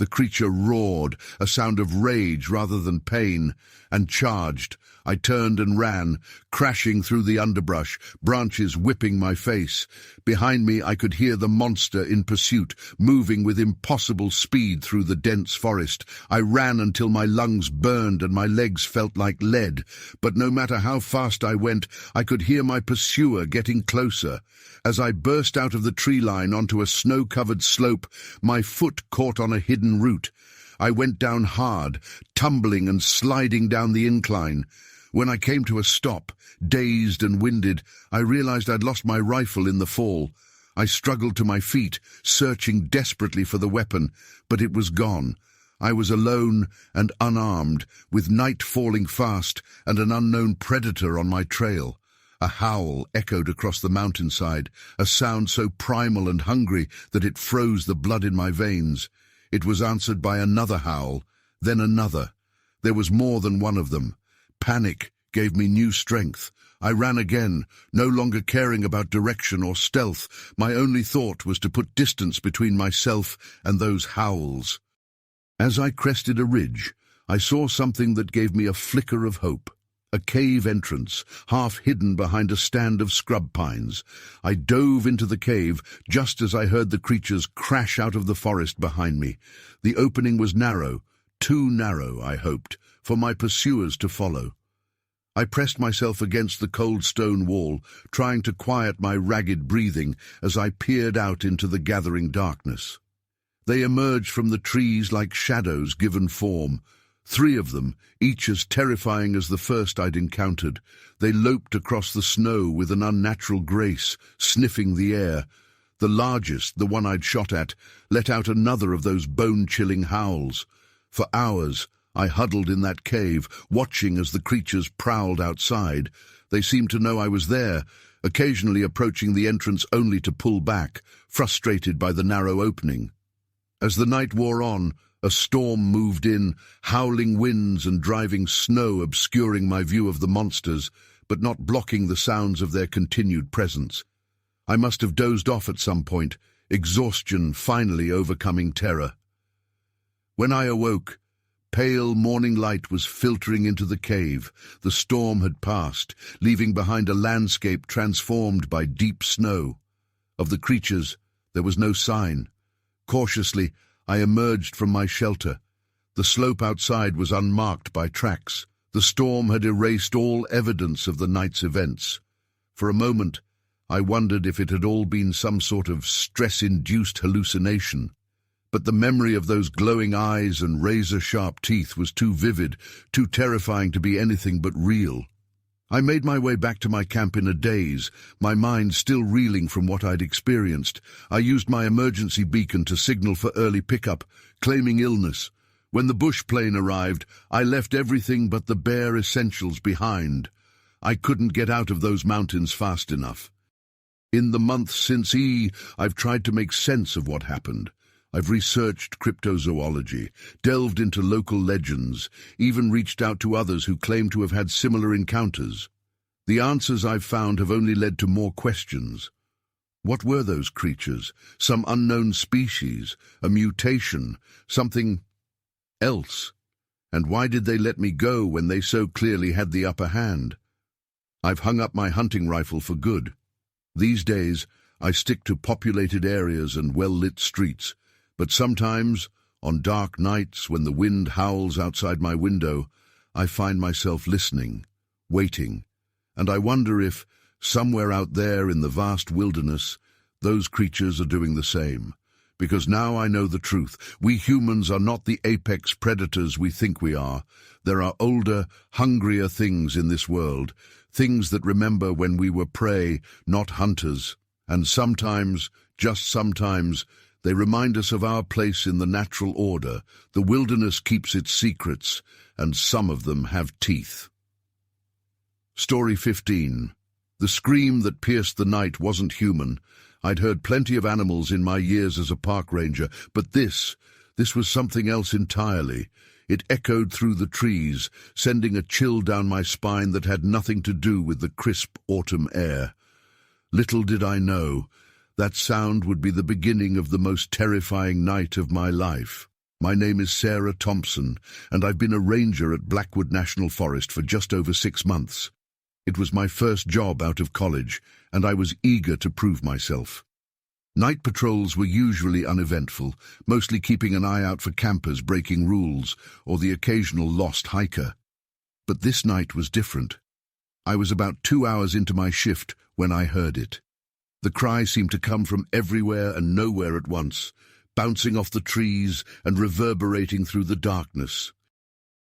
The creature roared, a sound of rage rather than pain, and charged. I turned and ran, crashing through the underbrush, branches whipping my face. Behind me I could hear the monster in pursuit, moving with impossible speed through the dense forest. I ran until my lungs burned and my legs felt like lead. But no matter how fast I went, I could hear my pursuer getting closer. As I burst out of the tree line onto a snow-covered slope, my foot caught on a hidden root. I went down hard, tumbling and sliding down the incline. When I came to a stop, dazed and winded, I realized I'd lost my rifle in the fall. I struggled to my feet, searching desperately for the weapon, but it was gone. I was alone and unarmed, with night falling fast and an unknown predator on my trail. A howl echoed across the mountainside, a sound so primal and hungry that it froze the blood in my veins. It was answered by another howl, then another. There was more than one of them. Panic gave me new strength. I ran again, no longer caring about direction or stealth. My only thought was to put distance between myself and those howls. As I crested a ridge, I saw something that gave me a flicker of hope. A cave entrance, half hidden behind a stand of scrub pines. I dove into the cave just as I heard the creatures crash out of the forest behind me. The opening was narrow, too narrow, I hoped, for my pursuers to follow. I pressed myself against the cold stone wall, trying to quiet my ragged breathing as I peered out into the gathering darkness. They emerged from the trees like shadows given form. 3 of them, each as terrifying as the first I'd encountered. They loped across the snow with an unnatural grace, sniffing the air. The largest, the one I'd shot at, let out another of those bone-chilling howls. For hours, I huddled in that cave, watching as the creatures prowled outside. They seemed to know I was there, occasionally approaching the entrance only to pull back, frustrated by the narrow opening. As the night wore on, a storm moved in, howling winds and driving snow obscuring my view of the monsters, but not blocking the sounds of their continued presence. I must have dozed off at some point, exhaustion finally overcoming terror. When I awoke, pale morning light was filtering into the cave. The storm had passed, leaving behind a landscape transformed by deep snow. Of the creatures, there was no sign. Cautiously, I emerged from my shelter. The slope outside was unmarked by tracks. The storm had erased all evidence of the night's events. For a moment, I wondered if it had all been some sort of stress-induced hallucination. But the memory of those glowing eyes and razor-sharp teeth was too vivid, too terrifying to be anything but real. I made my way back to my camp in a daze, my mind still reeling from what I'd experienced. I used my emergency beacon to signal for early pickup, claiming illness. When the bush plane arrived, I left everything but the bare essentials behind. I couldn't get out of those mountains fast enough. In the months since I've tried to make sense of what happened. I've researched cryptozoology, delved into local legends, even reached out to others who claim to have had similar encounters. The answers I've found have only led to more questions. What were those creatures? Some unknown species? A mutation? Something else? And why did they let me go when they so clearly had the upper hand? I've hung up my hunting rifle for good. These days, I stick to populated areas and well-lit streets. But sometimes, on dark nights when the wind howls outside my window, I find myself listening, waiting, and I wonder if, somewhere out there in the vast wilderness, those creatures are doing the same. Because now I know the truth. We humans are not the apex predators we think we are. There are older, hungrier things in this world, things that remember when we were prey, not hunters. And sometimes, just sometimes, they remind us of our place in the natural order. The wilderness keeps its secrets, and some of them have teeth. Story 15. The scream that pierced the night wasn't human. I'd heard plenty of animals in my years as a park ranger, but this was something else entirely. It echoed through the trees, sending a chill down my spine that had nothing to do with the crisp autumn air. Little did I know, that sound would be the beginning of the most terrifying night of my life. My name is Sarah Thompson, and I've been a ranger at Blackwood National Forest for just over 6 months. It was my first job out of college, and I was eager to prove myself. Night patrols were usually uneventful, mostly keeping an eye out for campers breaking rules or the occasional lost hiker. But this night was different. I was about 2 hours into my shift when I heard it. The cry seemed to come from everywhere and nowhere at once, bouncing off the trees and reverberating through the darkness.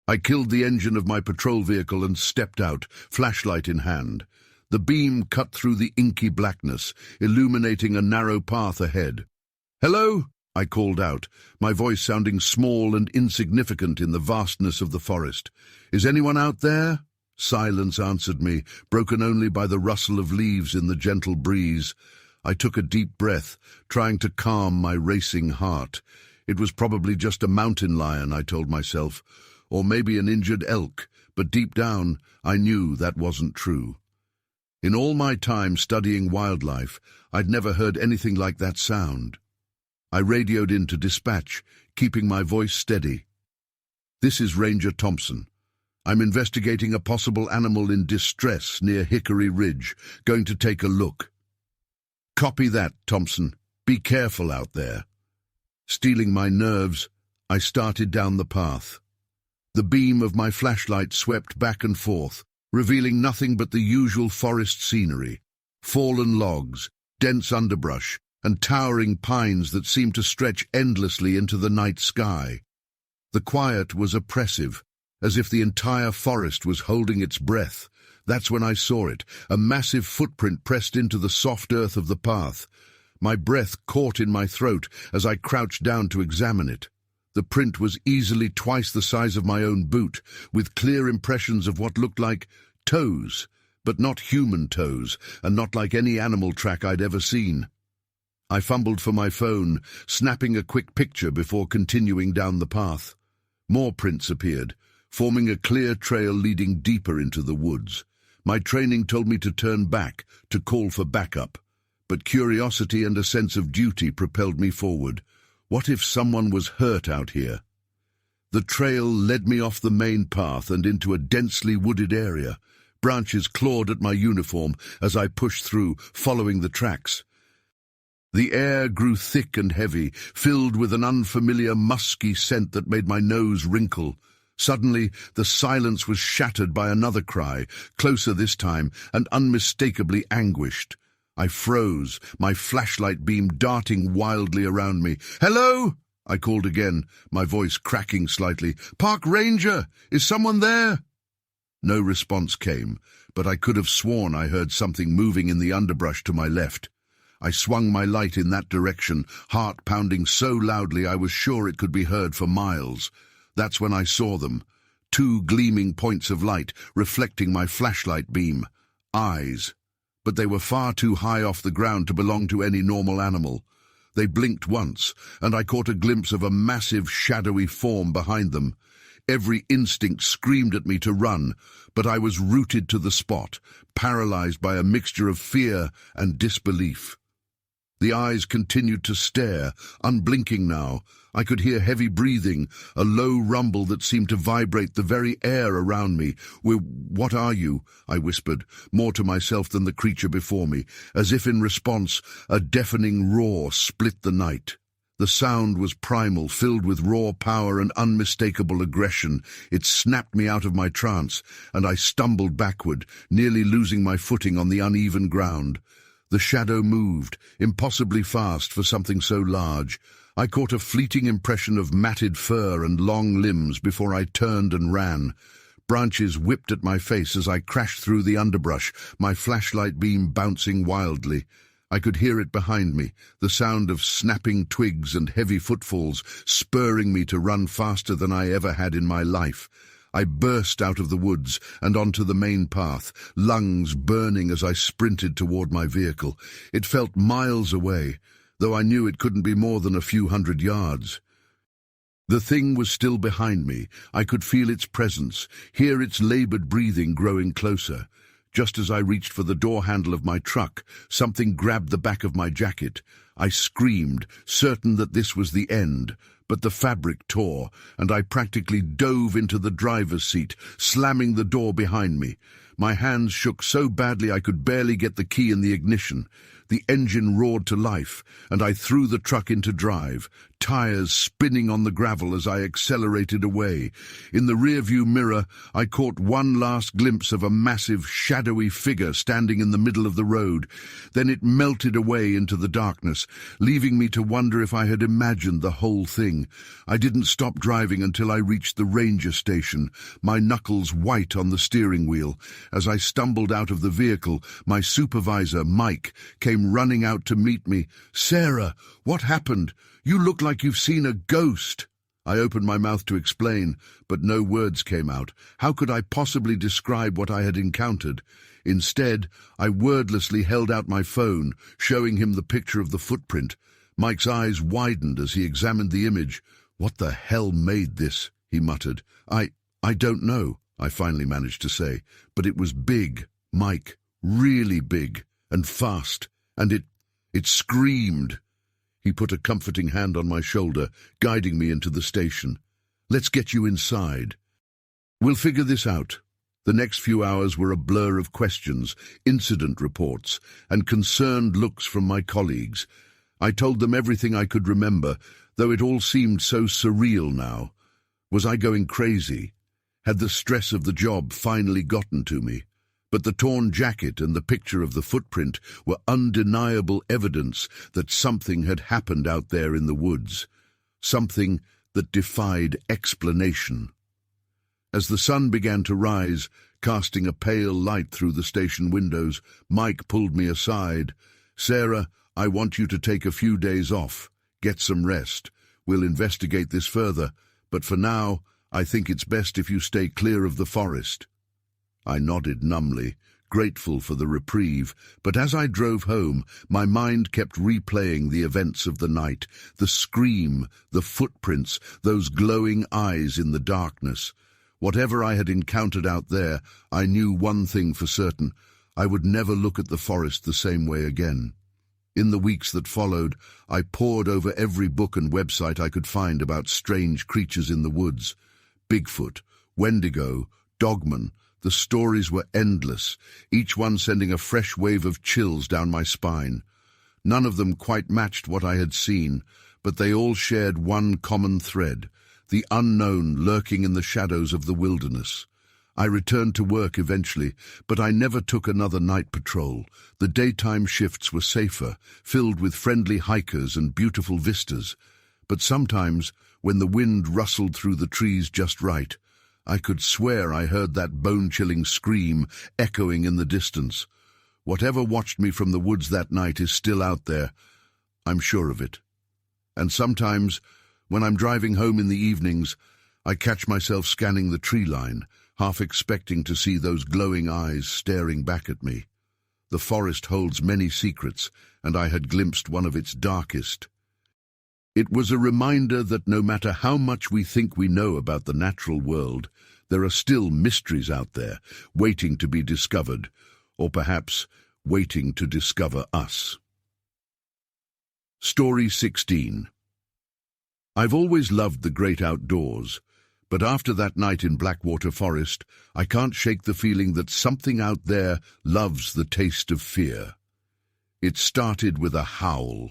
I killed the engine of my patrol vehicle and stepped out, flashlight in hand. The beam cut through the inky blackness, illuminating a narrow path ahead. "Hello?" I called out, my voice sounding small and insignificant in the vastness of the forest. "Is anyone out there?" Silence answered me, broken only by the rustle of leaves in the gentle breeze. I took a deep breath, trying to calm my racing heart. It was probably just a mountain lion, I told myself, or maybe an injured elk, but deep down I knew that wasn't true. In all my time studying wildlife, I'd never heard anything like that sound. I radioed in to dispatch, keeping my voice steady. "This is Ranger Thompson. I'm investigating a possible animal in distress near Hickory Ridge, going to take a look." "Copy that, Thompson. Be careful out there." Steeling my nerves, I started down the path. The beam of my flashlight swept back and forth, revealing nothing but the usual forest scenery, fallen logs, dense underbrush, and towering pines that seemed to stretch endlessly into the night sky. The quiet was oppressive, as if the entire forest was holding its breath. That's when I saw it, a massive footprint pressed into the soft earth of the path. My breath caught in my throat as I crouched down to examine it. The print was easily twice the size of my own boot, with clear impressions of what looked like toes, but not human toes, and not like any animal track I'd ever seen. I fumbled for my phone, snapping a quick picture before continuing down the path. More prints appeared, forming a clear trail leading deeper into the woods. My training told me to turn back, to call for backup, but curiosity and a sense of duty propelled me forward. What if someone was hurt out here? The trail led me off the main path and into a densely wooded area. Branches clawed at my uniform as I pushed through, following the tracks. The air grew thick and heavy, filled with an unfamiliar musky scent that made my nose wrinkle. Suddenly, the silence was shattered by another cry, closer this time and unmistakably anguished. I froze, my flashlight beam darting wildly around me. "Hello?" I called again, my voice cracking slightly. "Park Ranger! Is someone there?" No response came, but I could have sworn I heard something moving in the underbrush to my left. I swung my light in that direction, heart pounding so loudly I was sure it could be heard for miles. That's when I saw them. Two gleaming points of light, reflecting my flashlight beam. Eyes. But they were far too high off the ground to belong to any normal animal. They blinked once, and I caught a glimpse of a massive, shadowy form behind them. Every instinct screamed at me to run, but I was rooted to the spot, paralyzed by a mixture of fear and disbelief. The eyes continued to stare, unblinking now. I could hear heavy breathing, a low rumble that seemed to vibrate the very air around me. "What are you?" I whispered, more to myself than the creature before me. As if in response, a deafening roar split the night. The sound was primal, filled with raw power and unmistakable aggression. It snapped me out of my trance, and I stumbled backward, nearly losing my footing on the uneven ground. The shadow moved, impossibly fast for something so large. I caught a fleeting impression of matted fur and long limbs before I turned and ran. Branches whipped at my face as I crashed through the underbrush, my flashlight beam bouncing wildly. I could hear it behind me, the sound of snapping twigs and heavy footfalls, spurring me to run faster than I ever had in my life. I burst out of the woods and onto the main path, lungs burning as I sprinted toward my vehicle. It felt miles away, though I knew it couldn't be more than a few hundred yards. The thing was still behind me. I could feel its presence, hear its labored breathing growing closer. Just as I reached for the door handle of my truck, something grabbed the back of my jacket. I screamed, certain that this was the end. But the fabric tore, and I practically dove into the driver's seat, slamming the door behind me. My hands shook so badly I could barely get the key in the ignition. The engine roared to life, and I threw the truck into drive, tires spinning on the gravel as I accelerated away. In the rearview mirror, I caught one last glimpse of a massive, shadowy figure standing in the middle of the road. Then it melted away into the darkness, leaving me to wonder if I had imagined the whole thing. I didn't stop driving until I reached the ranger station, my knuckles white on the steering wheel. As I stumbled out of the vehicle, my supervisor, Mike, came running out to meet me. "Sarah, what happened? You look like you've seen a ghost." I opened my mouth to explain, but no words came out. How could I possibly describe what I had encountered? Instead, I wordlessly held out my phone, showing him the picture of the footprint. Mike's eyes widened as he examined the image. "What the hell made this?" he muttered. I don't know," I finally managed to say, "but it was big, Mike, really big, and fast, and it screamed." He put a comforting hand on my shoulder, guiding me into the station. "Let's get you inside. We'll figure this out." The next few hours were a blur of questions, incident reports, and concerned looks from my colleagues. I told them everything I could remember, though it all seemed so surreal now. Was I going crazy? Had the stress of the job finally gotten to me? But the torn jacket and the picture of the footprint were undeniable evidence that something had happened out there in the woods, something that defied explanation. As the sun began to rise, casting a pale light through the station windows, Mike pulled me aside. "Sarah, I want you to take a few days off. Get some rest. We'll investigate this further, but for now, I think it's best if you stay clear of the forest." I nodded numbly, grateful for the reprieve, but as I drove home, my mind kept replaying the events of the night, the scream, the footprints, those glowing eyes in the darkness. Whatever I had encountered out there, I knew one thing for certain: I would never look at the forest the same way again. In the weeks that followed, I pored over every book and website I could find about strange creatures in the woods. Bigfoot, Wendigo, Dogman. The stories were endless, each one sending a fresh wave of chills down my spine. None of them quite matched what I had seen, but they all shared one common thread: the unknown lurking in the shadows of the wilderness. I returned to work eventually, but I never took another night patrol. The daytime shifts were safer, filled with friendly hikers and beautiful vistas. But sometimes, when the wind rustled through the trees just right, I could swear I heard that bone-chilling scream echoing in the distance. Whatever watched me from the woods that night is still out there. I'm sure of it. And sometimes, when I'm driving home in the evenings, I catch myself scanning the tree line, half expecting to see those glowing eyes staring back at me. The forest holds many secrets, and I had glimpsed one of its darkest. It was a reminder that no matter how much we think we know about the natural world, there are still mysteries out there, waiting to be discovered, or perhaps waiting to discover us. Story 16. I've always loved the great outdoors, but after that night in Blackwater Forest, I can't shake the feeling that something out there loves the taste of fear. It started with a howl.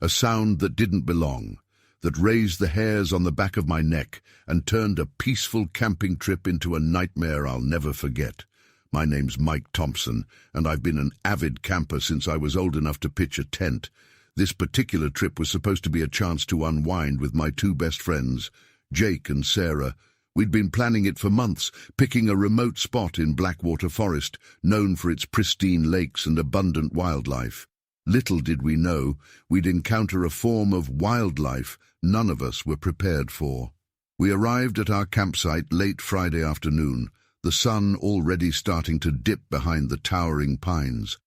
A sound that didn't belong, that raised the hairs on the back of my neck and turned a peaceful camping trip into a nightmare I'll never forget. My name's Mike Thompson, and I've been an avid camper since I was old enough to pitch a tent. This particular trip was supposed to be a chance to unwind with my two best friends, Jake and Sarah. We'd been planning it for months, picking a remote spot in Blackwater Forest, known for its pristine lakes and abundant wildlife. Little did we know we'd encounter a form of wildlife none of us were prepared for. We arrived at our campsite late Friday afternoon, the sun already starting to dip behind the towering pines.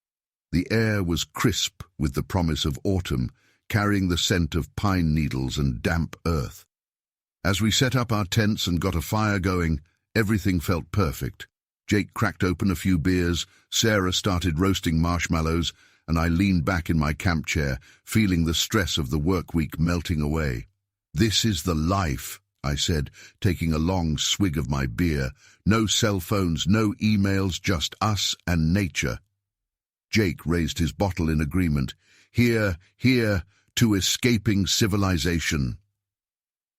The air was crisp with the promise of autumn, carrying the scent of pine needles and damp earth. As we set up our tents and got a fire going, everything felt perfect. Jake cracked open a few beers, Sarah started roasting marshmallows, and I leaned back in my camp chair, feeling the stress of the work week melting away. "This is the life," I said, taking a long swig of my beer. "No cell phones, no emails, just us and nature." Jake raised his bottle in agreement. "Here, here, to escaping civilization."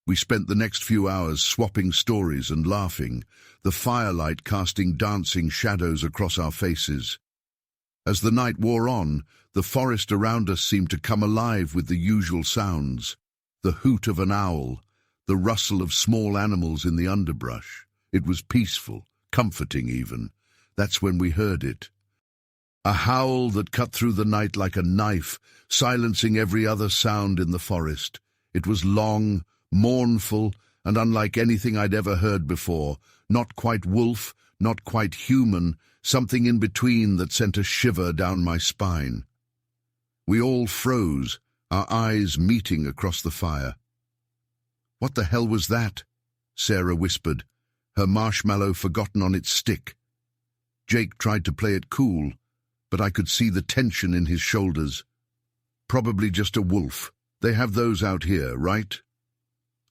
We spent the next few hours swapping stories and laughing, the firelight casting dancing shadows across our faces. As the night wore on, the forest around us seemed to come alive with the usual sounds: the hoot of an owl, the rustle of small animals in the underbrush. It was peaceful, comforting even. That's when we heard it. A howl that cut through the night like a knife, silencing every other sound in the forest. It was long, mournful, and unlike anything I'd ever heard before. Not quite wolf, not quite human, something in between that sent a shiver down my spine. We all froze, our eyes meeting across the fire. "What the hell was that?" Sarah whispered, her marshmallow forgotten on its stick. Jake tried to play it cool, but I could see the tension in his shoulders. "Probably just a wolf. They have those out here, right?"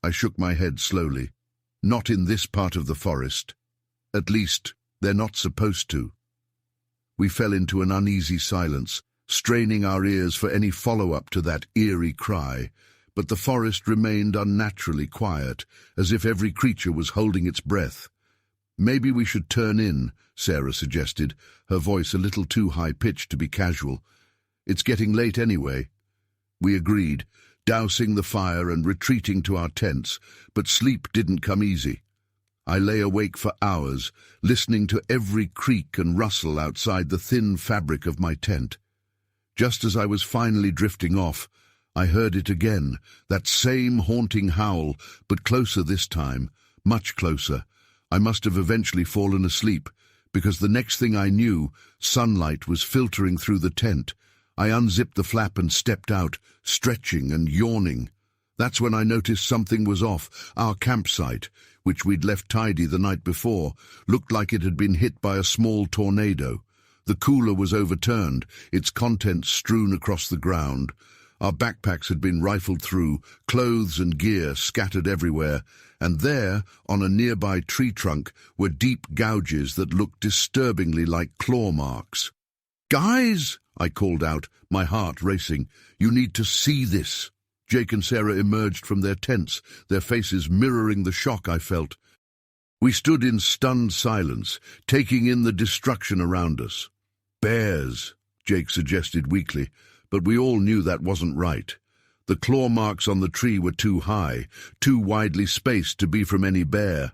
I shook my head slowly. "Not in this part of the forest. At least, they're not supposed to." We fell into an uneasy silence, straining our ears for any follow-up to that eerie cry, but the forest remained unnaturally quiet, as if every creature was holding its breath. "Maybe we should turn in," Sarah suggested, her voice a little too high-pitched to be casual. "It's getting late anyway." We agreed, dousing the fire and retreating to our tents, but sleep didn't come easy. I lay awake for hours, listening to every creak and rustle outside the thin fabric of my tent. Just as I was finally drifting off, I heard it again, that same haunting howl, but closer this time, much closer. I must have eventually fallen asleep, because the next thing I knew, sunlight was filtering through the tent. I unzipped the flap and stepped out, stretching and yawning. That's when I noticed something was off. Our campsite, which we'd left tidy the night before, looked like it had been hit by a small tornado. The cooler was overturned, its contents strewn across the ground. Our backpacks had been rifled through, clothes and gear scattered everywhere, and there, on a nearby tree trunk, were deep gouges that looked disturbingly like claw marks. "Guys!" I called out, my heart racing. "You need to see this." Jake and Sarah emerged from their tents, their faces mirroring the shock I felt. We stood in stunned silence, taking in the destruction around us. "Bears," Jake suggested weakly, but we all knew that wasn't right. The claw marks on the tree were too high, too widely spaced to be from any bear.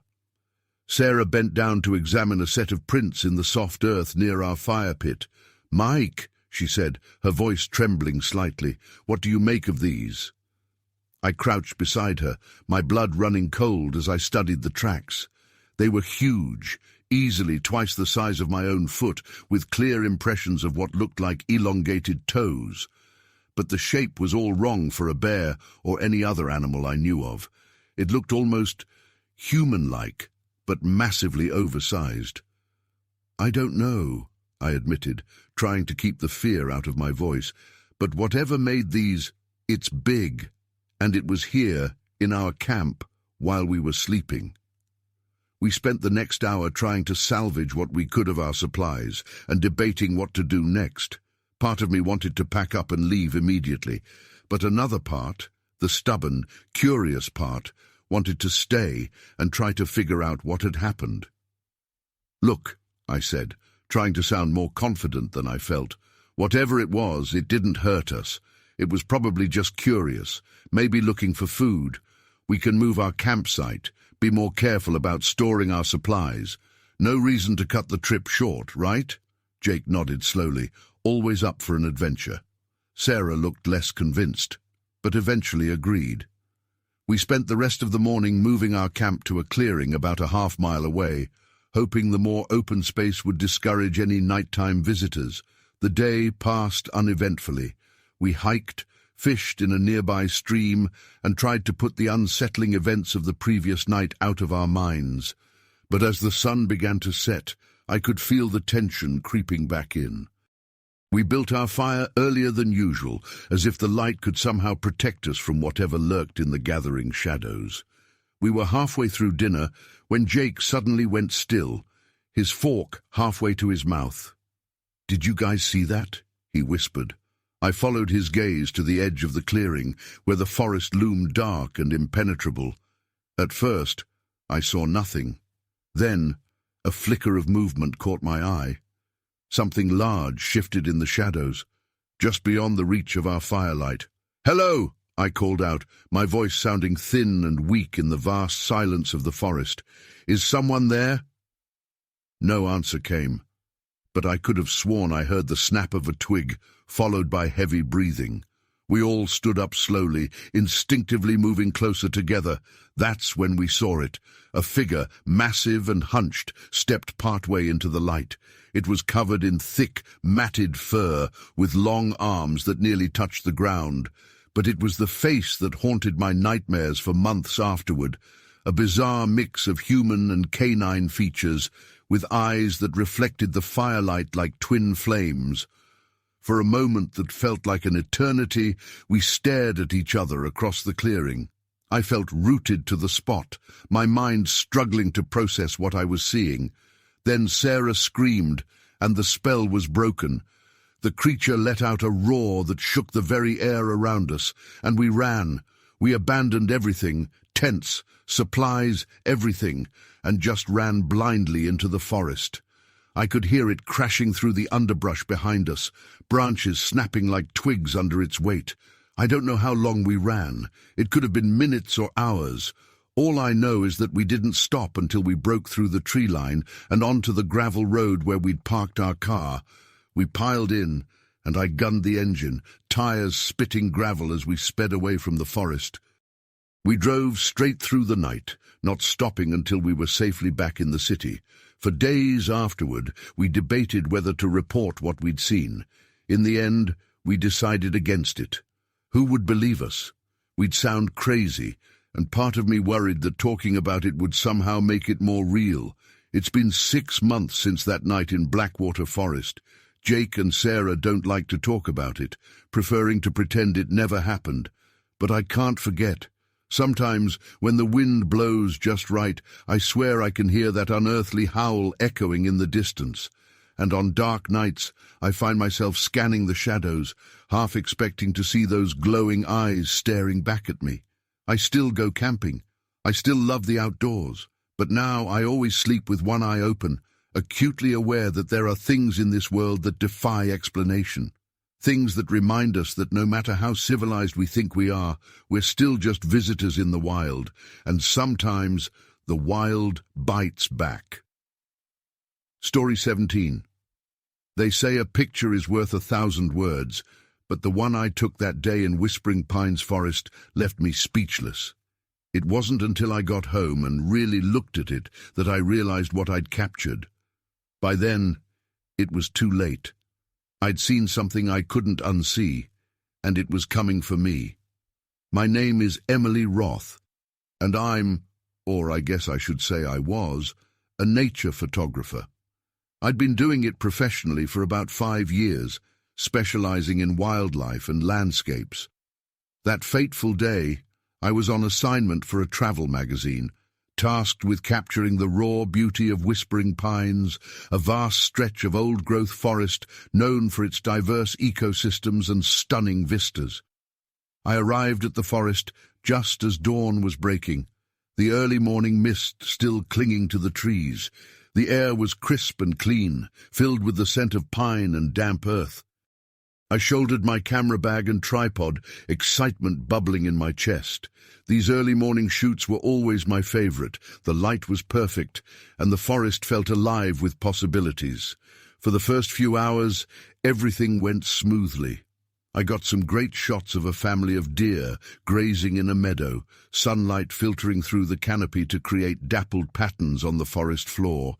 Sarah bent down to examine a set of prints in the soft earth near our fire pit. "Mike," she said, her voice trembling slightly, "what do you make of these?" I crouched beside her, my blood running cold as I studied the tracks. They were huge, easily twice the size of my own foot, with clear impressions of what looked like elongated toes. But the shape was all wrong for a bear or any other animal I knew of. It looked almost human-like, but massively oversized. "I don't know," I admitted, trying to keep the fear out of my voice, "but whatever made these, it's big, and it was here, in our camp, while we were sleeping." We spent the next hour trying to salvage what we could of our supplies and debating what to do next. Part of me wanted to pack up and leave immediately, but another part, the stubborn, curious part, wanted to stay and try to figure out what had happened. "Look," I said, trying to sound more confident than I felt. "Whatever it was, it didn't hurt us. It was probably just curious, maybe looking for food. We can move our campsite, be more careful about storing our supplies. No reason to cut the trip short, right?" Jake nodded slowly, always up for an adventure. Sarah looked less convinced, but eventually agreed. We spent the rest of the morning moving our camp to a clearing about a half-mile away, hoping the more open space would discourage any nighttime visitors. The day passed uneventfully. We hiked, fished in a nearby stream, and tried to put the unsettling events of the previous night out of our minds. But as the sun began to set, I could feel the tension creeping back in. We built our fire earlier than usual, as if the light could somehow protect us from whatever lurked in the gathering shadows. We were halfway through dinner when Jake suddenly went still, his fork halfway to his mouth. "Did you guys see that?" he whispered. I followed his gaze to the edge of the clearing, where the forest loomed dark and impenetrable. At first, I saw nothing. Then, a flicker of movement caught my eye. Something large shifted in the shadows, just beyond the reach of our firelight. "Hello!" I called out, my voice sounding thin and weak in the vast silence of the forest. "Is someone there?" No answer came, but I could have sworn I heard the snap of a twig, followed by heavy breathing. We all stood up slowly, instinctively moving closer together. That's when we saw it. A figure, massive and hunched, stepped partway into the light. It was covered in thick, matted fur, with long arms that nearly touched the ground. But it was the face that haunted my nightmares for months afterward, a bizarre mix of human and canine features, with eyes that reflected the firelight like twin flames. For a moment that felt like an eternity, we stared at each other across the clearing. I felt rooted to the spot, my mind struggling to process what I was seeing. Then Sarah screamed, and the spell was broken. The creature let out a roar that shook the very air around us, and we ran. We abandoned everything, tents, supplies, everything, and just ran blindly into the forest. I could hear it crashing through the underbrush behind us, branches snapping like twigs under its weight. I don't know how long we ran. It could have been minutes or hours. All I know is that we didn't stop until we broke through the tree line and onto the gravel road where we'd parked our car. We piled in, and I gunned the engine, tires spitting gravel as we sped away from the forest. We drove straight through the night, not stopping until we were safely back in the city. For days afterward, we debated whether to report what we'd seen. In the end, we decided against it. Who would believe us? We'd sound crazy, and part of me worried that talking about it would somehow make it more real. It's been 6 months since that night in Blackwater Forest. Jake and Sarah don't like to talk about it, preferring to pretend it never happened. But I can't forget. Sometimes, when the wind blows just right, I swear I can hear that unearthly howl echoing in the distance. And on dark nights, I find myself scanning the shadows, half expecting to see those glowing eyes staring back at me. I still go camping. I still love the outdoors. But now I always sleep with one eye open, acutely aware that there are things in this world that defy explanation. Things that remind us that no matter how civilized we think we are, we're still just visitors in the wild, and sometimes the wild bites back. Story 17. They say a picture is worth 1,000 words, but the one I took that day in Whispering Pines Forest left me speechless. It wasn't until I got home and really looked at it that I realized what I'd captured. By then, it was too late. I'd seen something I couldn't unsee, and it was coming for me. My name is Emily Roth, and I'm, or I guess I should say I was, a nature photographer. I'd been doing it professionally for about 5 years, specializing in wildlife and landscapes. That fateful day, I was on assignment for a travel magazine, tasked with capturing the raw beauty of Whispering Pines, a vast stretch of old-growth forest known for its diverse ecosystems and stunning vistas. I arrived at the forest just as dawn was breaking, the early morning mist still clinging to the trees. The air was crisp and clean, filled with the scent of pine and damp earth. I shouldered my camera bag and tripod, excitement bubbling in my chest. These early morning shoots were always my favorite. The light was perfect, and the forest felt alive with possibilities. For the first few hours, everything went smoothly. I got some great shots of a family of deer grazing in a meadow, sunlight filtering through the canopy to create dappled patterns on the forest floor,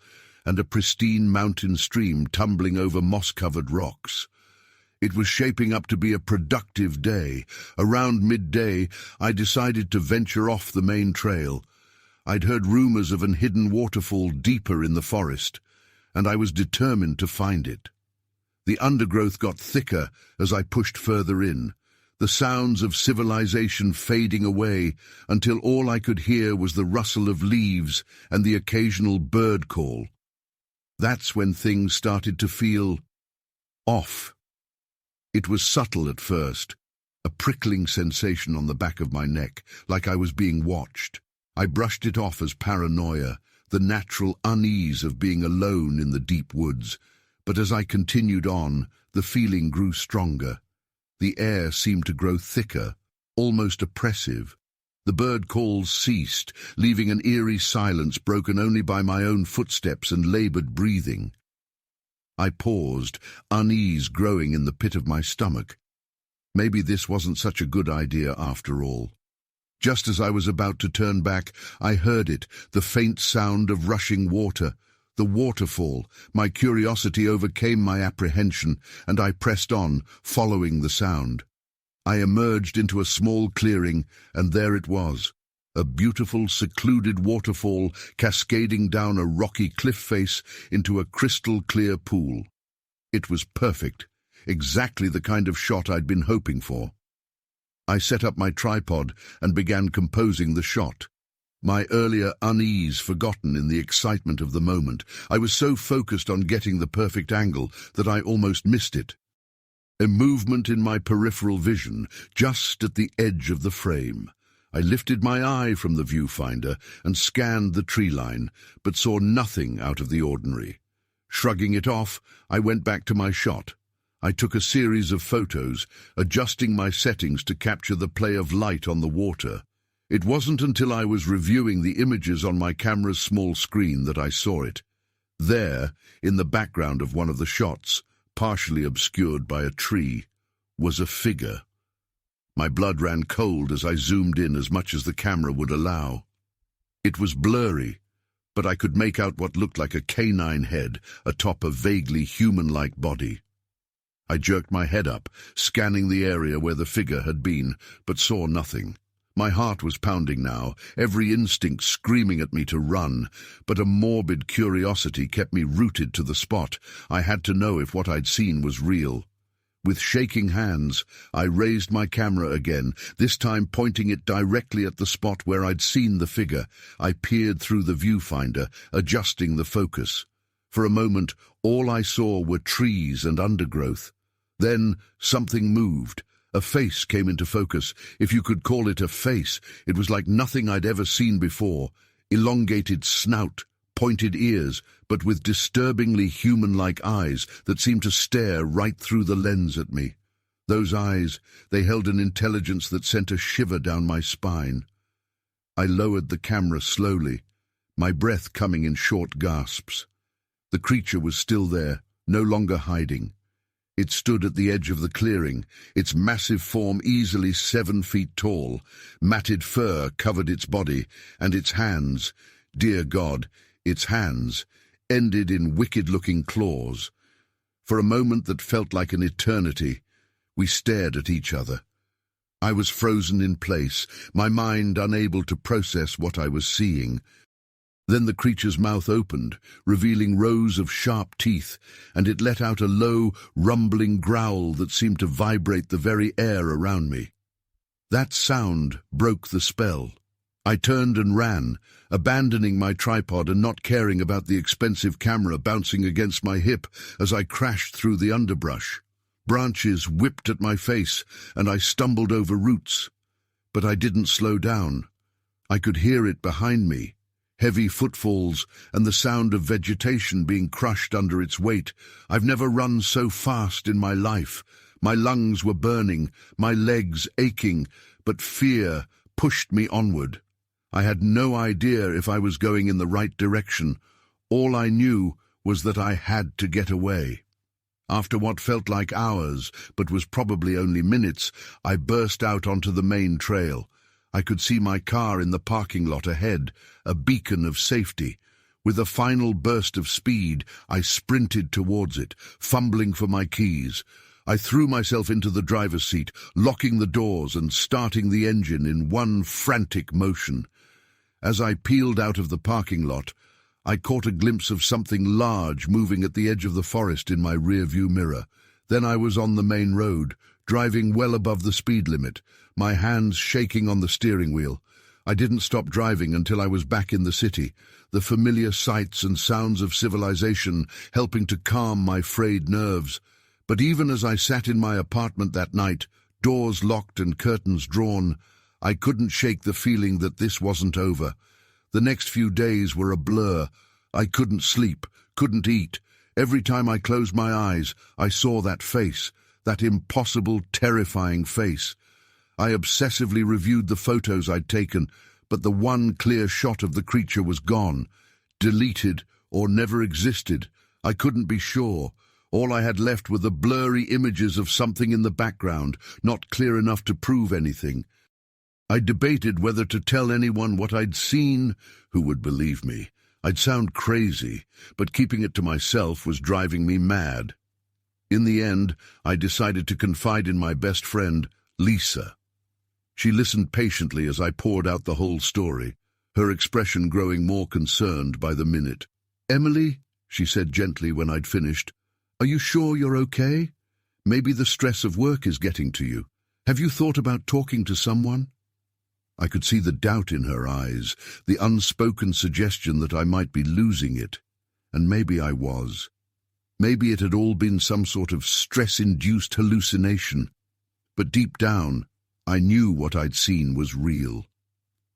and a pristine mountain stream tumbling over moss-covered rocks. It was shaping up to be a productive day. Around midday, I decided to venture off the main trail. I'd heard rumors of an hidden waterfall deeper in the forest, and I was determined to find it. The undergrowth got thicker as I pushed further in, the sounds of civilization fading away until all I could hear was the rustle of leaves and the occasional bird call. That's when things started to feel off. It was subtle at first, a prickling sensation on the back of my neck, like I was being watched. I brushed it off as paranoia, the natural unease of being alone in the deep woods. But as I continued on, the feeling grew stronger. The air seemed to grow thicker, almost oppressive. The bird calls ceased, leaving an eerie silence broken only by my own footsteps and labored breathing. I paused, unease growing in the pit of my stomach. Maybe this wasn't such a good idea after all. Just as I was about to turn back, I heard it, the faint sound of rushing water. The waterfall. My curiosity overcame my apprehension, and I pressed on, following the sound. I emerged into a small clearing, and there it was. A beautiful, secluded waterfall cascading down a rocky cliff face into a crystal-clear pool. It was perfect, exactly the kind of shot I'd been hoping for. I set up my tripod and began composing the shot. My earlier unease forgotten in the excitement of the moment. I was so focused on getting the perfect angle that I almost missed it. A movement in my peripheral vision, just at the edge of the frame. I lifted my eye from the viewfinder and scanned the tree line, but saw nothing out of the ordinary. Shrugging it off, I went back to my shot. I took a series of photos, adjusting my settings to capture the play of light on the water. It wasn't until I was reviewing the images on my camera's small screen that I saw it. There, in the background of one of the shots, partially obscured by a tree, was a figure. My blood ran cold as I zoomed in as much as the camera would allow. It was blurry, but I could make out what looked like a canine head atop a vaguely human-like body. I jerked my head up, scanning the area where the figure had been, but saw nothing. My heart was pounding now, every instinct screaming at me to run, but a morbid curiosity kept me rooted to the spot. I had to know if what I'd seen was real. With shaking hands, I raised my camera again, this time pointing it directly at the spot where I'd seen the figure. I peered through the viewfinder, adjusting the focus. For a moment, all I saw were trees and undergrowth. Then something moved. A face came into focus. If you could call it a face, it was like nothing I'd ever seen before. Elongated snout, pointed ears, but with disturbingly human-like eyes that seemed to stare right through the lens at me. Those eyes, they held an intelligence that sent a shiver down my spine. I lowered the camera slowly, my breath coming in short gasps. The creature was still there, no longer hiding. It stood at the edge of the clearing, its massive form easily 7 feet tall. Matted fur covered its body, and its hands, dear God, its hands, ended in wicked-looking claws. For a moment that felt like an eternity, we stared at each other. I was frozen in place, my mind unable to process what I was seeing. Then the creature's mouth opened, revealing rows of sharp teeth, and it let out a low, rumbling growl that seemed to vibrate the very air around me. That sound broke the spell. I turned and ran, abandoning my tripod and not caring about the expensive camera bouncing against my hip as I crashed through the underbrush. Branches whipped at my face, and I stumbled over roots. But I didn't slow down. I could hear it behind me. Heavy footfalls and the sound of vegetation being crushed under its weight. I've never run so fast in my life. My lungs were burning, my legs aching, but fear pushed me onward. I had no idea if I was going in the right direction. All I knew was that I had to get away. After what felt like hours, but was probably only minutes, I burst out onto the main trail. I could see my car in the parking lot ahead, a beacon of safety. With a final burst of speed, I sprinted towards it, fumbling for my keys. I threw myself into the driver's seat, locking the doors and starting the engine in one frantic motion. As I peeled out of the parking lot, I caught a glimpse of something large moving at the edge of the forest in my rearview mirror. Then I was on the main road, driving well above the speed limit, my hands shaking on the steering wheel. I didn't stop driving until I was back in the city, the familiar sights and sounds of civilization helping to calm my frayed nerves. But even as I sat in my apartment that night, doors locked and curtains drawn, I couldn't shake the feeling that this wasn't over. The next few days were a blur. I couldn't sleep, couldn't eat. Every time I closed my eyes, I saw that face, that impossible, terrifying face. I obsessively reviewed the photos I'd taken, but the one clear shot of the creature was gone, deleted or never existed. I couldn't be sure. All I had left were the blurry images of something in the background, not clear enough to prove anything. I debated whether to tell anyone what I'd seen. Who would believe me? I'd sound crazy, but keeping it to myself was driving me mad. In the end, I decided to confide in my best friend, Lisa. She listened patiently as I poured out the whole story, her expression growing more concerned by the minute. "Emily," she said gently when I'd finished, "are you sure you're okay? Maybe the stress of work is getting to you. Have you thought about talking to someone?" I could see the doubt in her eyes, the unspoken suggestion that I might be losing it. And maybe I was. Maybe it had all been some sort of stress-induced hallucination. But deep down, I knew what I'd seen was real.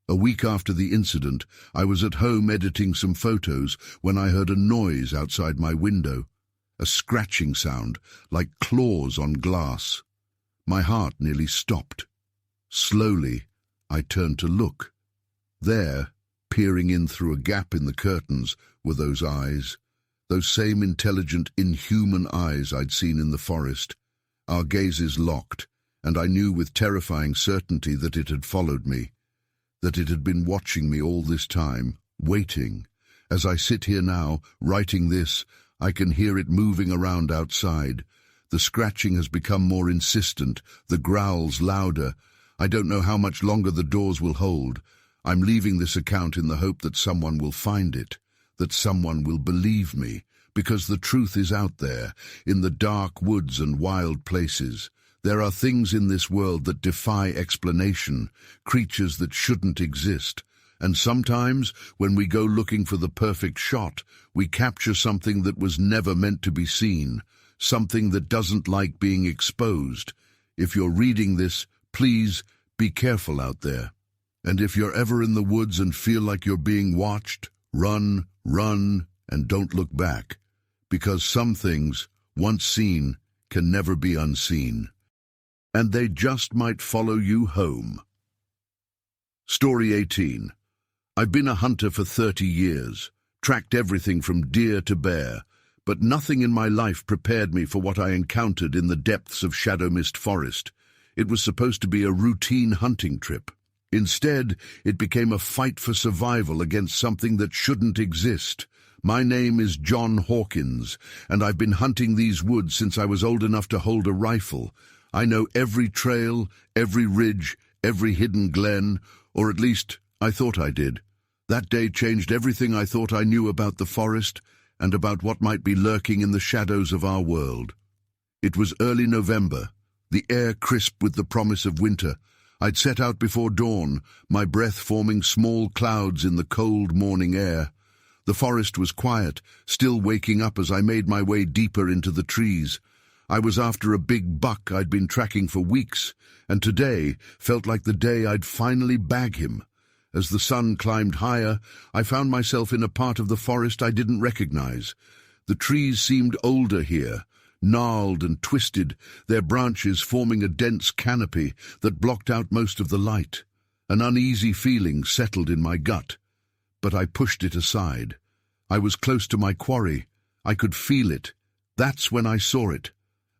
A week after the incident, I was at home editing some photos when I heard a noise outside my window, a scratching sound, like claws on glass. My heart nearly stopped. Slowly, I turned to look. There, peering in through a gap in the curtains, were those eyes. those same intelligent, inhuman eyes I'd seen in the forest. Our gazes locked, and I knew with terrifying certainty that it had followed me, that it had been watching me all this time, waiting. As I sit here now, writing this, I can hear it moving around outside. The scratching has become more insistent, the growls louder. I don't know how much longer the doors will hold. I'm leaving this account in the hope that someone will find it, that someone will believe me, because the truth is out there, in the dark woods and wild places. There are things in this world that defy explanation, creatures that shouldn't exist. And sometimes, when we go looking for the perfect shot, we capture something that was never meant to be seen, something that doesn't like being exposed. If you're reading this, please be careful out there. And if you're ever in the woods and feel like you're being watched, run, and don't look back. Because some things, once seen, can never be unseen. And they just might follow you home. Story 18. I've been a hunter for 30 years, tracked everything from deer to bear, but nothing in my life prepared me for what I encountered in the depths of Shadow Mist Forest. It was supposed to be a routine hunting trip. Instead, it became a fight for survival against something that shouldn't exist. My name is John Hawkins, and I've been hunting these woods since I was old enough to hold a rifle. I know every trail, every ridge, every hidden glen, or at least I thought I did. That day changed everything I thought I knew about the forest and about what might be lurking in the shadows of our world. It was early November, the air crisp with the promise of winter. I'd set out before dawn, my breath forming small clouds in the cold morning air. The forest was quiet, still waking up as I made my way deeper into the trees. I was after a big buck I'd been tracking for weeks, and today felt like the day I'd finally bag him. As the sun climbed higher, I found myself in a part of the forest I didn't recognize. The trees seemed older here, gnarled and twisted, their branches forming a dense canopy that blocked out most of the light. An uneasy feeling settled in my gut, but I pushed it aside. I was close to my quarry. I could feel it. That's when I saw it.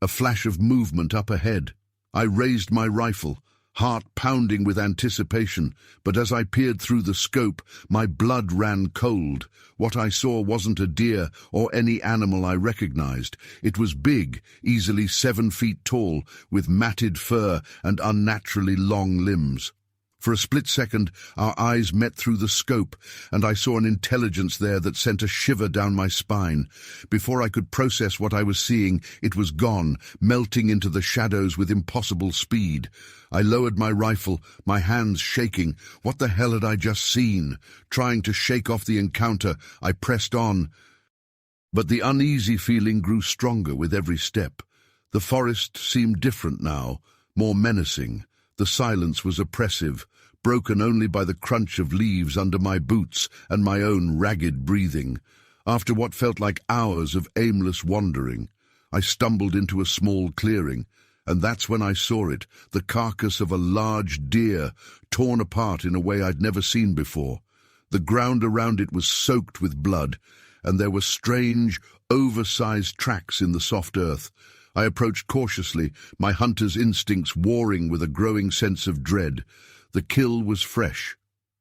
A flash of movement up ahead. I raised my rifle, heart pounding with anticipation, but as I peered through the scope, my blood ran cold. What I saw wasn't a deer or any animal I recognized. It was big, easily 7 feet tall, with matted fur and unnaturally long limbs. For a split second, our eyes met through the scope, and I saw an intelligence there that sent a shiver down my spine. Before I could process what I was seeing, it was gone, melting into the shadows with impossible speed. I lowered my rifle, my hands shaking. What the hell had I just seen? Trying to shake off the encounter, I pressed on. But the uneasy feeling grew stronger with every step. The forest seemed different now, more menacing. The silence was oppressive, broken only by the crunch of leaves under my boots and my own ragged breathing. After what felt like hours of aimless wandering, I stumbled into a small clearing, and that's when I saw it, the carcass of a large deer, torn apart in a way I'd never seen before. The ground around it was soaked with blood, and there were strange, oversized tracks in the soft earth. I approached cautiously, my hunter's instincts warring with a growing sense of dread. The kill was fresh.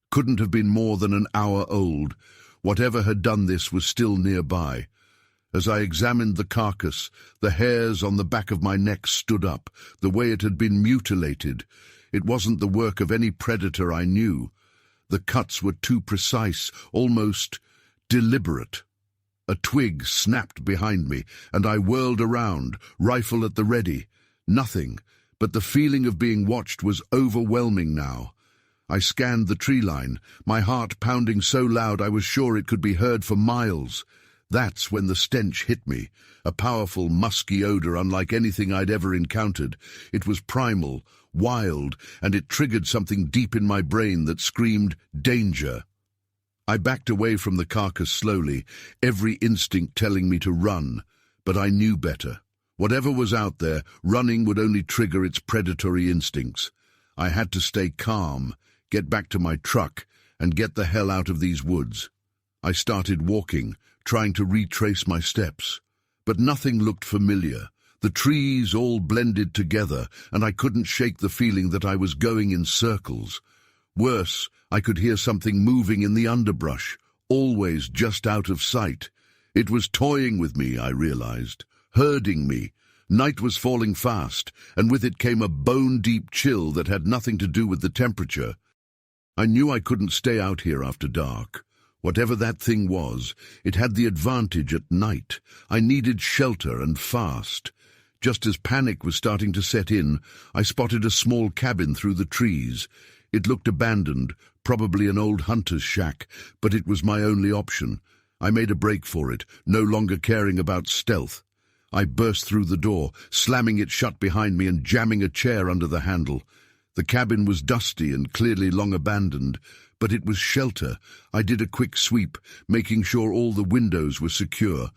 Couldn't have been more than an hour old. Whatever had done this was still nearby. As I examined the carcass, the hairs on the back of my neck stood up, the way it had been mutilated. It wasn't the work of any predator I knew. The cuts were too precise, almost deliberate. A twig snapped behind me, and I whirled around, rifle at the ready. Nothing, but the feeling of being watched was overwhelming now. I scanned the tree line, my heart pounding so loud I was sure it could be heard for miles. That's when the stench hit me, a powerful, musky odor unlike anything I'd ever encountered. It was primal, wild, and it triggered something deep in my brain that screamed, danger. I backed away from the carcass slowly, every instinct telling me to run, but I knew better. Whatever was out there, running would only trigger its predatory instincts. I had to stay calm, get back to my truck, and get the hell out of these woods. I started walking, trying to retrace my steps. But nothing looked familiar. The trees all blended together, and I couldn't shake the feeling that I was going in circles. Worse, I could hear something moving in the underbrush, always just out of sight. It was toying with me, I realized, herding me. Night was falling fast, and with it came a bone-deep chill that had nothing to do with the temperature. I knew I couldn't stay out here after dark. Whatever that thing was, it had the advantage at night. I needed shelter and fast. Just as panic was starting to set in, I spotted a small cabin through the trees. It looked abandoned, probably an old hunter's shack, but it was my only option. I made a break for it, no longer caring about stealth. I burst through the door, slamming it shut behind me and jamming a chair under the handle. The cabin was dusty and clearly long abandoned, but it was shelter. I did a quick sweep, making sure all the windows were secure.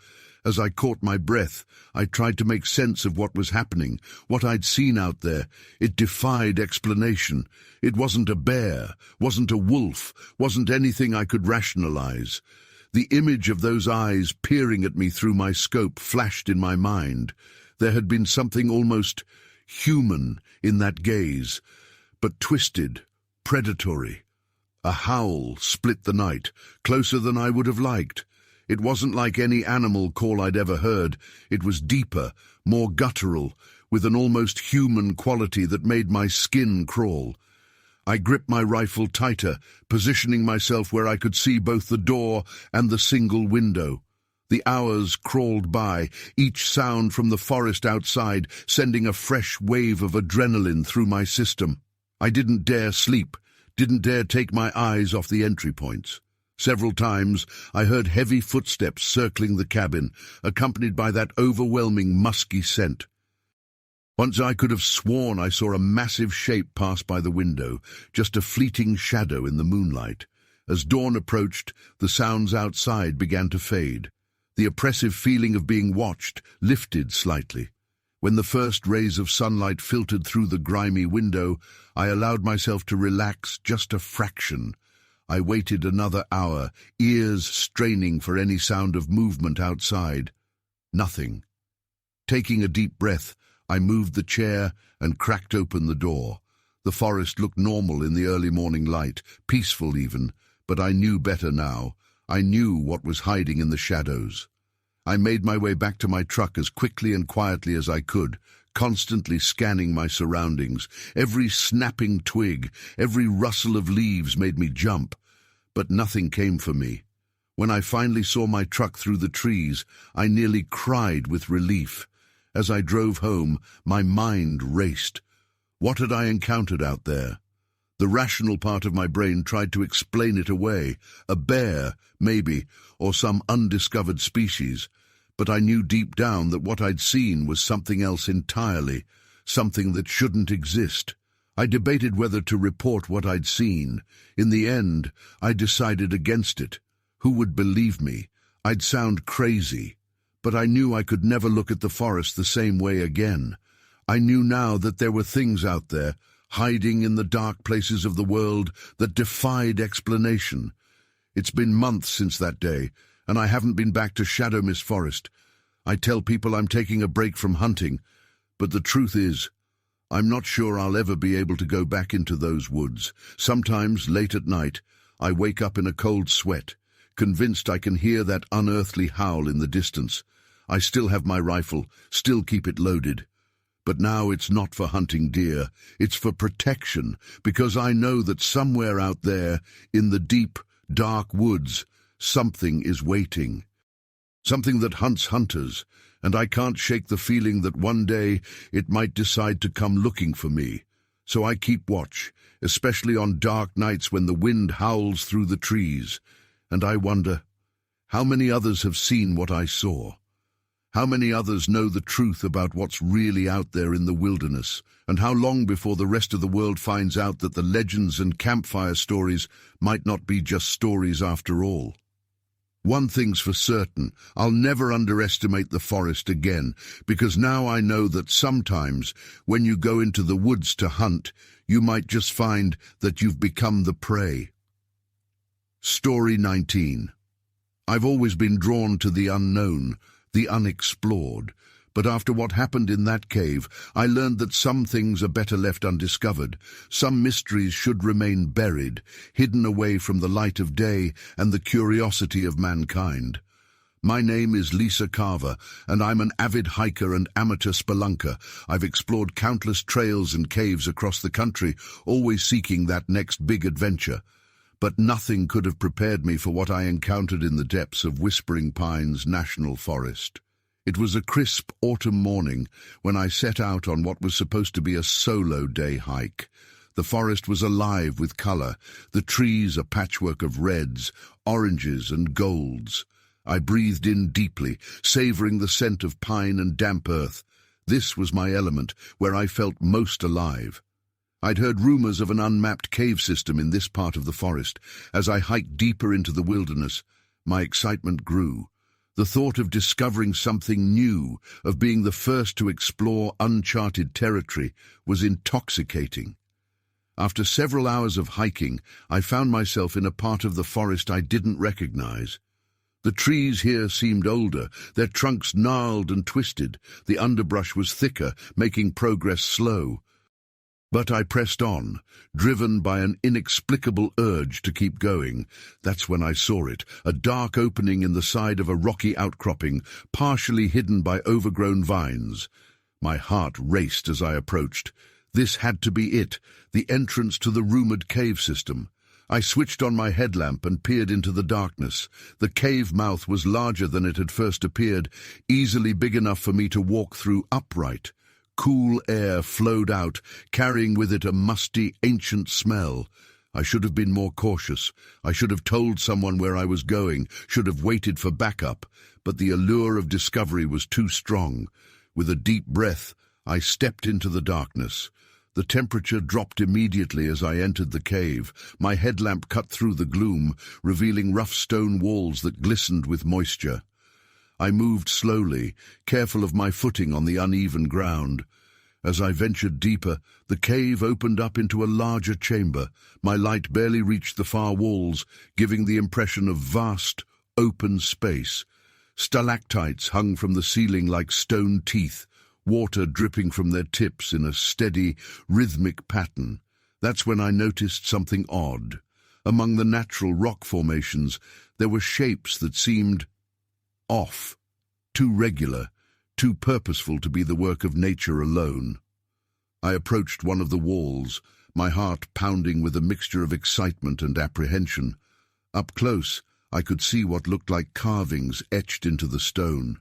As I caught my breath, I tried to make sense of what was happening, what I'd seen out there. It defied explanation. It wasn't a bear, wasn't a wolf, wasn't anything I could rationalize. The image of those eyes peering at me through my scope flashed in my mind. There had been something almost human in that gaze, but twisted, predatory. A howl split the night, closer than I would have liked. It wasn't like any animal call I'd ever heard. It was deeper, more guttural, with an almost human quality that made my skin crawl. I gripped my rifle tighter, positioning myself where I could see both the door and the single window. The hours crawled by, each sound from the forest outside sending a fresh wave of adrenaline through my system. I didn't dare sleep, didn't dare take my eyes off the entry points. Several times I heard heavy footsteps circling the cabin, accompanied by that overwhelming musky scent. Once I could have sworn I saw a massive shape pass by the window, just a fleeting shadow in the moonlight. As dawn approached, the sounds outside began to fade. The oppressive feeling of being watched lifted slightly. When the first rays of sunlight filtered through the grimy window, I allowed myself to relax just a fraction. I waited another hour, ears straining for any sound of movement outside. Nothing. Taking a deep breath, I moved the chair and cracked open the door. The forest looked normal in the early morning light, peaceful even, but I knew better now. I knew what was hiding in the shadows. I made my way back to my truck as quickly and quietly as I could, constantly scanning my surroundings. Every snapping twig, every rustle of leaves made me jump, but nothing came for me. When I finally saw my truck through the trees, I nearly cried with relief. As I drove home, my mind raced. What had I encountered out there? The rational part of my brain tried to explain it away. A bear, maybe, or some undiscovered species. But I knew deep down that what I'd seen was something else entirely, something that shouldn't exist. I debated whether to report what I'd seen. In the end, I decided against it. Who would believe me? I'd sound crazy. But I knew I could never look at the forest the same way again. I knew now that there were things out there, hiding in the dark places of the world, that defied explanation. It's been months since that day, and I haven't been back to Shadow Mist Forest. I tell people I'm taking a break from hunting, but the truth is, I'm not sure I'll ever be able to go back into those woods. Sometimes, late at night, I wake up in a cold sweat, convinced I can hear that unearthly howl in the distance. I still have my rifle, still keep it loaded. But now it's not for hunting deer, it's for protection, because I know that somewhere out there, in the deep, dark woods, something is waiting. Something that hunts hunters, and I can't shake the feeling that one day it might decide to come looking for me. So I keep watch, especially on dark nights when the wind howls through the trees. And I wonder, how many others have seen what I saw? How many others know the truth about what's really out there in the wilderness? And how long before the rest of the world finds out that the legends and campfire stories might not be just stories after all? One thing's for certain, I'll never underestimate the forest again, because now I know that sometimes, when you go into the woods to hunt, you might just find that you've become the prey. Story 19. I've always been drawn to the unknown, the unexplored. But after what happened in that cave, I learned that some things are better left undiscovered. Some mysteries should remain buried, hidden away from the light of day and the curiosity of mankind. My name is Lisa Carver, and I'm an avid hiker and amateur spelunker. I've explored countless trails and caves across the country, always seeking that next big adventure. But nothing could have prepared me for what I encountered in the depths of Whispering Pines National Forest. It was a crisp autumn morning when I set out on what was supposed to be a solo day hike. The forest was alive with color, the trees a patchwork of reds, oranges and golds. I breathed in deeply, savoring the scent of pine and damp earth. This was my element, where I felt most alive. I'd heard rumors of an unmapped cave system in this part of the forest. As I hiked deeper into the wilderness, my excitement grew. The thought of discovering something new, of being the first to explore uncharted territory, was intoxicating. After several hours of hiking, I found myself in a part of the forest I didn't recognize. The trees here seemed older, their trunks gnarled and twisted. The underbrush was thicker, making progress slow. But I pressed on, driven by an inexplicable urge to keep going. That's when I saw it, a dark opening in the side of a rocky outcropping, partially hidden by overgrown vines. My heart raced as I approached. This had to be it, the entrance to the rumored cave system. I switched on my headlamp and peered into the darkness. The cave mouth was larger than it had first appeared, easily big enough for me to walk through upright. Cool air flowed out, carrying with it a musty, ancient smell. I should have been more cautious. I should have told someone where I was going, should have waited for backup, but the allure of discovery was too strong. With a deep breath, I stepped into the darkness. The temperature dropped immediately as I entered the cave. My headlamp cut through the gloom, revealing rough stone walls that glistened with moisture. I moved slowly, careful of my footing on the uneven ground. As I ventured deeper, the cave opened up into a larger chamber. My light barely reached the far walls, giving the impression of vast, open space. Stalactites hung from the ceiling like stone teeth, water dripping from their tips in a steady, rhythmic pattern. That's when I noticed something odd. Among the natural rock formations, there were shapes that seemed off, too regular, too purposeful to be the work of nature alone. I approached one of the walls, my heart pounding with a mixture of excitement and apprehension. Up close, I could see what looked like carvings etched into the stone.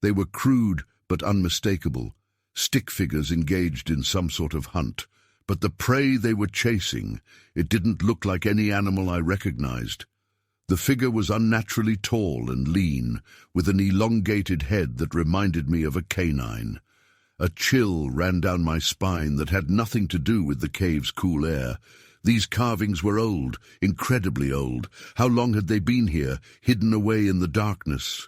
They were crude but unmistakable, stick figures engaged in some sort of hunt. But the prey they were chasing, it didn't look like any animal I recognized. The figure was unnaturally tall and lean, with an elongated head that reminded me of a canine. A chill ran down my spine that had nothing to do with the cave's cool air. These carvings were old, incredibly old. How long had they been here, hidden away in the darkness?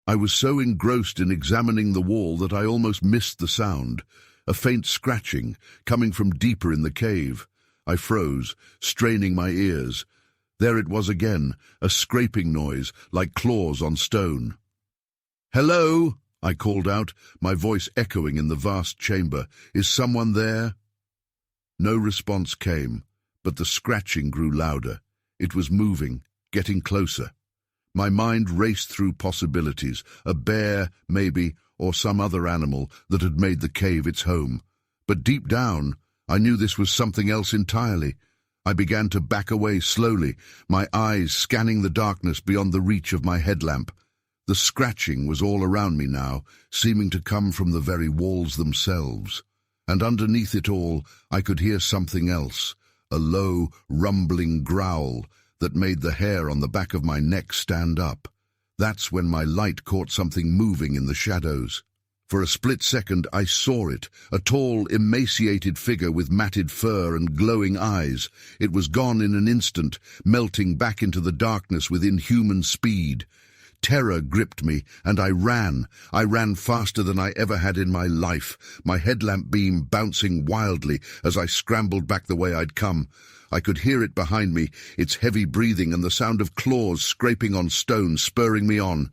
I was so engrossed in examining the wall that I almost missed the sound, a faint scratching coming from deeper in the cave. I froze, straining my ears. There it was again, a scraping noise, like claws on stone. "Hello?" I called out, my voice echoing in the vast chamber. "Is someone there?" No response came, but the scratching grew louder. It was moving, getting closer. My mind raced through possibilities, a bear, maybe, or some other animal that had made the cave its home. But deep down, I knew this was something else entirely. I began to back away slowly, my eyes scanning the darkness beyond the reach of my headlamp. The scratching was all around me now, seeming to come from the very walls themselves. And underneath it all, I could hear something else, a low, rumbling growl that made the hair on the back of my neck stand up. That's when my light caught something moving in the shadows. For a split second I saw it, a tall, emaciated figure with matted fur and glowing eyes. It was gone in an instant, melting back into the darkness with inhuman speed. Terror gripped me, and I ran. I ran faster than I ever had in my life, my headlamp beam bouncing wildly as I scrambled back the way I'd come. I could hear it behind me, its heavy breathing and the sound of claws scraping on stone, spurring me on.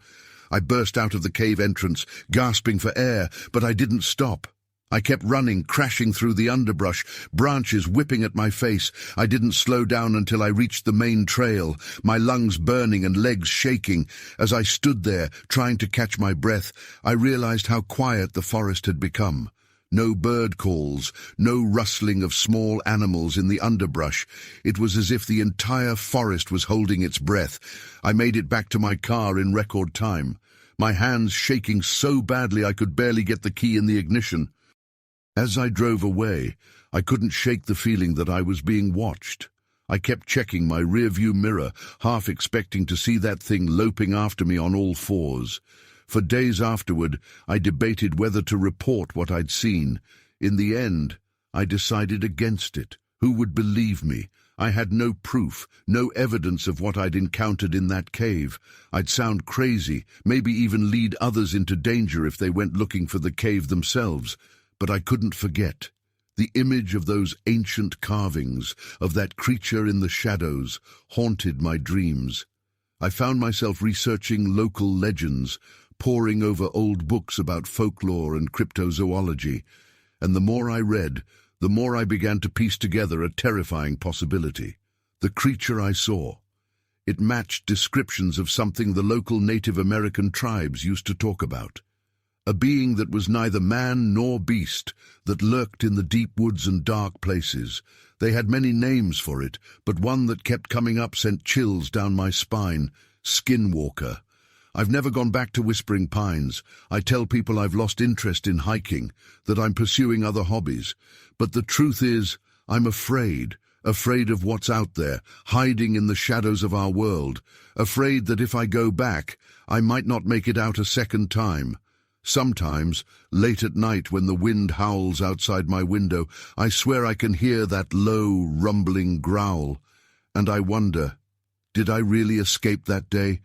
I burst out of the cave entrance, gasping for air, but I didn't stop. I kept running, crashing through the underbrush, branches whipping at my face. I didn't slow down until I reached the main trail, my lungs burning and legs shaking. As I stood there, trying to catch my breath, I realized how quiet the forest had become. No bird calls, no rustling of small animals in the underbrush. It was as if the entire forest was holding its breath. I made it back to my car in record time, my hands shaking so badly I could barely get the key in the ignition. As I drove away, I couldn't shake the feeling that I was being watched. I kept checking my rearview mirror, half expecting to see that thing loping after me on all fours. For days afterward, I debated whether to report what I'd seen. In the end, I decided against it. Who would believe me? I had no proof, no evidence of what I'd encountered in that cave. I'd sound crazy, maybe even lead others into danger if they went looking for the cave themselves. But I couldn't forget. The image of those ancient carvings, of that creature in the shadows, haunted my dreams. I found myself researching local legends, poring over old books about folklore and cryptozoology, and the more I read, the more I began to piece together a terrifying possibility. The creature I saw. It matched descriptions of something the local Native American tribes used to talk about. A being that was neither man nor beast, that lurked in the deep woods and dark places. They had many names for it, but one that kept coming up sent chills down my spine. Skinwalker. I've never gone back to Whispering Pines. I tell people I've lost interest in hiking, that I'm pursuing other hobbies. But the truth is, I'm afraid of what's out there, hiding in the shadows of our world. Afraid that if I go back, I might not make it out a second time. Sometimes, late at night when the wind howls outside my window, I swear I can hear that low, rumbling growl. And I wonder, did I really escape that day?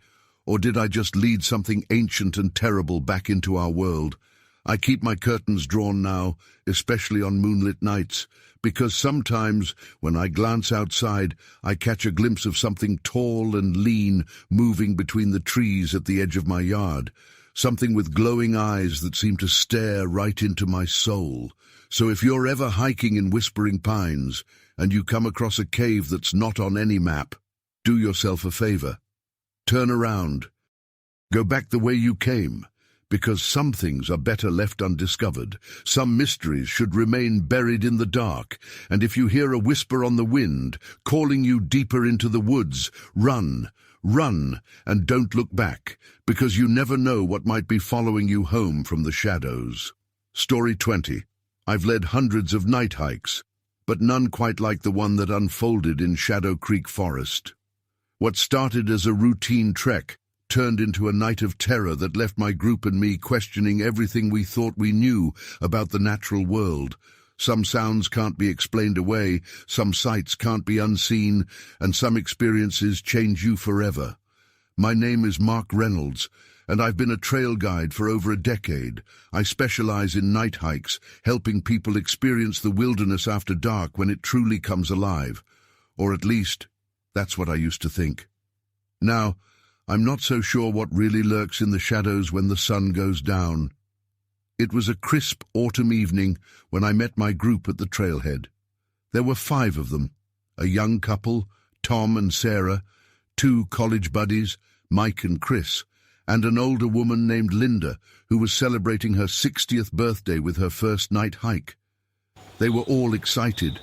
Or did I just lead something ancient and terrible back into our world? I keep my curtains drawn now, especially on moonlit nights, because sometimes, when I glance outside, I catch a glimpse of something tall and lean moving between the trees at the edge of my yard. Something with glowing eyes that seem to stare right into my soul. So if you're ever hiking in Whispering Pines, and you come across a cave that's not on any map, do yourself a favor. Turn around. Go back the way you came, because some things are better left undiscovered. Some mysteries should remain buried in the dark, and if you hear a whisper on the wind, calling you deeper into the woods, run. Run, and don't look back, because you never know what might be following you home from the shadows. Story 20. I've led hundreds of night hikes, but none quite like the one that unfolded in Shadow Creek Forest. What started as a routine trek turned into a night of terror that left my group and me questioning everything we thought we knew about the natural world. Some sounds can't be explained away, some sights can't be unseen, and some experiences change you forever. My name is Mark Reynolds, and I've been a trail guide for over a decade. I specialize in night hikes, helping people experience the wilderness after dark when it truly comes alive. Or at least, that's what I used to think. Now, I'm not so sure what really lurks in the shadows when the sun goes down. It was a crisp autumn evening when I met my group at the trailhead. There were 5 of them, a young couple, Tom and Sarah, 2 college buddies, Mike and Chris, and an older woman named Linda, who was celebrating her 60th birthday with her first night hike. They were all excited,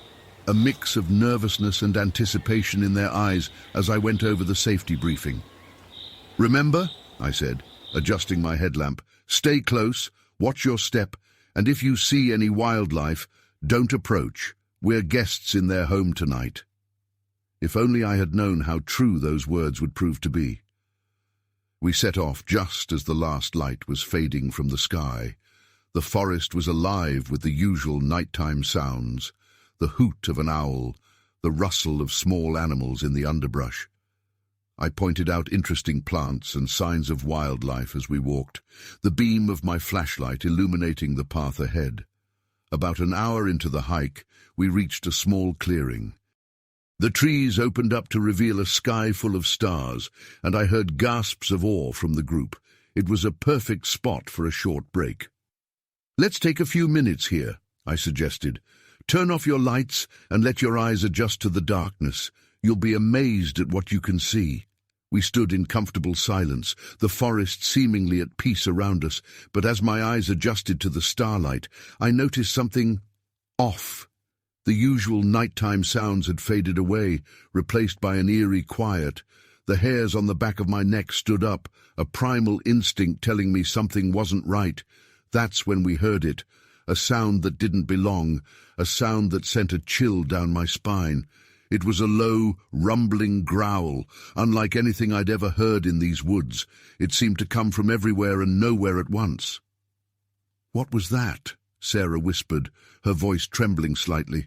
a mix of nervousness and anticipation in their eyes as I went over the safety briefing. "Remember," I said, adjusting my headlamp, "stay close, watch your step, and if you see any wildlife, don't approach. We're guests in their home tonight." If only I had known how true those words would prove to be. We set off just as the last light was fading from the sky. The forest was alive with the usual nighttime sounds, the hoot of an owl, the rustle of small animals in the underbrush. I pointed out interesting plants and signs of wildlife as we walked, the beam of my flashlight illuminating the path ahead. About an hour into the hike, we reached a small clearing. The trees opened up to reveal a sky full of stars, and I heard gasps of awe from the group. It was a perfect spot for a short break. "Let's take a few minutes here," I suggested. "Turn off your lights and let your eyes adjust to the darkness. You'll be amazed at what you can see." We stood in comfortable silence, the forest seemingly at peace around us, but as my eyes adjusted to the starlight, I noticed something off. The usual nighttime sounds had faded away, replaced by an eerie quiet. The hairs on the back of my neck stood up, a primal instinct telling me something wasn't right. That's when we heard it, a sound that didn't belong, a sound that sent a chill down my spine. It was a low, rumbling growl, unlike anything I'd ever heard in these woods. It seemed to come from everywhere and nowhere at once. "What was that?" Sarah whispered, her voice trembling slightly.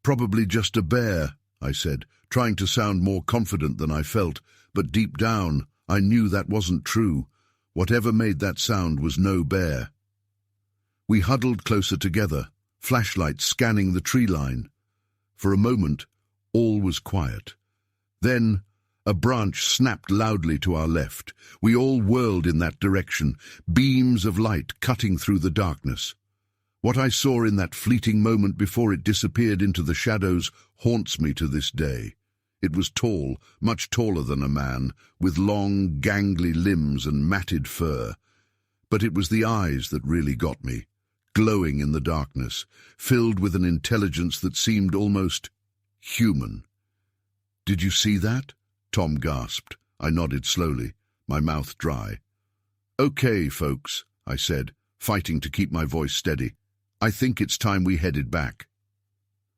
"Probably just a bear," I said, trying to sound more confident than I felt, but deep down, I knew that wasn't true. Whatever made that sound was no bear. We huddled closer together, flashlights scanning the tree line. For a moment, all was quiet. Then, a branch snapped loudly to our left. We all whirled in that direction, beams of light cutting through the darkness. What I saw in that fleeting moment before it disappeared into the shadows haunts me to this day. It was tall, much taller than a man, with long, gangly limbs and matted fur. But it was the eyes that really got me, glowing in the darkness, filled with an intelligence that seemed almost human. "Did you see that?" Tom gasped. I nodded slowly, my mouth dry. "Okay, folks," I said, fighting to keep my voice steady. "I think it's time we headed back."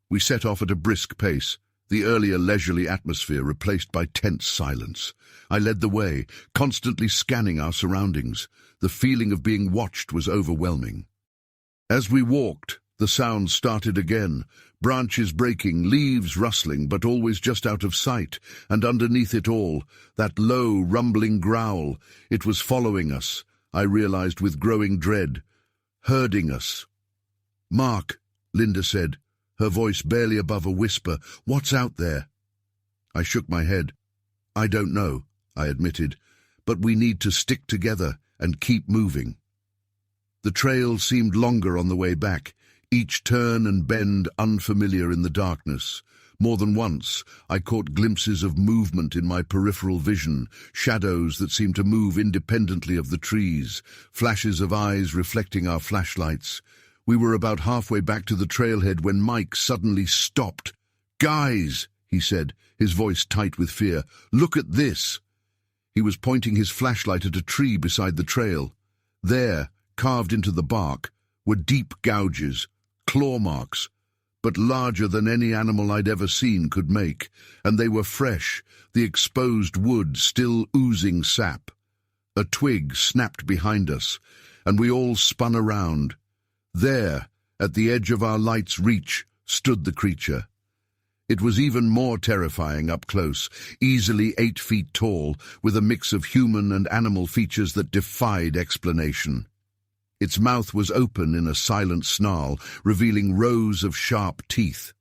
We set off at a brisk pace, the earlier leisurely atmosphere replaced by tense silence. I led the way, constantly scanning our surroundings. The feeling of being watched was overwhelming. As we walked, the sounds started again, branches breaking, leaves rustling, but always just out of sight, and underneath it all, that low, rumbling growl. It was following us, I realized with growing dread, herding us. "Mark," Linda said, her voice barely above a whisper, "what's out there?" I shook my head. "I don't know," I admitted, "but we need to stick together and keep moving." The trail seemed longer on the way back, each turn and bend unfamiliar in the darkness. More than once, I caught glimpses of movement in my peripheral vision, shadows that seemed to move independently of the trees, flashes of eyes reflecting our flashlights. We were about halfway back to the trailhead when Mike suddenly stopped. "Guys," he said, his voice tight with fear, "look at this." He was pointing his flashlight at a tree beside the trail. There, carved into the bark, were deep gouges, claw marks, but larger than any animal I'd ever seen could make, and they were fresh, the exposed wood still oozing sap. A twig snapped behind us, and we all spun around. There, at the edge of our light's reach, stood the creature. It was even more terrifying up close, easily 8 feet tall, with a mix of human and animal features that defied explanation. Its mouth was open in a silent snarl, revealing rows of sharp teeth.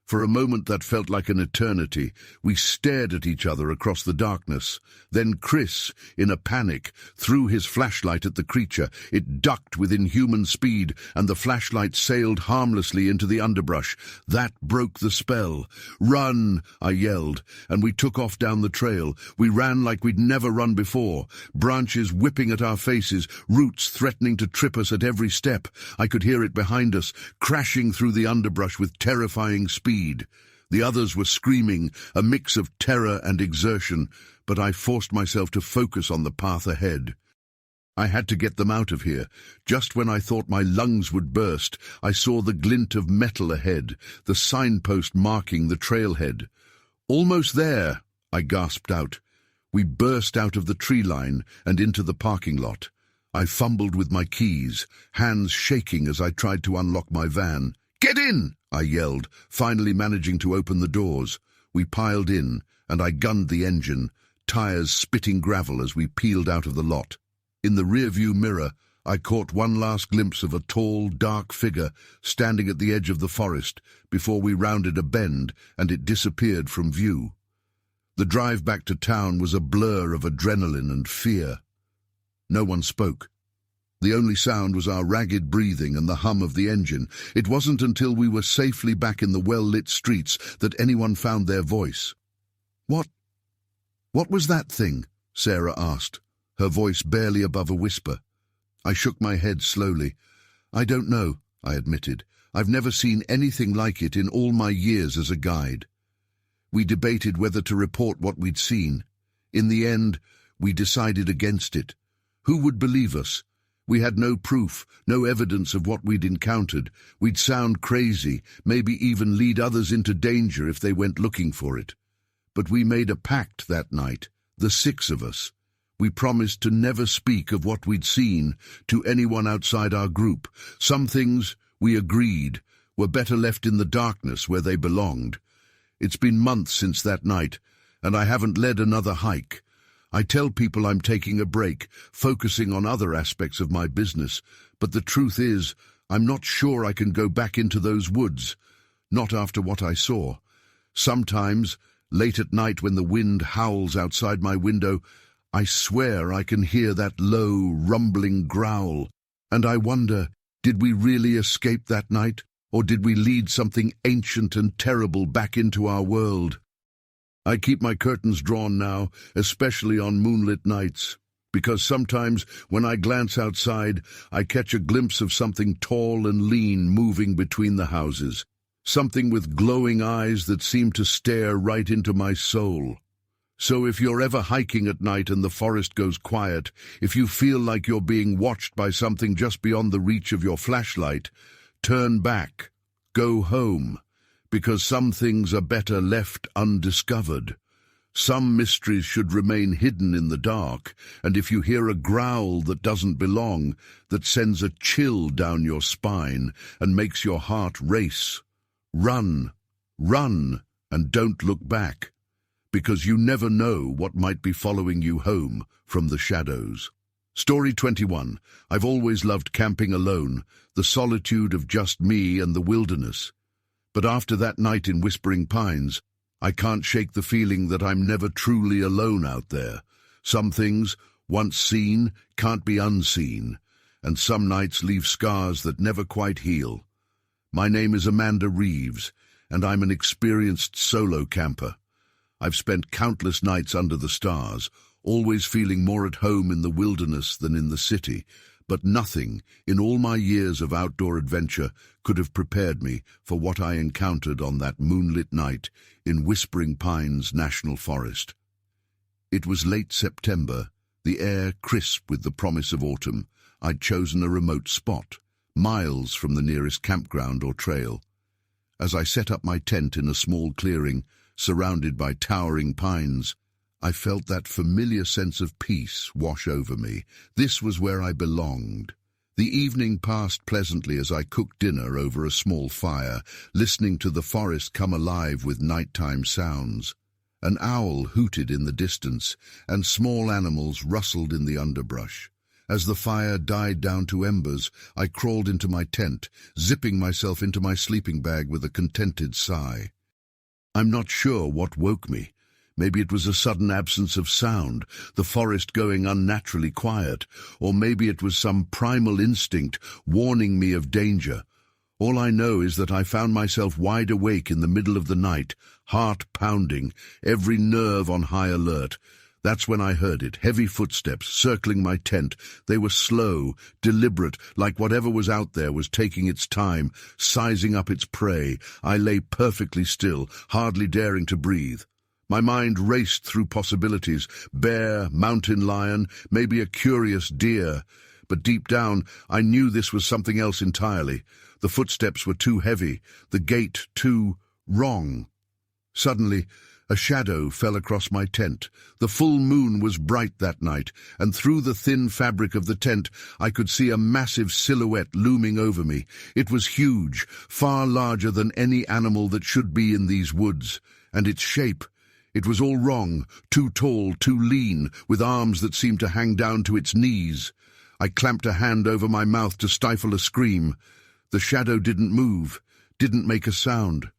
For a moment that felt like an eternity, we stared at each other across the darkness. Then Chris, in a panic, threw his flashlight at the creature. It ducked with inhuman speed, and the flashlight sailed harmlessly into the underbrush. That broke the spell. "Run!" I yelled, and we took off down the trail. We ran like we'd never run before, branches whipping at our faces, roots threatening to trip us at every step. I could hear it behind us, crashing through the underbrush with terrifying speed. The others were screaming, a mix of terror and exertion, but I forced myself to focus on the path ahead. I had to get them out of here. Just when I thought my lungs would burst, I saw the glint of metal ahead, the signpost marking the trailhead. "Almost there," I gasped out. We burst out of the tree line and into the parking lot. I fumbled with my keys, hands shaking as I tried to unlock my van. "Get in!" I yelled, finally managing to open the doors. We piled in, and I gunned the engine, tires spitting gravel as we peeled out of the lot. In the rearview mirror, I caught one last glimpse of a tall, dark figure standing at the edge of the forest before we rounded a bend and it disappeared from view. The drive back to town was a blur of adrenaline and fear. No one spoke. The only sound was our ragged breathing and the hum of the engine. It wasn't until we were safely back in the well-lit streets that anyone found their voice. What was that thing?" Sarah asked, her voice barely above a whisper. I shook my head slowly. "I don't know," I admitted. "I've never seen anything like it in all my years as a guide." We debated whether to report what we'd seen. In the end, we decided against it. Who would believe us? We had no proof, no evidence of what we'd encountered. We'd sound crazy, maybe even lead others into danger if they went looking for it. But we made a pact that night, the 6 of us. We promised to never speak of what we'd seen to anyone outside our group. Some things, we agreed, were better left in the darkness where they belonged. It's been months since that night, and I haven't led another hike. I tell people I'm taking a break, focusing on other aspects of my business, but the truth is, I'm not sure I can go back into those woods. Not after what I saw. Sometimes, late at night when the wind howls outside my window, I swear I can hear that low, rumbling growl, and I wonder, did we really escape that night, or did we lead something ancient and terrible back into our world? I keep my curtains drawn now, especially on moonlit nights, because sometimes when I glance outside, I catch a glimpse of something tall and lean moving between the houses, something with glowing eyes that seem to stare right into my soul. So if you're ever hiking at night and the forest goes quiet, if you feel like you're being watched by something just beyond the reach of your flashlight, turn back, go home, because some things are better left undiscovered. Some mysteries should remain hidden in the dark, and if you hear a growl that doesn't belong, that sends a chill down your spine and makes your heart race, run, and don't look back, because you never know what might be following you home from the shadows. Story 21. I've always loved camping alone, the solitude of just me and the wilderness. But after that night in Whispering Pines, I can't shake the feeling that I'm never truly alone out there. Some things, once seen, can't be unseen, and some nights leave scars that never quite heal. My name is Amanda Reeves, and I'm an experienced solo camper. I've spent countless nights under the stars, always feeling more at home in the wilderness than in the city, but nothing, in all my years of outdoor adventure, could have prepared me for what I encountered on that moonlit night in Whispering Pines National Forest. It was late September, the air crisp with the promise of autumn. I'd chosen a remote spot, miles from the nearest campground or trail. As I set up my tent in a small clearing, surrounded by towering pines, I felt that familiar sense of peace wash over me. This was where I belonged. The evening passed pleasantly as I cooked dinner over a small fire, listening to the forest come alive with nighttime sounds. An owl hooted in the distance, and small animals rustled in the underbrush. As the fire died down to embers, I crawled into my tent, zipping myself into my sleeping bag with a contented sigh. I'm not sure what woke me. Maybe it was a sudden absence of sound, the forest going unnaturally quiet, or maybe it was some primal instinct warning me of danger. All I know is that I found myself wide awake in the middle of the night, heart pounding, every nerve on high alert. That's when I heard it, heavy footsteps circling my tent. They were slow, deliberate, like whatever was out there was taking its time, sizing up its prey. I lay perfectly still, hardly daring to breathe. My mind raced through possibilities, bear, mountain lion, maybe a curious deer. But deep down, I knew this was something else entirely. The footsteps were too heavy, the gait too wrong. Suddenly, a shadow fell across my tent. The full moon was bright that night, and through the thin fabric of the tent, I could see a massive silhouette looming over me. It was huge, far larger than any animal that should be in these woods, and its shape, It was all wrong, too tall, too lean, with arms that seemed to hang down to its knees. I clamped a hand over my mouth to stifle a scream. The shadow didn't move, didn't make a sound.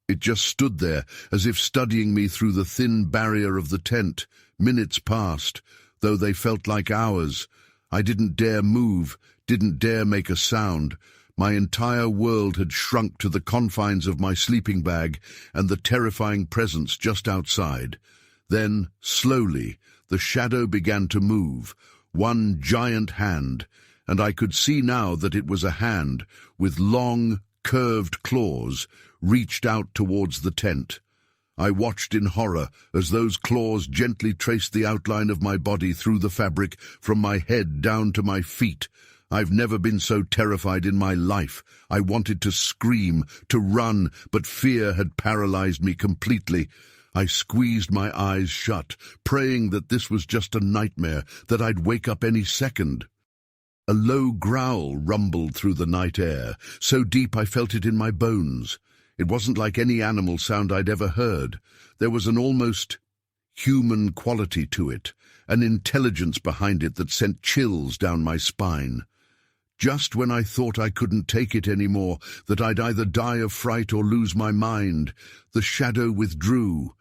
It just stood there, as if studying me through the thin barrier of the tent. Minutes passed, though they felt like hours. I didn't dare move, didn't dare make a sound. My entire world had shrunk to the confines of my sleeping bag and the terrifying presence just outside. Then, slowly, the shadow began to move, one giant hand, and I could see now that it was a hand with long, curved claws reached out towards the tent. I watched in horror as those claws gently traced the outline of my body through the fabric from my head down to my feet. I've never been so terrified in my life. I wanted to scream, to run, but fear had paralyzed me completely. I squeezed my eyes shut, praying that this was just a nightmare, that I'd wake up any second. A low growl rumbled through the night air, so deep I felt it in my bones. It wasn't like any animal sound I'd ever heard. There was an almost human quality to it, an intelligence behind it that sent chills down my spine. Just when I thought I couldn't take it anymore, that I'd either die of fright or lose my mind, the shadow withdrew.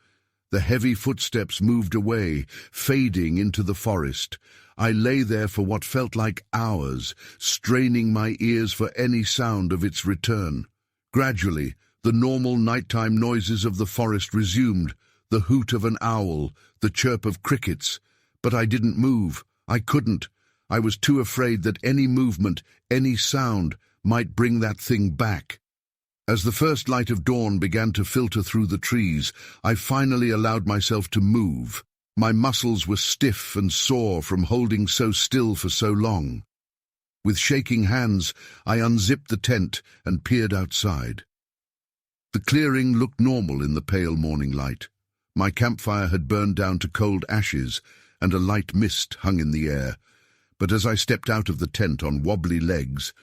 The heavy footsteps moved away, fading into the forest. I lay there for what felt like hours, straining my ears for any sound of its return. Gradually, the normal nighttime noises of the forest resumed, the hoot of an owl, the chirp of crickets. But I didn't move. I couldn't. I was too afraid that any movement, any sound, might bring that thing back. As the first light of dawn began to filter through the trees, I finally allowed myself to move. My muscles were stiff and sore from holding so still for so long. With shaking hands, I unzipped the tent and peered outside. The clearing looked normal in the pale morning light. My campfire had burned down to cold ashes, and a light mist hung in the air. But as I stepped out of the tent on wobbly legs,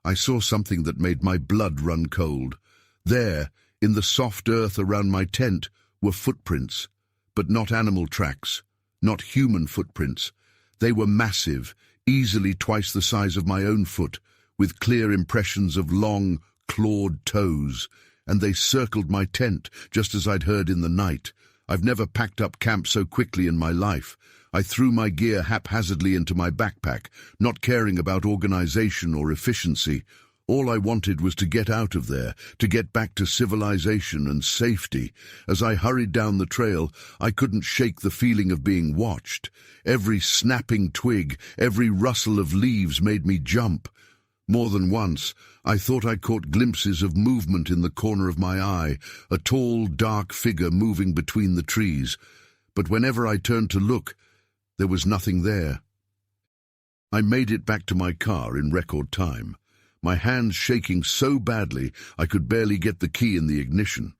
I saw something that made my blood run cold. There, in the soft earth around my tent, were footprints, but not animal tracks, not human footprints. They were massive, easily twice the size of my own foot, with clear impressions of long, clawed toes, and they circled my tent, just as I'd heard in the night. I've never packed up camp so quickly in my life. I threw my gear haphazardly into my backpack, not caring about organization or efficiency. All I wanted was to get out of there, to get back to civilization and safety. As I hurried down the trail, I couldn't shake the feeling of being watched. Every snapping twig, every rustle of leaves made me jump. More than once, I thought I caught glimpses of movement in the corner of my eye, a tall, dark figure moving between the trees. But whenever I turned to look, there was nothing there. I made it back to my car in record time, my hands shaking so badly I could barely get the key in the ignition.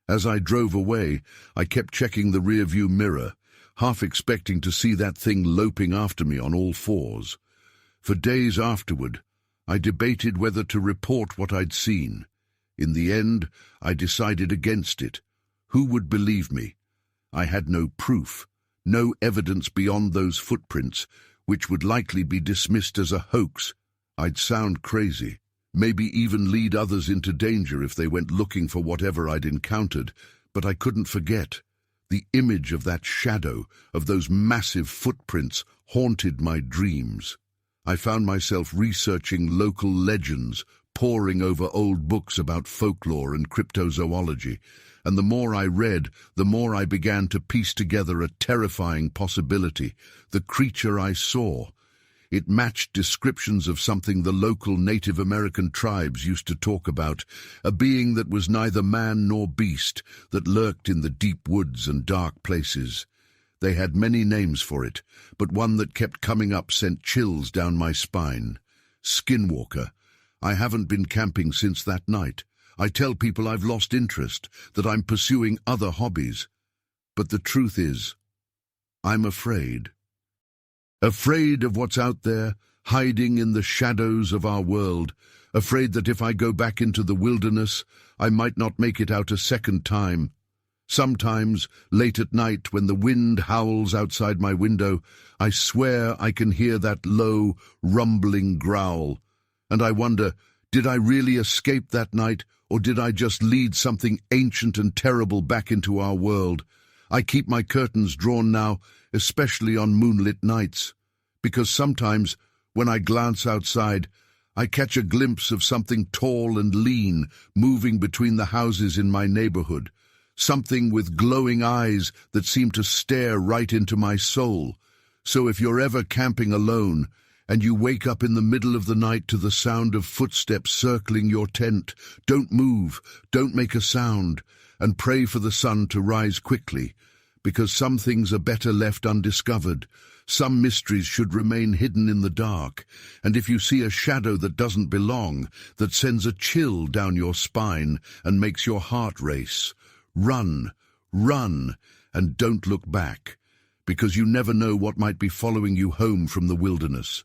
As I drove away, I kept checking the rearview mirror, half expecting to see that thing loping after me on all fours. For days afterward, I debated whether to report what I'd seen. In the end, I decided against it. Who would believe me? I had no proof, no evidence beyond those footprints, which would likely be dismissed as a hoax. I'd sound crazy, maybe even lead others into danger if they went looking for whatever I'd encountered, but I couldn't forget. The image of that shadow, of those massive footprints, haunted my dreams. I found myself researching local legends, poring over old books about folklore and cryptozoology, and the more I read, the more I began to piece together a terrifying possibility. The creature I saw. It matched descriptions of something the local Native American tribes used to talk about, a being that was neither man nor beast, that lurked in the deep woods and dark places. They had many names for it, but one that kept coming up sent chills down my spine. Skinwalker. I haven't been camping since that night. I tell people I've lost interest, that I'm pursuing other hobbies. But the truth is, I'm afraid. Afraid of what's out there, hiding in the shadows of our world. Afraid that if I go back into the wilderness, I might not make it out a second time. Sometimes, late at night, when the wind howls outside my window, I swear I can hear that low, rumbling growl. And I wonder, did I really escape that night, or did I just lead something ancient and terrible back into our world? I keep my curtains drawn now, especially on moonlit nights, because sometimes, when I glance outside, I catch a glimpse of something tall and lean moving between the houses in my neighborhood, something with glowing eyes that seem to stare right into my soul. So if you're ever camping alone, and you wake up in the middle of the night to the sound of footsteps circling your tent, don't move, don't make a sound, and pray for the sun to rise quickly, because some things are better left undiscovered. Some mysteries should remain hidden in the dark, and if you see a shadow that doesn't belong, that sends a chill down your spine and makes your heart race, run, run, and don't look back, because you never know what might be following you home from the wilderness.